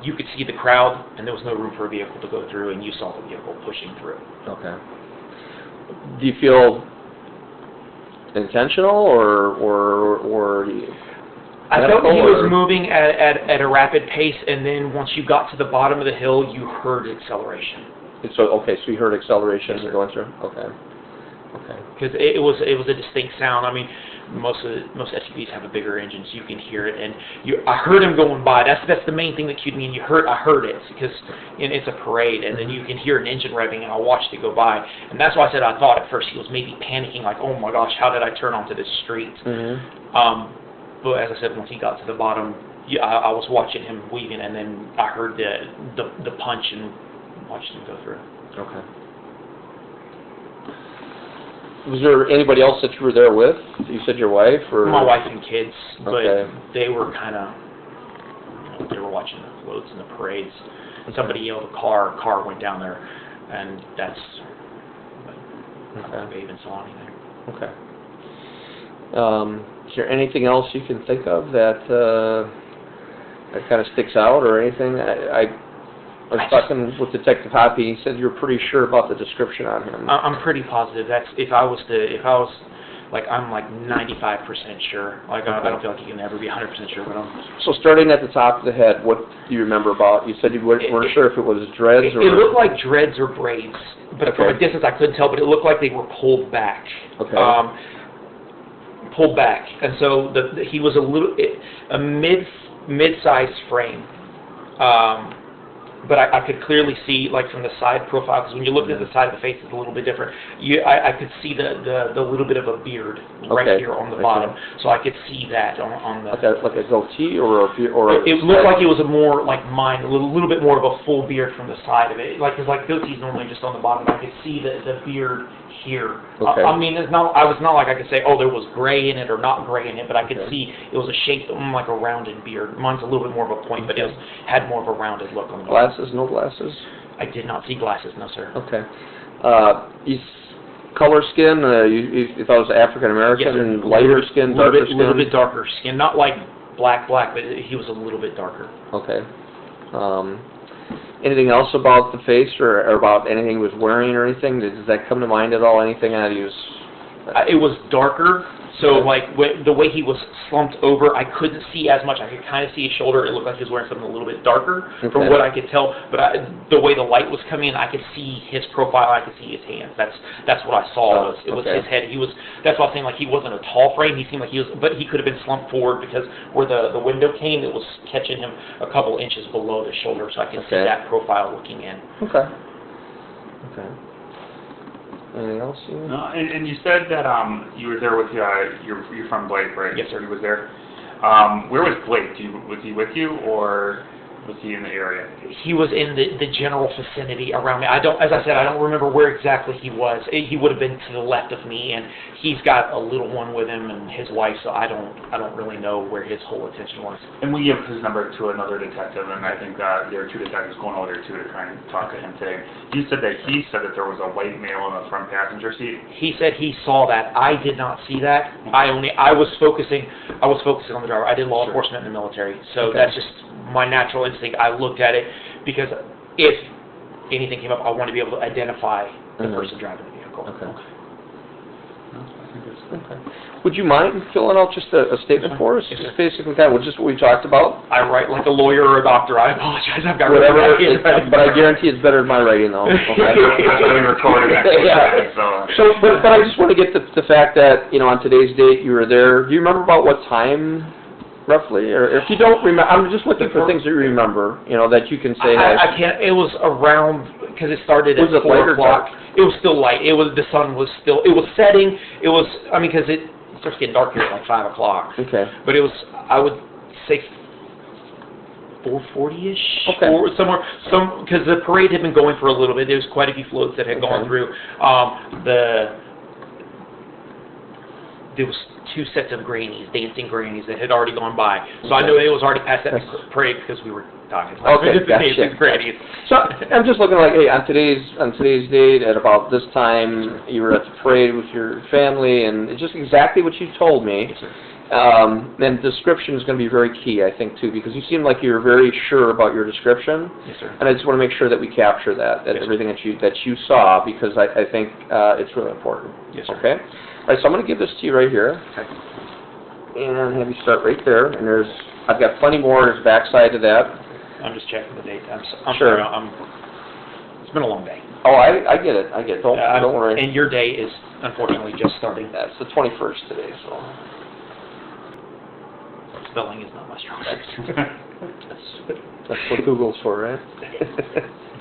you could see the crowd, and there was no room for a vehicle to go through, and you saw the vehicle pushing through. Okay. Do you feel intentional or I felt he was moving at a rapid pace, and then once you got to the bottom of the hill, you heard acceleration. So you heard acceleration as you're going through. Okay. Okay. Because it was a distinct sound. I mean, most SUVs have a bigger engine, so you can hear it. And I heard him going by. That's the main thing that cued me. And I heard it because it's a parade, and then you can hear an engine revving, and I watched it go by. And that's why I said I thought at first he was maybe panicking, like, oh my gosh, how did I turn onto this street? But as I said, once he got to the bottom, I was watching him weaving, and then I heard the punch and watched him go through. Okay. Was there anybody else that you were there with? You said your wife, or my wife and kids, but okay. They were kind of they were watching the floats and the parades. And somebody yelled a car went down there, and that's. I don't think I even saw anything. Okay. Is there anything else you can think of that kind of sticks out, or anything? I was talking with Detective Hoppy. He said you were pretty sure about the description on him. I'm pretty positive. That's if I was like I'm like 95% sure. Like I don't feel like you can ever be 100% sure, but I'm. So starting at the top of the head, what do you remember about? You said you weren't sure if it was dreads or. It looked like dreads or braids, but from a distance I couldn't tell. But it looked like they were pulled back. Okay. Pulled back, and so he was a mid-sized frame. But I could clearly see, like from the side profile, because when you look at the side of the face, it's a little bit different. I could see the little bit of a beard right here on the bottom, so I could see that on the. Like a goatee or a. It looked like it was a more like mine, a little bit more of a full beard from the side of it, because like goatees normally just on the bottom. I could see the beard here. Okay. I mean, it's not. I was not like I could say, oh, there was gray in it or not gray in it, but I could see it was a shape like a rounded beard. Mine's a little bit more of a point, but it had more of a rounded look on the bottom. Glasses? No glasses? I did not see glasses, no sir. Okay. He's color skin. You thought it was African American, Yes, lighter skin, darker skin. A little bit darker skin, not like black, but he was a little bit darker. Okay. Anything else about the face or about anything he was wearing or anything? Does that come to mind at all? Anything that he was? It was darker, so like the way he was slumped over, I couldn't see as much. I could kind of see his shoulder. It looked like he was wearing something a little bit darker from what I could tell. But the way the light was coming in, I could see his profile. I could see his hands. That's what I saw. It was his head. That's what I was saying. Like he wasn't a tall frame. He seemed like he was, but he could have been slumped forward because where the window came, it was catching him a couple inches below the shoulder, so I could see that profile looking in. Okay. Okay. Anything else? No, and you said that you were there with your friend Blake, right? Yes, sir. He was there. Where was Blake? Was he with you, or was he in the area? He was in the general vicinity around me. As I said, I don't remember where exactly he was. He would have been to the left of me, and he's got a little one with him and his wife, so I don't really know where his whole attention was. And we give his number to another detective, and I think there are two detectives going over there too to try and talk to him today. You said that he said that there was a white male in the front passenger seat. He said he saw that. I did not see that. I was focusing on the driver. I did law enforcement in the military, so that's just my natural instinct. I looked at it because if anything came up, I wanted to be able to identify the person driving the vehicle. Okay. Okay. Would you mind filling out just a statement for us? Just basically kind of just what we talked about. I write like a lawyer or a doctor. I apologize. I've got whatever. But I guarantee it's better than my writing, though. Okay. But I just want to get the fact that on today's date you were there. Do you remember about what time? Roughly, or if you don't remember, I'm just looking for things that you remember, that you can say. I can't. It was around because it started at 4 o'clock. It was still light. The sun was still. It was setting. It was. I mean, because it starts getting dark here at like 5 o'clock. Okay. But it was. I would say 4:40ish. Okay. Or somewhere. Because the parade had been going for a little bit. There was quite a few floats that had gone through. There was 2 sets of grannies, dancing grannies that had already gone by. So I know it was already past that parade because we were talking about dancing grannies. So I'm just looking like, hey, on today's date at about this time, you were at the parade with your family, and it's just exactly what you told me. And description is going to be very key, I think, too, because you seem like you're very sure about your description. Yes, sir. And I just want to make sure that we capture that everything that you saw, because I think it's really important. Yes, sir. Okay. All right, so I'm going to give this to you right here. Okay. And have you start right there. And I've got plenty more. There's backside to that. I'm just checking the date. I'm sure. sorry. It's been a long day. Oh, I get it. Don't worry. And your day is unfortunately just starting. That's the 21st today, so. Spelling is not my strong suit. That's what Google's for, right?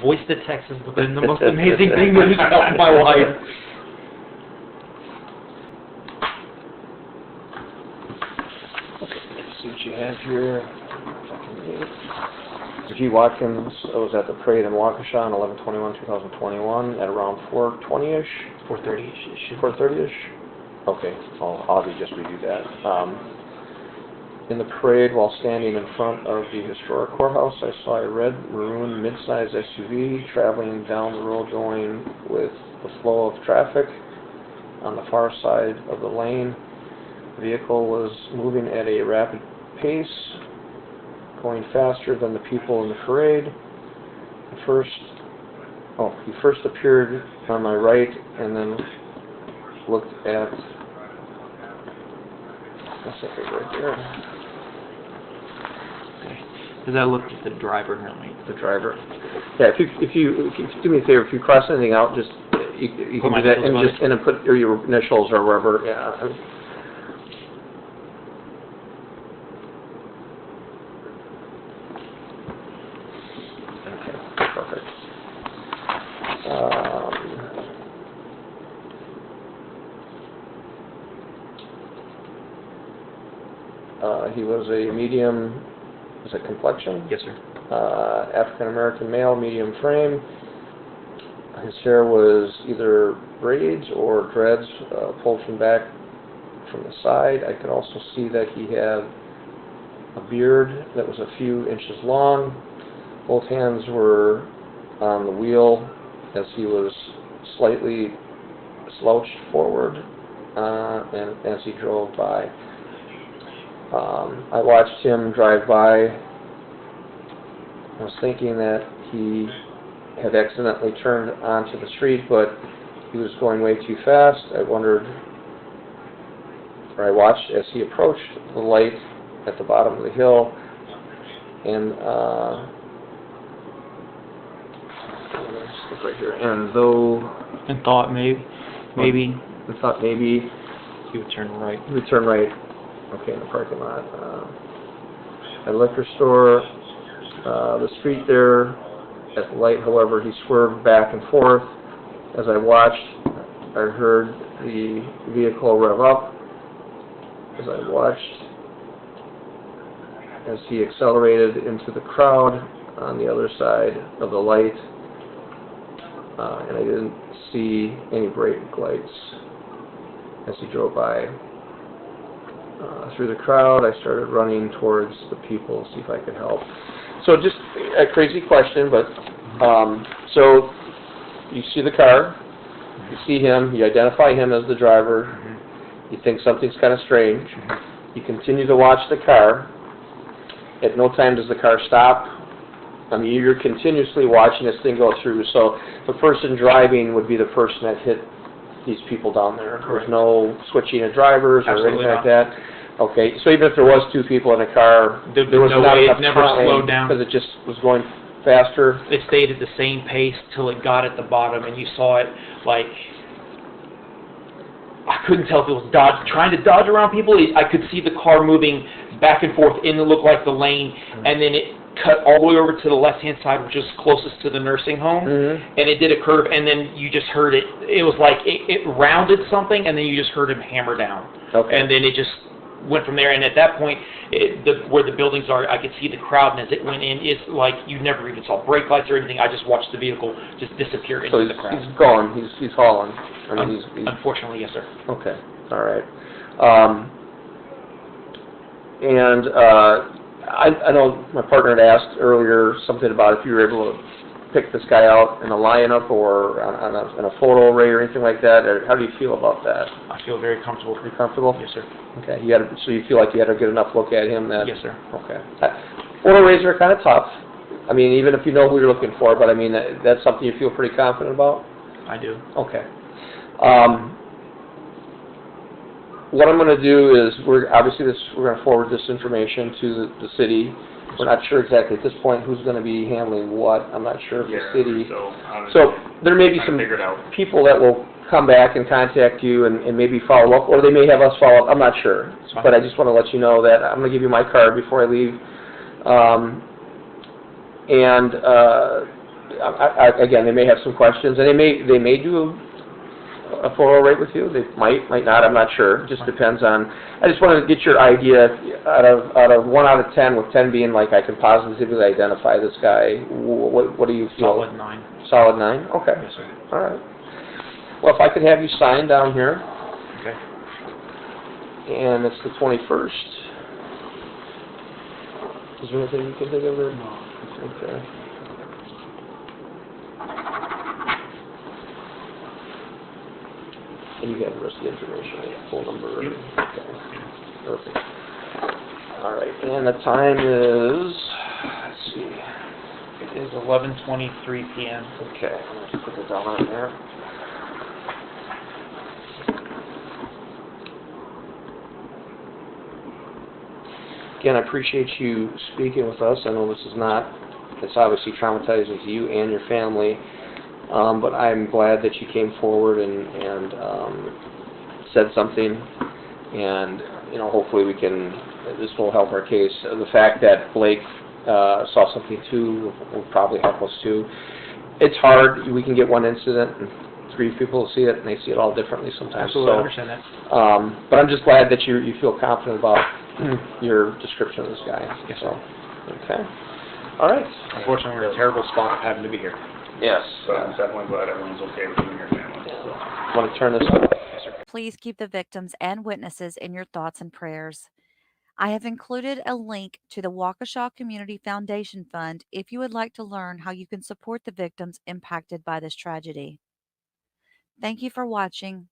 Voice to text has been the most amazing thing that has happened in my life. See what you have here. G. Watkins was at the parade in Waukesha on 11/21/2021 at around 4:20ish. 4:30ish. 4:30ish. Okay, I'll just redo that. In the parade, while standing in front of the historic courthouse, I saw a red maroon mid-size SUV traveling down the road, going with the flow of traffic on the far side of the lane. The vehicle was moving at a rapid pace, going faster than the people in the parade. He first appeared on my right and then looked at Let's see right there. Okay. Because I looked at the driver here, mate. The driver. Yeah, if you do me a favor, if you cross anything out, just you Put can my do that, initials and on just and then put your initials or wherever. Yeah. Okay. Perfect. He was a medium, is it complexion? Yes, sir. African American male, medium frame. His hair was either braids or dreads pulled from back from the side. I could also see that he had a beard that was a few inches long. Both hands were on the wheel as he was slightly slouched forward and as he drove by. I watched him drive by. I was thinking that he had accidentally turned onto the street, but he was going way too fast. I watched as he approached the light at the bottom of the hill, and let's right here. And thought maybe he would turn right. He would turn right. Okay, in the parking lot. At a liquor store, the street there, at the light, however, he swerved back and forth. As I watched, I heard the vehicle rev up. As I watched, as he accelerated into the crowd on the other side of the light, and I didn't see any brake lights as he drove by. Through the crowd, I started running towards the people, see if I could help. So just a crazy question, but so you see the car, you see him, you identify him as the driver, you think something's kind of strange, you continue to watch the car. At no time does the car stop. I mean, you're continuously watching this thing go through, so the person driving would be the person that hit these people down there. There's no switching of drivers or anything like that. Okay, so even if there was two people in a car, there was no not way, enough it never time slowed down. because it just was going faster. It stayed at the same pace till it got at the bottom, and you saw it like I couldn't tell if it was trying to dodge around people. I could see the car moving back and forth in what looked like the lane, and then it cut all the way over to the left-hand side, which is closest to the nursing home, and it did a curve, and then you just heard it. It was like it rounded something, and then you just heard him hammer down, and then it just went from there. And at that point, where the buildings are, I could see the crowd, and as it went in, it's like you never even saw brake lights or anything. I just watched the vehicle just disappear into the crowd. He's gone. He's hauling. I mean, he's unfortunately, yes, sir. Okay. All right. I know my partner had asked earlier something about if you were able to pick this guy out in a lineup or in a photo array or anything like that. Or how do you feel about that? I feel very comfortable. Pretty comfortable? Yes, sir. Okay. So you feel like you had a good enough look at him that? Yes, sir. Okay. Photo arrays are kind of tough. I mean, even if you know who you're looking for, but I mean, that's something you feel pretty confident about? I do. Okay. What I'm going to do is we're going to forward this information to the city. We're not sure exactly at this point who's going to be handling what. I'm not sure if the city. So there may be some people that will come back and contact you and maybe follow up, or they may have us follow up. I'm not sure. But I just want to let you know that I'm going to give you my card before I leave. Again, they may have some questions, and they may do a photo rate with you. They might not. I'm not sure. It just depends on. I just wanted to get your idea out of 1 out of 10, with 10 being like I can positively identify this guy. What do you feel? Solid 9. Solid 9. Okay. Yes, sir. All right. Well, if I could have you sign down here. Okay. And it's the 21st. Is there anything you can think of there? No. Okay. And you have the rest of the information, right? Phone number. Yep. Okay. Perfect. All right. And the time is, let's see. It is 11:23 p.m. Okay. I'm going to put it down on there. Again, I appreciate you speaking with us. I know this is not, it's obviously traumatizing to you and your family, but I'm glad that you came forward and said something, and hopefully this will help our case. The fact that Blake saw something too will probably help us too. It's hard. We can get one incident and 3 people see it, and they see it all differently sometimes. Absolutely, I So, understand that. but I'm just glad that you feel confident about your description of this guy. Yes, So, okay. All right. Unfortunately, we're in a terrible spot of having to be here. Yes. But I'm definitely glad everyone's okay with you and your family. So. Want to turn this over? Please keep the victims and witnesses in your thoughts and prayers. I have included a link to the Waukesha Community Foundation Fund if you would like to learn how you can support the victims impacted by this tragedy. Thank you for watching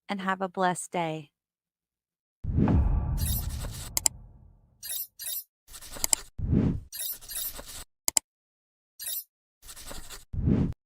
and have a blessed day.